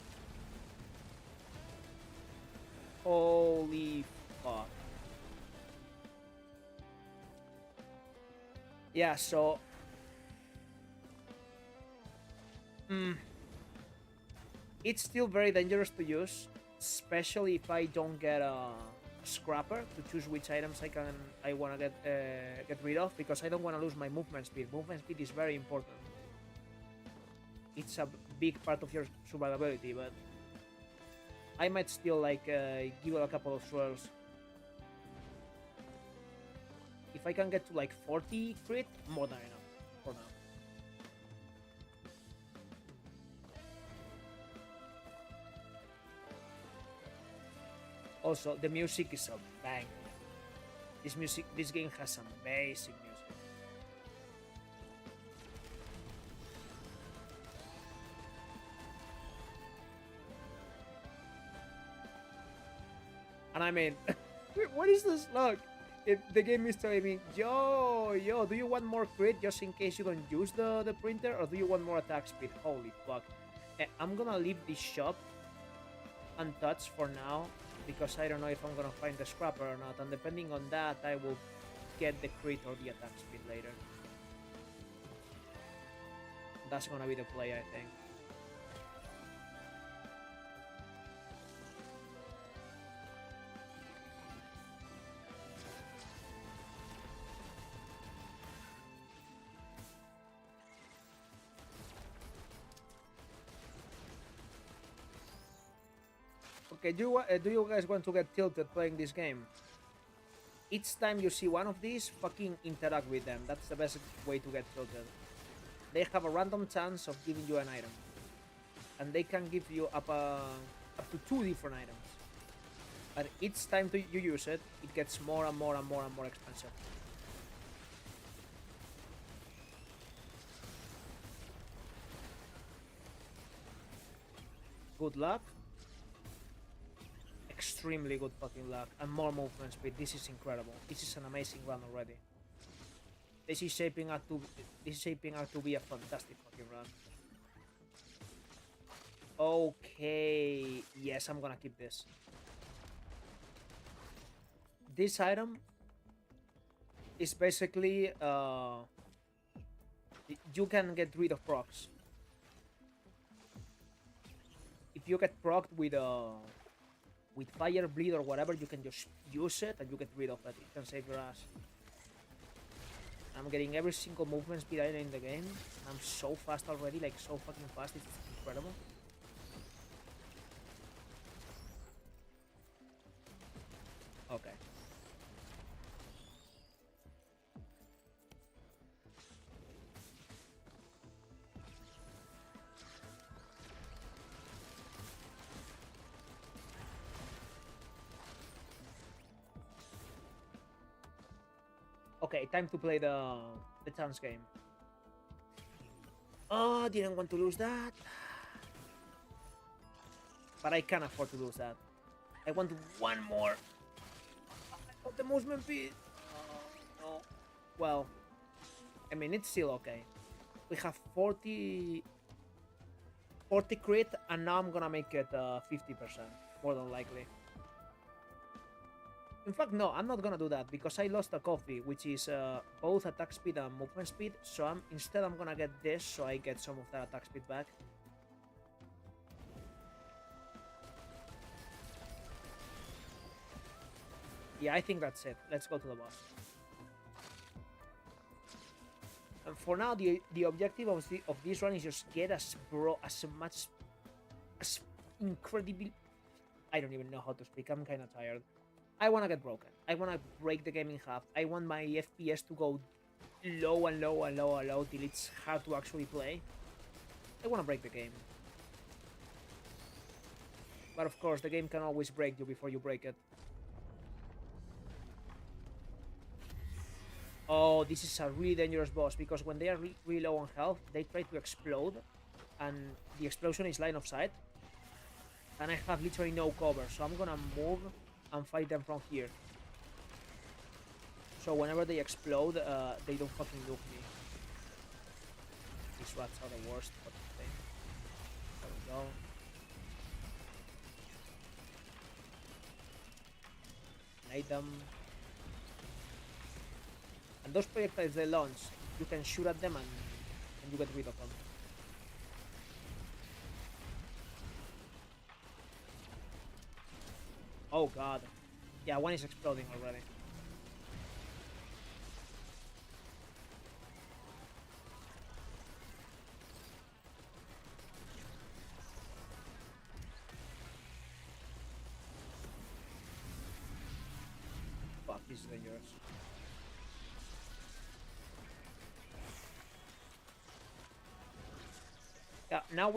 Holy fuck. Yeah, so it's still very dangerous to use, especially if I don't get a scrapper to choose which items I wanna get rid of, because I don't wanna lose my movement speed. Movement speed is very important. It's a big part of your survivability, but I might still like give it a couple of swirls. If I can get to like 40 crit, more than enough for now. Also, the music is a bang. This game has some basic music. And I mean, what is this? Look, the game is telling me, yo, do you want more crit just in case you don't use the printer, or do you want more attack speed? Holy fuck. I'm gonna leave this shop untouched for now, because I don't know if I'm gonna find the scrapper or not, and depending on that, I will get the crit or the attack speed later. That's gonna be the play, I think. Okay, do you guys want to get tilted playing this game? Each time you see one of these, fucking interact with them. That's the best way to get tilted. They have a random chance of giving you an item, and they can give you up to 2 different items. And each time you use it, it gets more and more and more and more expensive. Good luck. Extremely good fucking luck, and more movement speed. This is incredible. This is an amazing run already. This is shaping up to be a fantastic fucking run. Okay, yes, I'm gonna keep this. This item is basically you can get rid of procs. If you get procced with fire, bleed, or whatever, you can just use it and you get rid of it. It can save your ass. I'm getting every single movement speed item in the game. I'm so fast already, like so fucking fast. It's incredible. Okay. Okay, time to play the chance game. Oh, didn't want to lose that. But I can't afford to lose that. I want one more. Of the movement speed. Oh, no. Well, I mean, it's still okay. We have 40 crit, and now I'm gonna make it 50%, more than likely. In fact, no, I'm not gonna do that, because I lost a coffee, which is both attack speed and movement speed, so instead I'm gonna get this, so I get some of that attack speed back. Yeah, I think that's it. Let's go to the boss. And for now, the objective of this run is just get as much as incredibly. I don't even know how to speak. I'm kind of tired. I want to get broken. I want to break the game in half. I want my FPS to go low and low and low and low till it's hard to actually play. I want to break the game. But of course, the game can always break you before you break it. Oh, this is a really dangerous boss because when they are really low on health, they try to explode, and the explosion is line of sight. And I have literally no cover, so I'm gonna move and fight them from here. So whenever they explode, they don't fucking nuke me. These rats are the worst fucking thing. There we go. Nade them. And those projectiles they launch, you can shoot at them and you get rid of them. Oh god. Yeah, one is exploding already. Fuck, this is dangerous. Yeah, now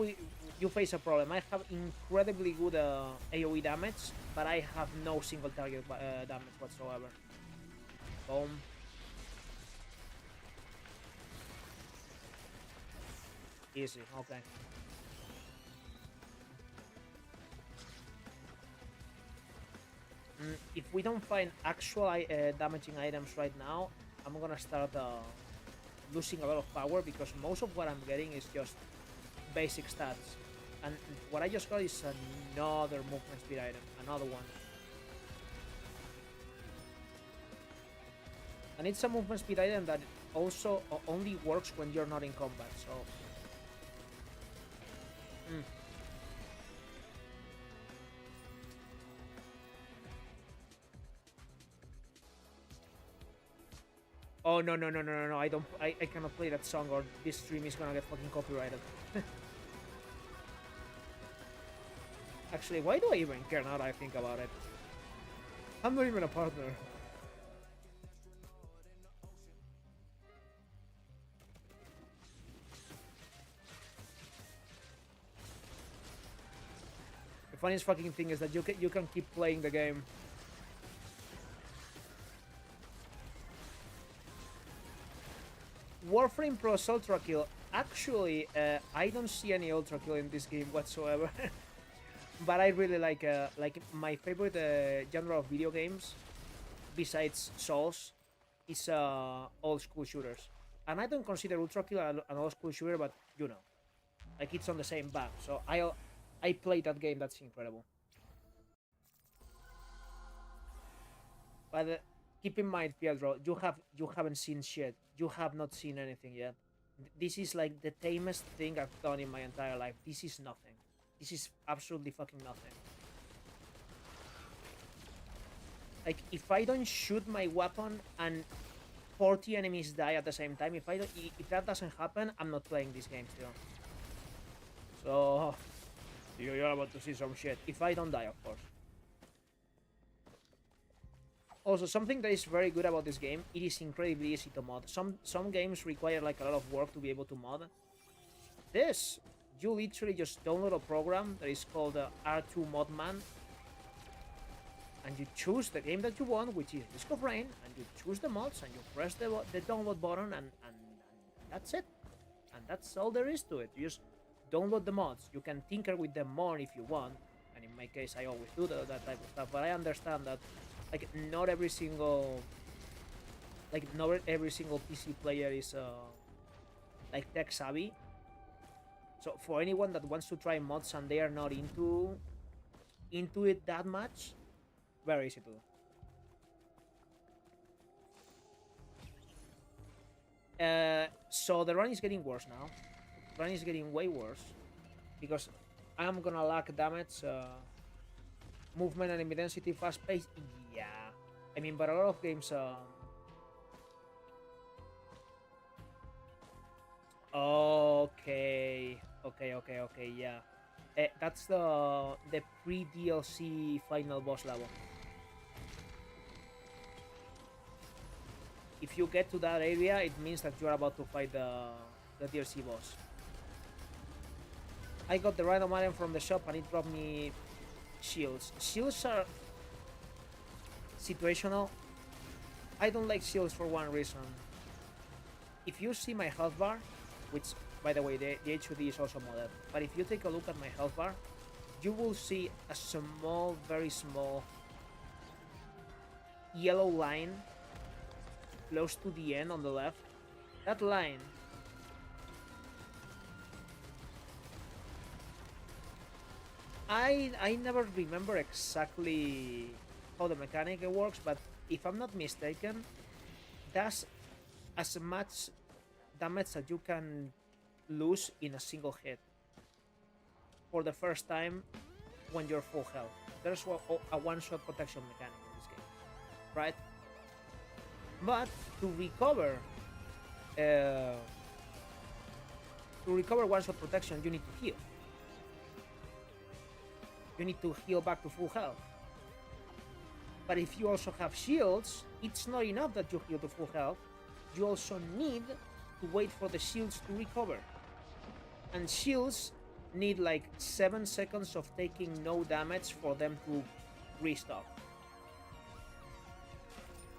you face a problem. I have incredibly good AoE damage, but I have no single target damage whatsoever. Boom. Easy, okay. If we don't find actual damaging items right now, I'm gonna start losing a lot of power because most of what I'm getting is just basic stats. And what I just got is another movement speed item, another one. And it's a movement speed item that also only works when you're not in combat, so... Oh, no, no, no, no, no, no, I cannot play that song or this stream is gonna get fucking copyrighted. Actually, why do I even care now that I think about it? I'm not even a partner. The funniest fucking thing is that you can keep playing the game. Warframe Plus Ultra Kill. Actually, I don't see any Ultra Kill in this game whatsoever. But I really like my favorite genre of video games, besides Souls, is old school shooters. And I don't consider Ultra Kill an old school shooter, but you know, like it's on the same bag. So I played that game. That's incredible. But keep in mind, Pietro, you haven't seen shit. You have not seen anything yet. This is like the tamest thing I've done in my entire life. This is nothing. This is absolutely fucking nothing. Like, if I don't shoot my weapon and 40 enemies die at the same time, if that doesn't happen, I'm not playing this game still. So, you're about to see some shit. If I don't die, of course. Also, something that is very good about this game, it is incredibly easy to mod. Some games require like a lot of work to be able to mod. This, you literally just download a program that is called R2 Modman, and you choose the game that you want, which is Risk of Rain, and you choose the mods, and you press the download button, and that's it. And that's all there is to it. You just download the mods. You can tinker with them more if you want, and in my case, I always do that type of stuff. But I understand that, like, not every single PC player is like tech savvy. So for anyone that wants to try mods and they are not into it that much, very easy to do. So the run is getting worse now. The run is getting way worse because I'm gonna lack damage, movement and density, fast pace. Yeah, I mean, but a lot of games. Okay, okay. Yeah, that's the pre-DLC final boss level. If you get to that area, it means that you are about to fight the DLC boss. I got the random item from the shop and it dropped me shields. Shields are situational. I don't like shields for one reason. If you see my health bar, which by the way the HUD is also modded, but if you take a look at my health bar, you will see a small, very small yellow line close to the end on the left. That line I never remember exactly how the mechanic works, but if I'm not mistaken, that's as much damage that you can lose in a single hit for the first time when you're full health. There's a one-shot protection mechanic in this game, right? But to recover one-shot protection, you need to heal. You need to heal back to full health. But if you also have shields, it's not enough that you heal to full health. You also need to wait for the shields to recover. And shields need like 7 seconds of taking no damage for them to restock.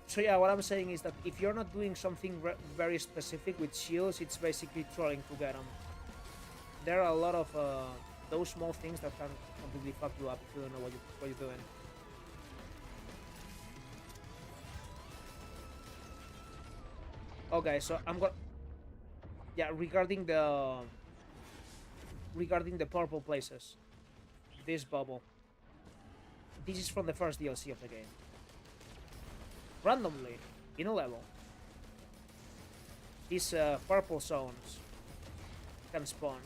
So yeah, what I'm saying is that if you're not doing something very specific with shields, it's basically trolling to get them. There are a lot of those small things that can completely fuck you up if you don't know what you're doing. Okay, so I'm gonna... Yeah, regarding the purple places. This bubble. This is from the first DLC of the game. Randomly, in a level, these purple zones can spawn.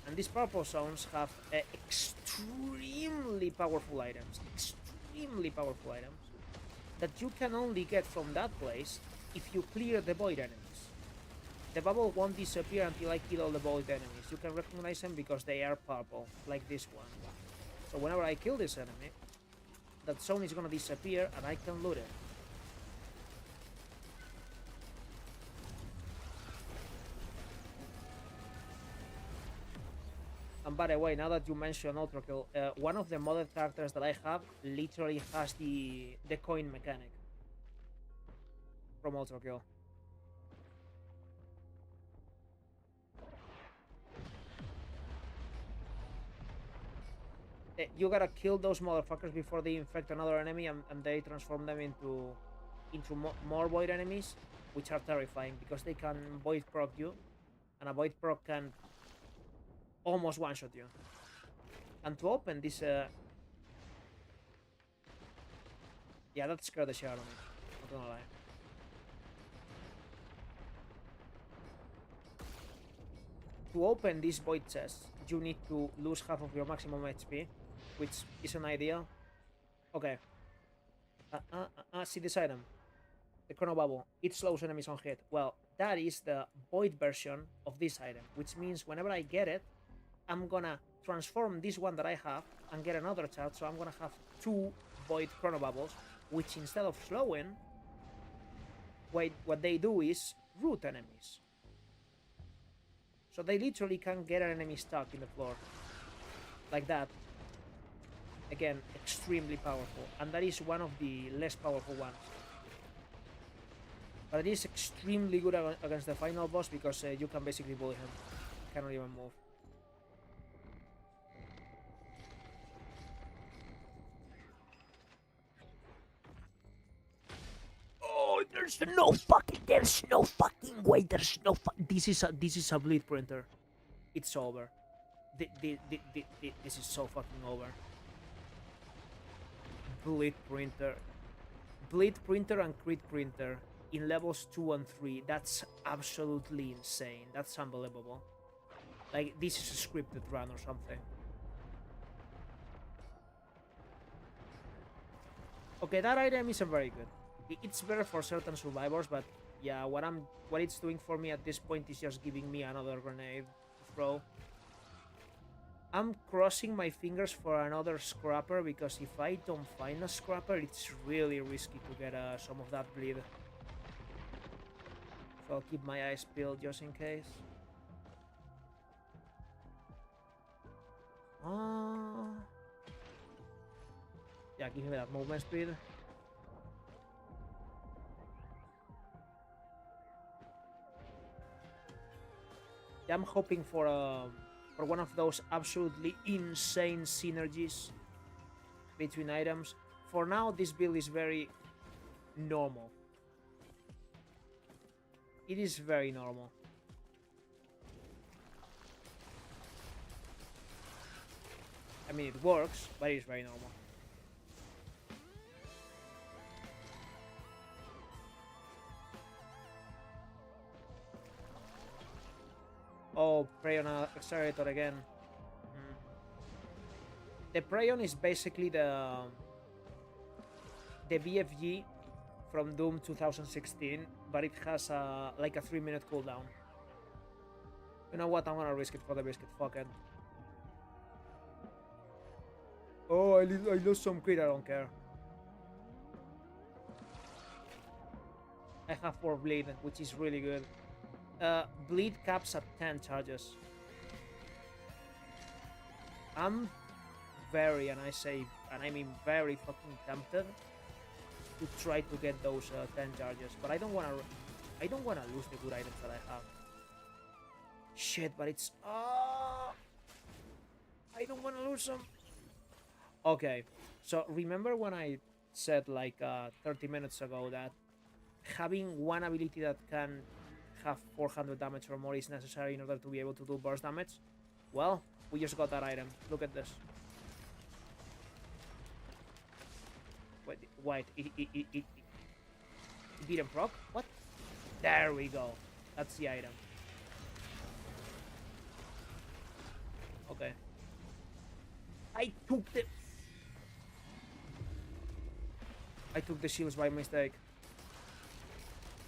And these purple zones have extremely powerful items. Extremely powerful items. That you can only get from that place if you clear the void enemies. The bubble won't disappear until I kill all the void enemies. You can recognize them because they are purple, like this one. So whenever I kill this enemy, that zone is gonna disappear and I can loot it. And by the way, now that you mention Ultrakill, one of the modded characters that I have literally has the coin mechanic from Ultrakill. You gotta kill those motherfuckers before they infect another enemy and they transform them into more void enemies, which are terrifying because they can void proc you, and a void proc can almost one-shot you. And to open this... Yeah, that scared the shit out of me, not gonna lie. To open this void chest, you need to lose half of your maximum HP, which is an idea. Okay. See this item? The Chrono Bubble. It slows enemies on hit. Well, that is the void version of this item, which means whenever I get it, I'm gonna transform this one that I have and get another charge, so I'm gonna have 2 void Chrono Bubbles, which instead of slowing, what they do is root enemies. So they literally can get an enemy stuck in the floor. Like that. Again, extremely powerful. And that is one of the less powerful ones. But it is extremely good against the final boss because you can basically bully him. Cannot even move. Oh, there's no fucking way. This is a bleed printer. It's over. This is so fucking over. Bleed printer and crit printer in levels 2 and 3. That's absolutely insane. That's unbelievable. Like, this is a scripted run or something. Okay, that item isn't very good. It's better for certain survivors, but yeah, what it's doing for me at this point is just giving me another grenade to throw. I'm crossing my fingers for another scrapper, because if I don't find a scrapper, it's really risky to get some of that bleed. So I'll keep my eyes peeled just in case. Yeah, give me that movement speed. Yeah, I'm hoping for one of those absolutely insane synergies between items. For now, this build is very normal. It is very normal. I mean, it works, but it is very normal. Oh, Prayon Accelerator again. Mm. The Prayon is basically the BFG from Doom 2016, but it has like a 3-minute cooldown. You know what? I'm gonna risk it for the biscuit. Fuck it. Oh, I lost some crit. I don't care. I have 4 bleed, which is really good. Bleed caps at 10 charges. I'm very, and I mean very fucking tempted to try to get those 10 charges, but I don't wanna lose the good items that I have. Shit, but it's I don't wanna lose them. Okay, so remember when I said like 30 minutes ago that having one ability that can have 400 damage or more is necessary in order to be able to do burst damage? Well, we just got that item. Look at this. Wait, it didn't proc? What? There we go. That's the item. Okay. I took the shields by mistake.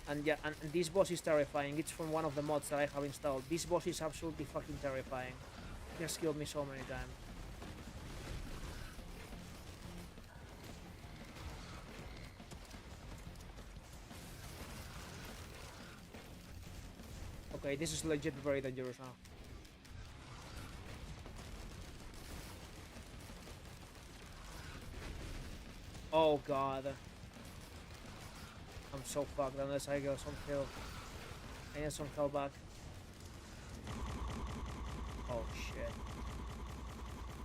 And yeah, and this boss is terrifying. It's from one of the mods that I have installed. This boss is absolutely fucking terrifying. He has killed me so many times. Okay, this is legit very dangerous now. Oh god. I'm so fucked unless I get some kill. I need some kill back. Oh shit.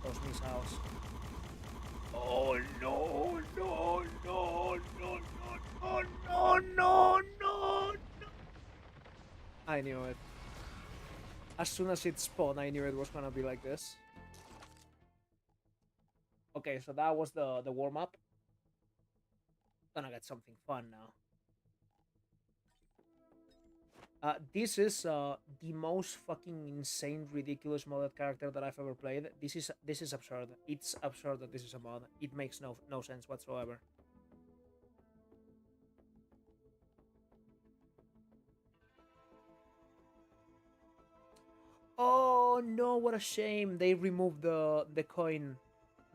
Those missiles. Oh no, no, no, no, no, no, no, no, no. I knew it. As soon as it spawned, I knew it was gonna be like this. Okay, so that was the warm-up. Gonna get something fun now. This is the most fucking insane, ridiculous modded character that I've ever played. This is absurd. It's absurd that this is a mod. It makes no sense whatsoever. Oh no! What a shame. They removed the coin.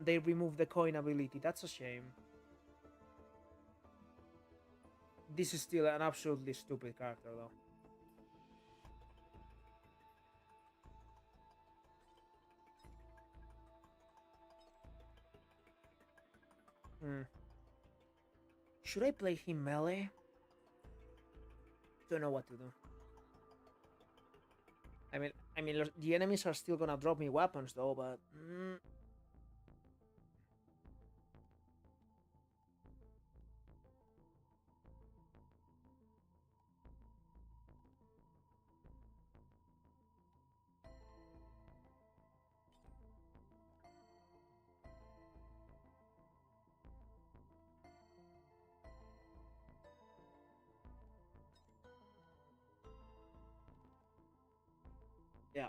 They removed the coin ability. That's a shame. This is still an absolutely stupid character though. Should I play him melee? Don't know what to do. I mean, the enemies are still gonna drop me weapons though, but yeah.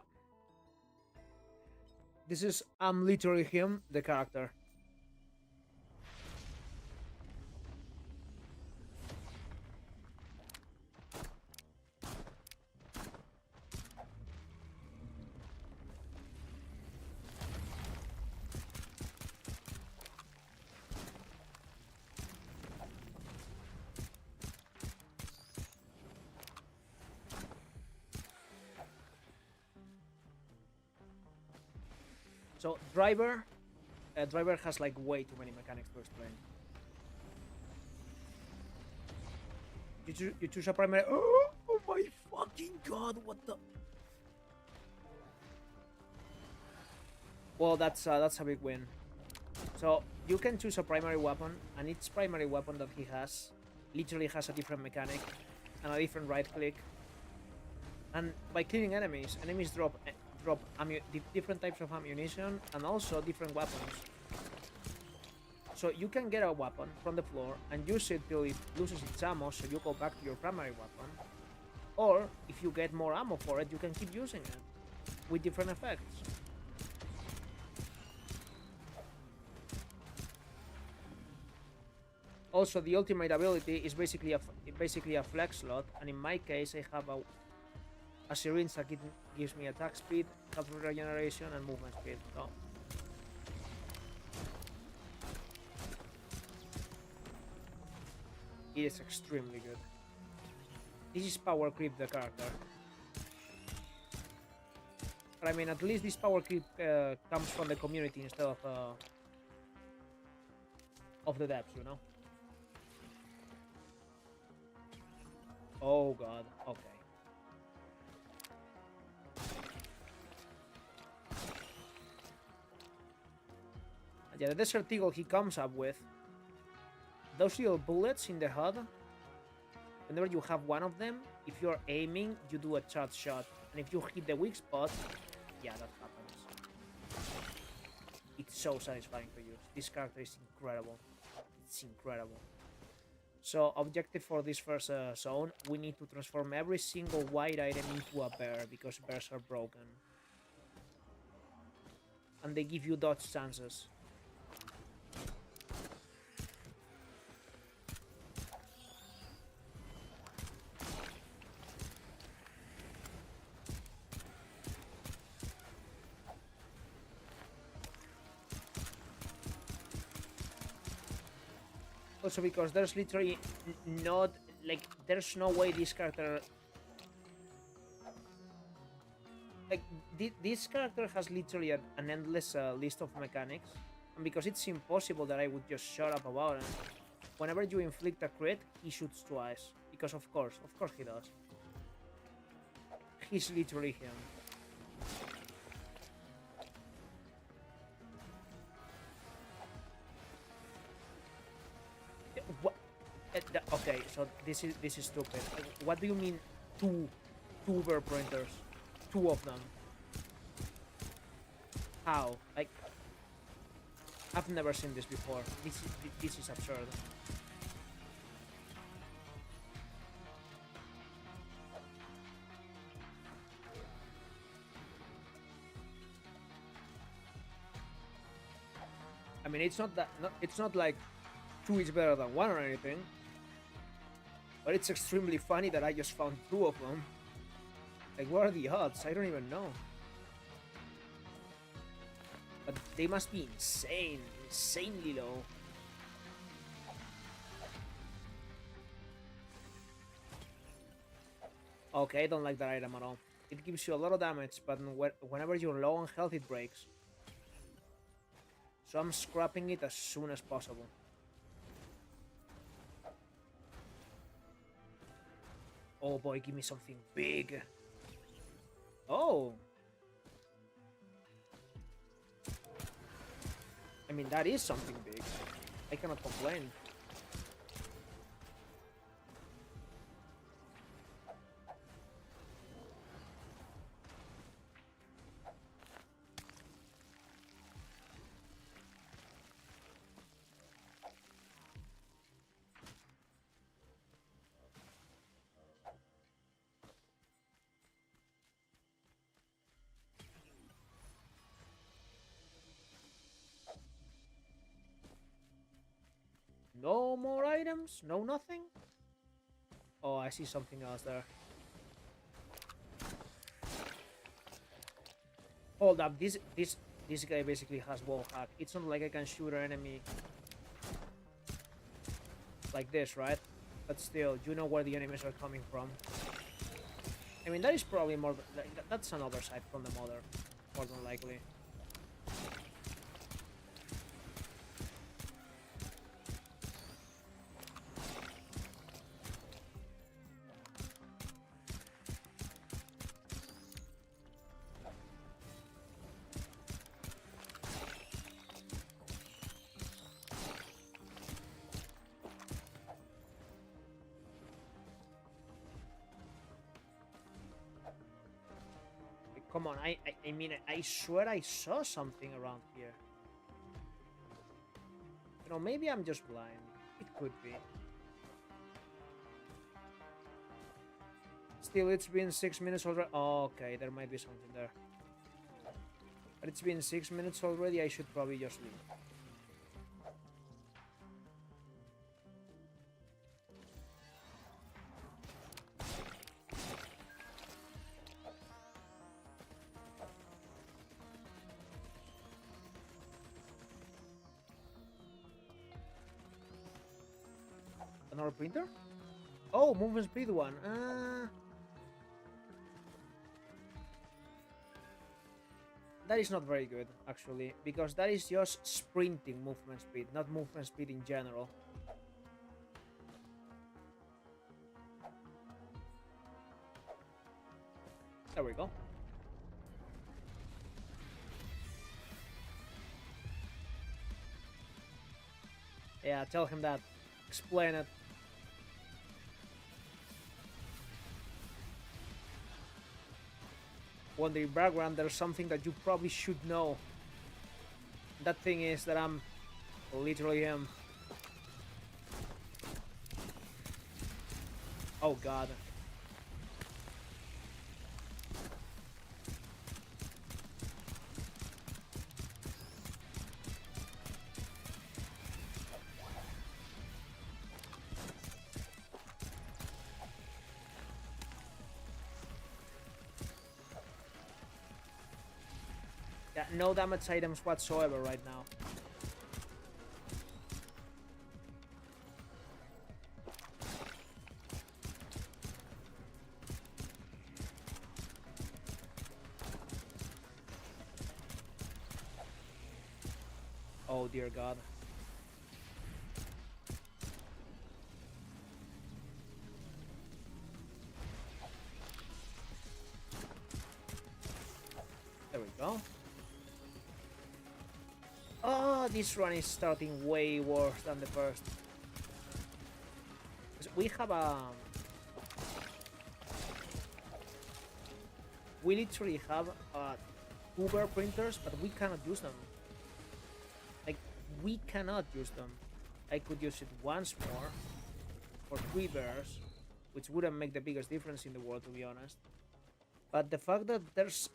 I'm literally him, the character. So driver has like way too many mechanics to explain. You choose a primary. Oh my fucking god! What the? Well, that's a big win. So you can choose a primary weapon, and each primary weapon that he has literally has a different mechanic and a different right click. And by killing enemies, drop different types of ammunition and also different weapons. So you can get a weapon from the floor and use it till it loses its ammo, so you go back to your primary weapon. Or if you get more ammo for it, you can keep using it with different effects. Also, the ultimate ability is basically a flex slot, and in my case, I have a syringe that gives me attack speed, health regeneration, and movement speed. So it is extremely good. This is power creep the character. But I mean, at least this power creep comes from the community instead of the devs, you know? Oh god, okay. And yeah, the Desert Eagle he comes up with, those little bullets in the HUD, whenever you have one of them, if you're aiming, you do a charge shot. And if you hit the weak spot, yeah, that happens. It's so satisfying to use. This character is incredible. It's incredible. So, objective for this first zone, we need to transform every single white item into a bear, because bears are broken. And they give you dodge chances. Also because there's literally not, like, there's no way this character... Like, this character has literally an endless list of mechanics. And because it's impossible that I would just shut up about it, whenever you inflict a crit, he shoots twice. Because of course he does. He's literally him. What? Okay, so this is stupid. What do you mean two bear printers? Two of them. How? Like, I've never seen this before. This is absurd. I mean, it's not like two is better than one or anything, but it's extremely funny that I just found two of them. Like, what are the odds? I don't even know. But they must be insanely low. Okay, I don't like that item at all. It gives you a lot of damage, but whenever you're low on health, it breaks. So I'm scrapping it as soon as possible. Oh boy, give me something big. Oh. I mean, that is something big. I cannot complain. No more items? No nothing? Oh, I see something else there. Hold up, this guy basically has wall hack. It's not like I can shoot an enemy like this, right? But still, you know where the enemies are coming from. I mean, that is probably more... That's an oversight from the mother, more than likely. come on. I mean, I swear I saw something around here. You know, maybe I'm just blind. It could be. Still, it's been 6 minutes already. Oh, okay, there might be something there. But it's been 6 minutes already. I should probably just leave. Another printer? Oh, movement speed one. That is not very good, actually, because that is just sprinting movement speed, not movement speed in general. There we go. Yeah, tell him that. Explain it. When in the background there's something that you probably should know. That thing is that I'm literally him. Oh god. Yeah, no damage items whatsoever right now. Oh dear god. There we go. Oh, this run is starting way worse than the first. We have we literally have two bear printers, but we cannot use them. Like, we cannot use them. I could use it once more for 3 bears, which wouldn't make the biggest difference in the world, to be honest. But the fact that there's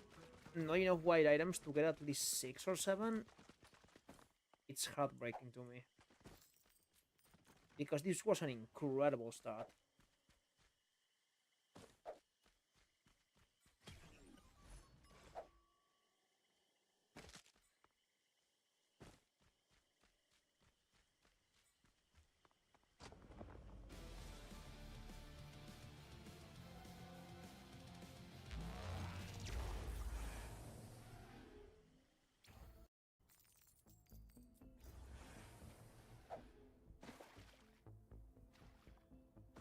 not enough white items to get at least 6 or 7, it's heartbreaking to me. Because this was an incredible start.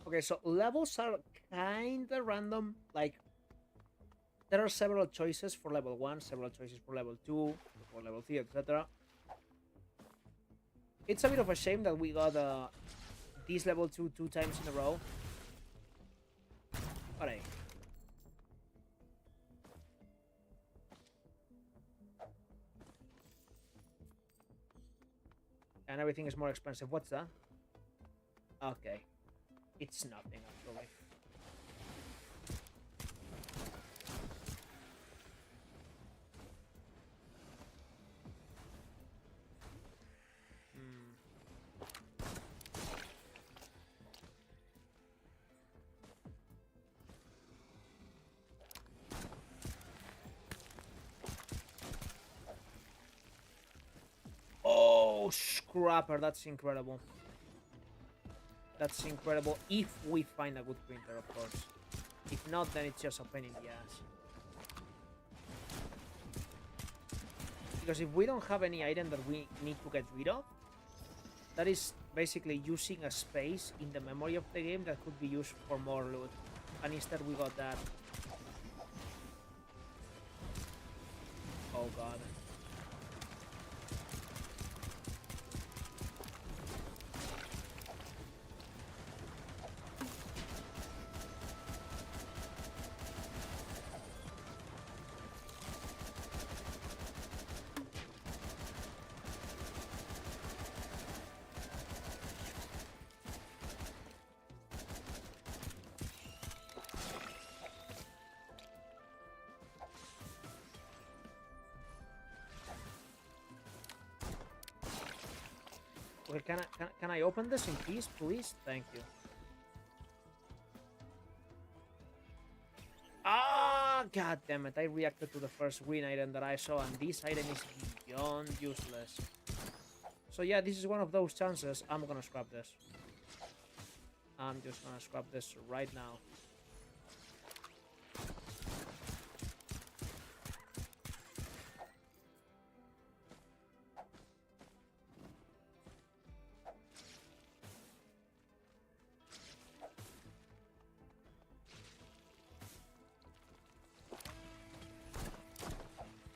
Okay, so levels are kinda random. Like, there are several choices for level 1, several choices for level 2, for level 3, etc. It's a bit of a shame that we got this level 2 2 times in a row. But hey. And everything is more expensive. What's that? Okay. It's nothing, actually. Oh, scrapper, that's incredible. That's incredible, if we find a good printer, of course. If not, then it's just a pain in the ass. Because if we don't have any item that we need to get rid of, that is basically using a space in the memory of the game that could be used for more loot. And instead we got that. Oh god. Okay, can I open this in peace, please? Thank you. Ah, god damn it! I reacted to the first green item that I saw, and this item is beyond useless. So yeah, this is one of those chances. I'm gonna scrap this. I'm just gonna scrap this right now.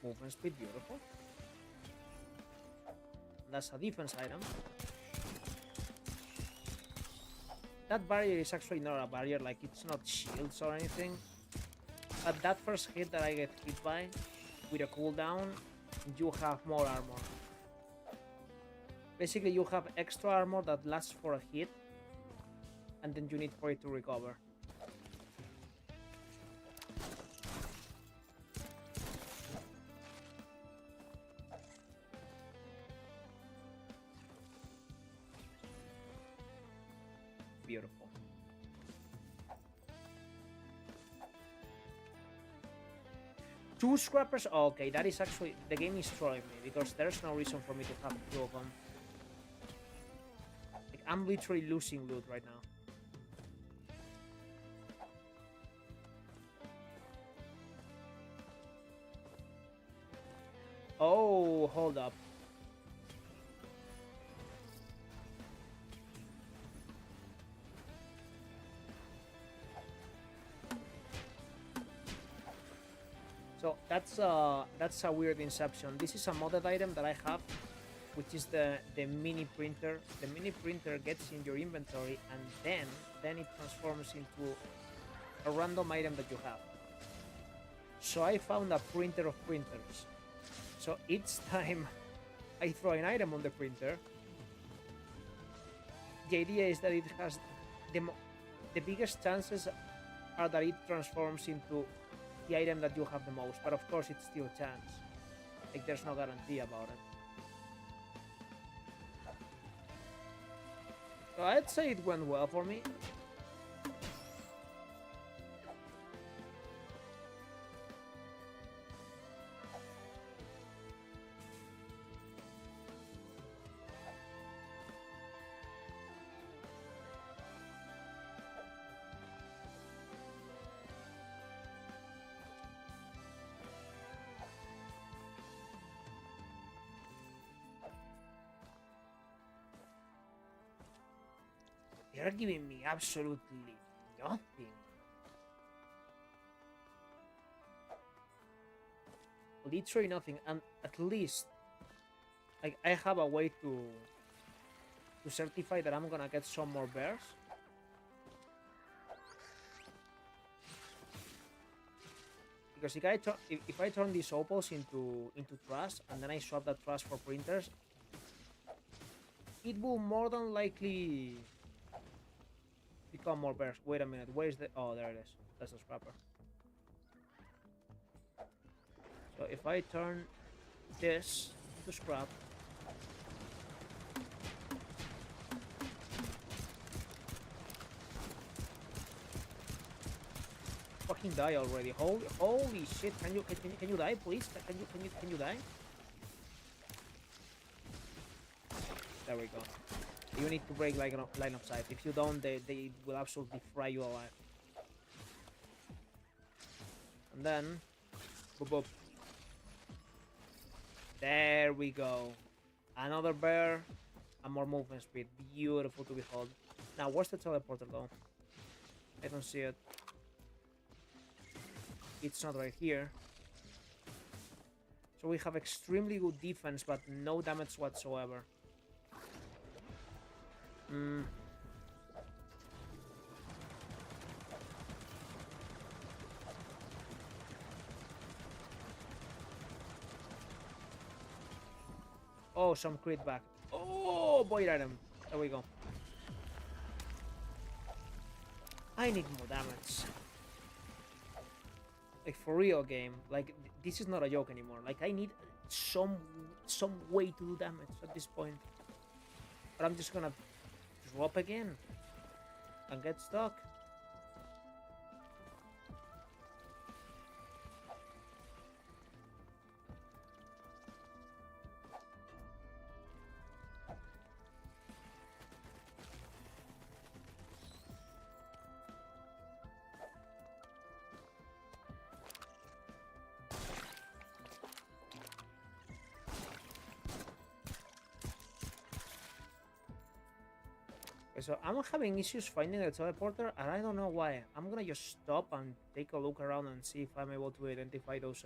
Movement speed, beautiful. That's a defense item. That barrier is actually not a barrier, like it's not shields or anything. But that first hit that I get hit by, with a cooldown, you have more armor. Basically, you have extra armor that lasts for a hit, and then you need for it to recover. Beautiful. Two scrappers? Oh, okay, that is actually... The game is trolling me, because there's no reason for me to have two of them. Like, I'm literally losing loot right now. Oh, hold up. So that's a weird inception. This is a modded item that I have, which is the mini printer. The mini printer gets in your inventory, and then it transforms into a random item that you have. So I found a printer of printers. So each time I throw an item on the printer, the idea is that it has the biggest chances are that it transforms into the item that you have the most, but of course it's still a chance. Like, there's no guarantee about it. So I'd say it went well for me. They're giving me absolutely nothing. Literally nothing, and at least like I have a way to certify that I'm gonna get some more bears. Because if I turn these opals into trash and then I swap that trash for printers, it will more than likely become more bears. Wait a minute, where is the... Oh, there it is. That's a scrapper. So if I turn this to scrap, fucking die already. Holy shit, can you die, please? Can you die? There we go. You need to break like a line of sight. If you don't, they will absolutely fry you alive. And then, boop boop. There we go. Another bear and more movement speed. Beautiful to behold. Now, where's the teleporter though? I don't see it. It's not right here. So we have extremely good defense, but no damage whatsoever. Oh, some crit back. Oh, void item. There we go. I need more damage. Like, for real, game. Like, this is not a joke anymore. Like, I need some way to do damage at this point. Or I'm just gonna drop again and get stuck. Okay, so I'm having issues finding the teleporter, and I don't know why. I'm gonna just stop and take a look around and see if I'm able to identify those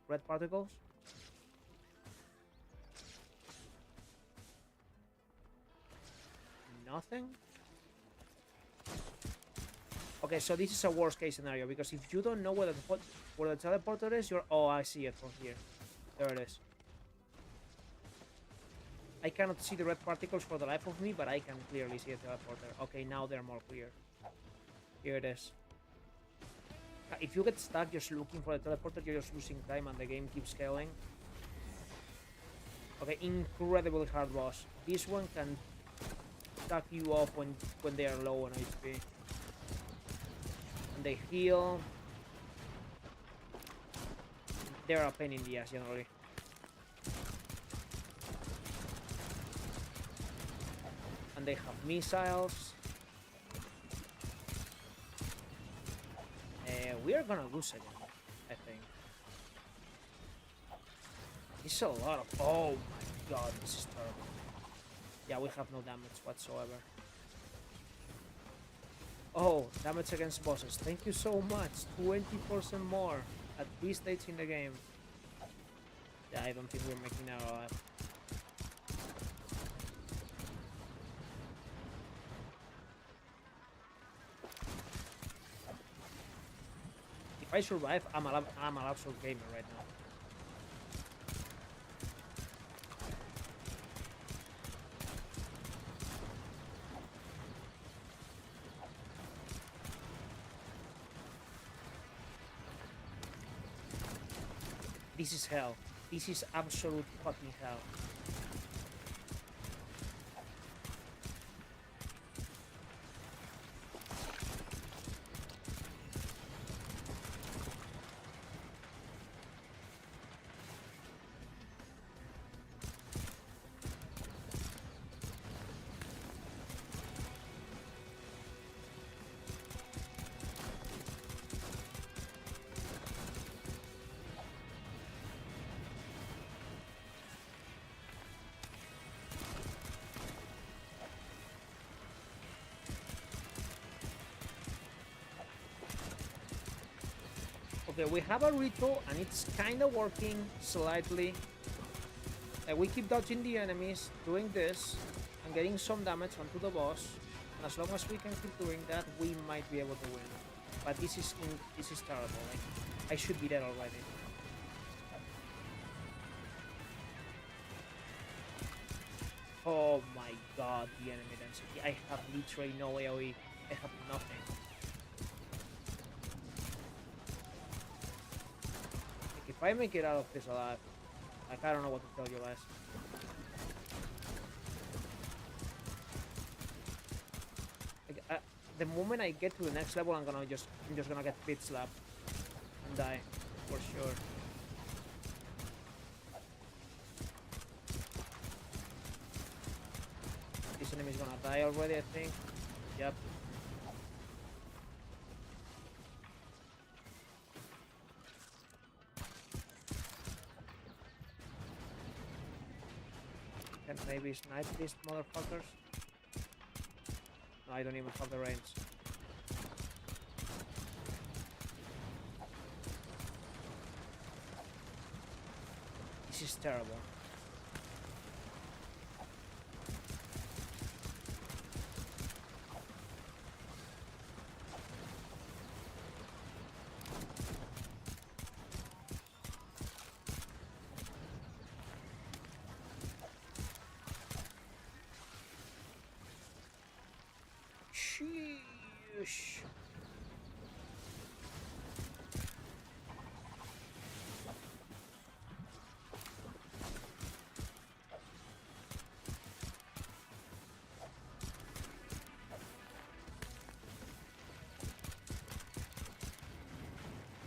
red particles. Nothing? Okay, so this is a worst case scenario, because if you don't know where the teleporter is, you're... Oh, I see it from here. There it is. I cannot see the red particles for the life of me, but I can clearly see a teleporter. Okay, now they're more clear. Here it is. If you get stuck just looking for the teleporter, you're just losing time and the game keeps scaling. Okay, incredibly hard boss. This one can tuck you off when they are low on HP. And they heal. They're a pain in the ass generally. And they have missiles. We are gonna lose again, I think. It's a lot of... Oh my god, this is terrible. Yeah, we have no damage whatsoever. Oh, damage against bosses. Thank you so much. 20% more at this stage in the game. Yeah, I don't think we're making it alive. If I survive, I'm an absolute gamer right now. This is hell. This is absolute fucking hell. Okay, we have a ritual and it's kind of working slightly. We keep dodging the enemies, doing this, and getting some damage onto the boss. And as long as we can keep doing that, we might be able to win. But this is terrible. Like, I should be dead already. Oh my god, the enemy density. I have literally no AoE. I have nothing. If I make it out of this alive, like, I don't know what to tell you guys. Like, the moment I get to the next level, I'm just gonna get pit slapped and die for sure. This enemy's gonna die already, I think. Yep. Can maybe snipe these motherfuckers? No, I don't even have the range. This is terrible. Sheesh.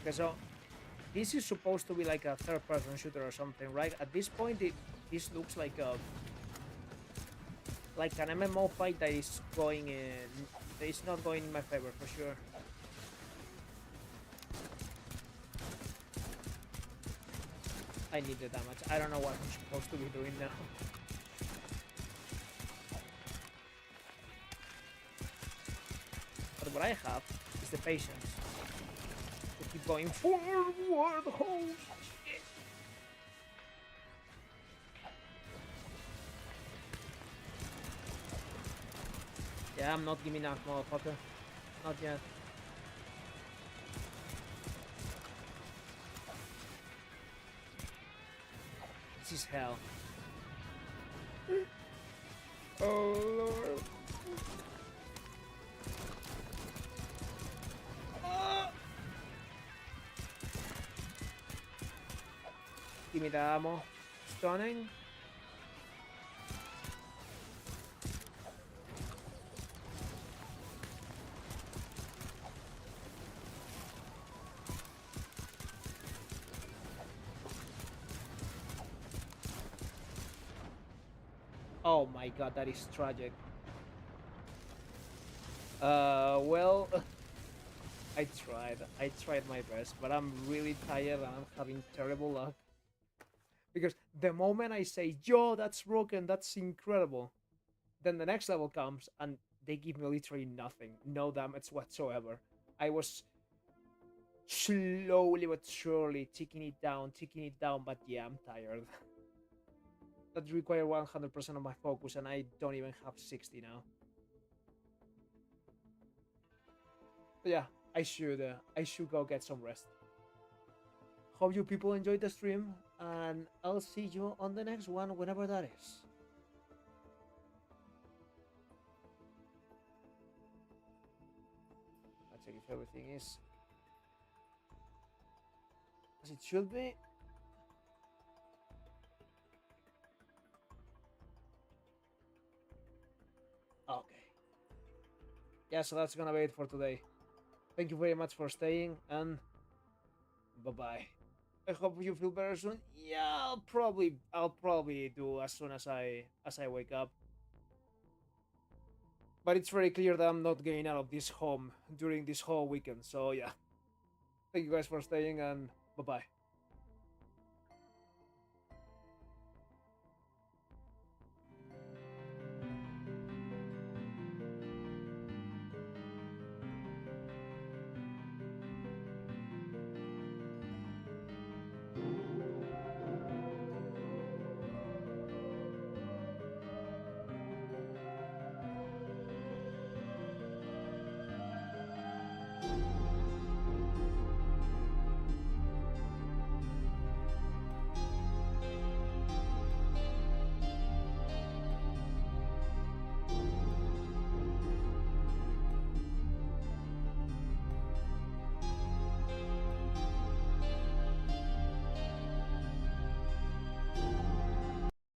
Okay, so this is supposed to be like a third-person shooter or something, right? At this point, this looks like an MMO fight that is going in. That is not going in my favor for sure. I need the damage. I don't know what I'm supposed to be doing now. But what I have is the patience to keep going forward. Oh shit! Yeah, I'm not giving up, motherfucker. Not yet. This is hell. Oh lord. Ah! Give me the ammo. Stunning. Oh my god, that is tragic. Well, I tried. I tried my best, but I'm really tired and I'm having terrible luck. Because the moment I say, yo, that's broken, that's incredible, then the next level comes and they give me literally nothing. No damage whatsoever. I was slowly but surely taking it down, but yeah, I'm tired. That require 100% of my focus and I don't even have 60 now. But yeah, I should go get some rest. Hope you people enjoyed the stream, and I'll see you on the next one whenever that is. I'll check if everything is as it should be. Okay. Yeah, so that's gonna be it for today. Thank you very much for staying, and bye bye. I hope you feel better soon. Yeah, I'll probably do as soon as I wake up. But it's very clear that I'm not getting out of this home during this whole weekend. So yeah, thank you guys for staying, and bye bye.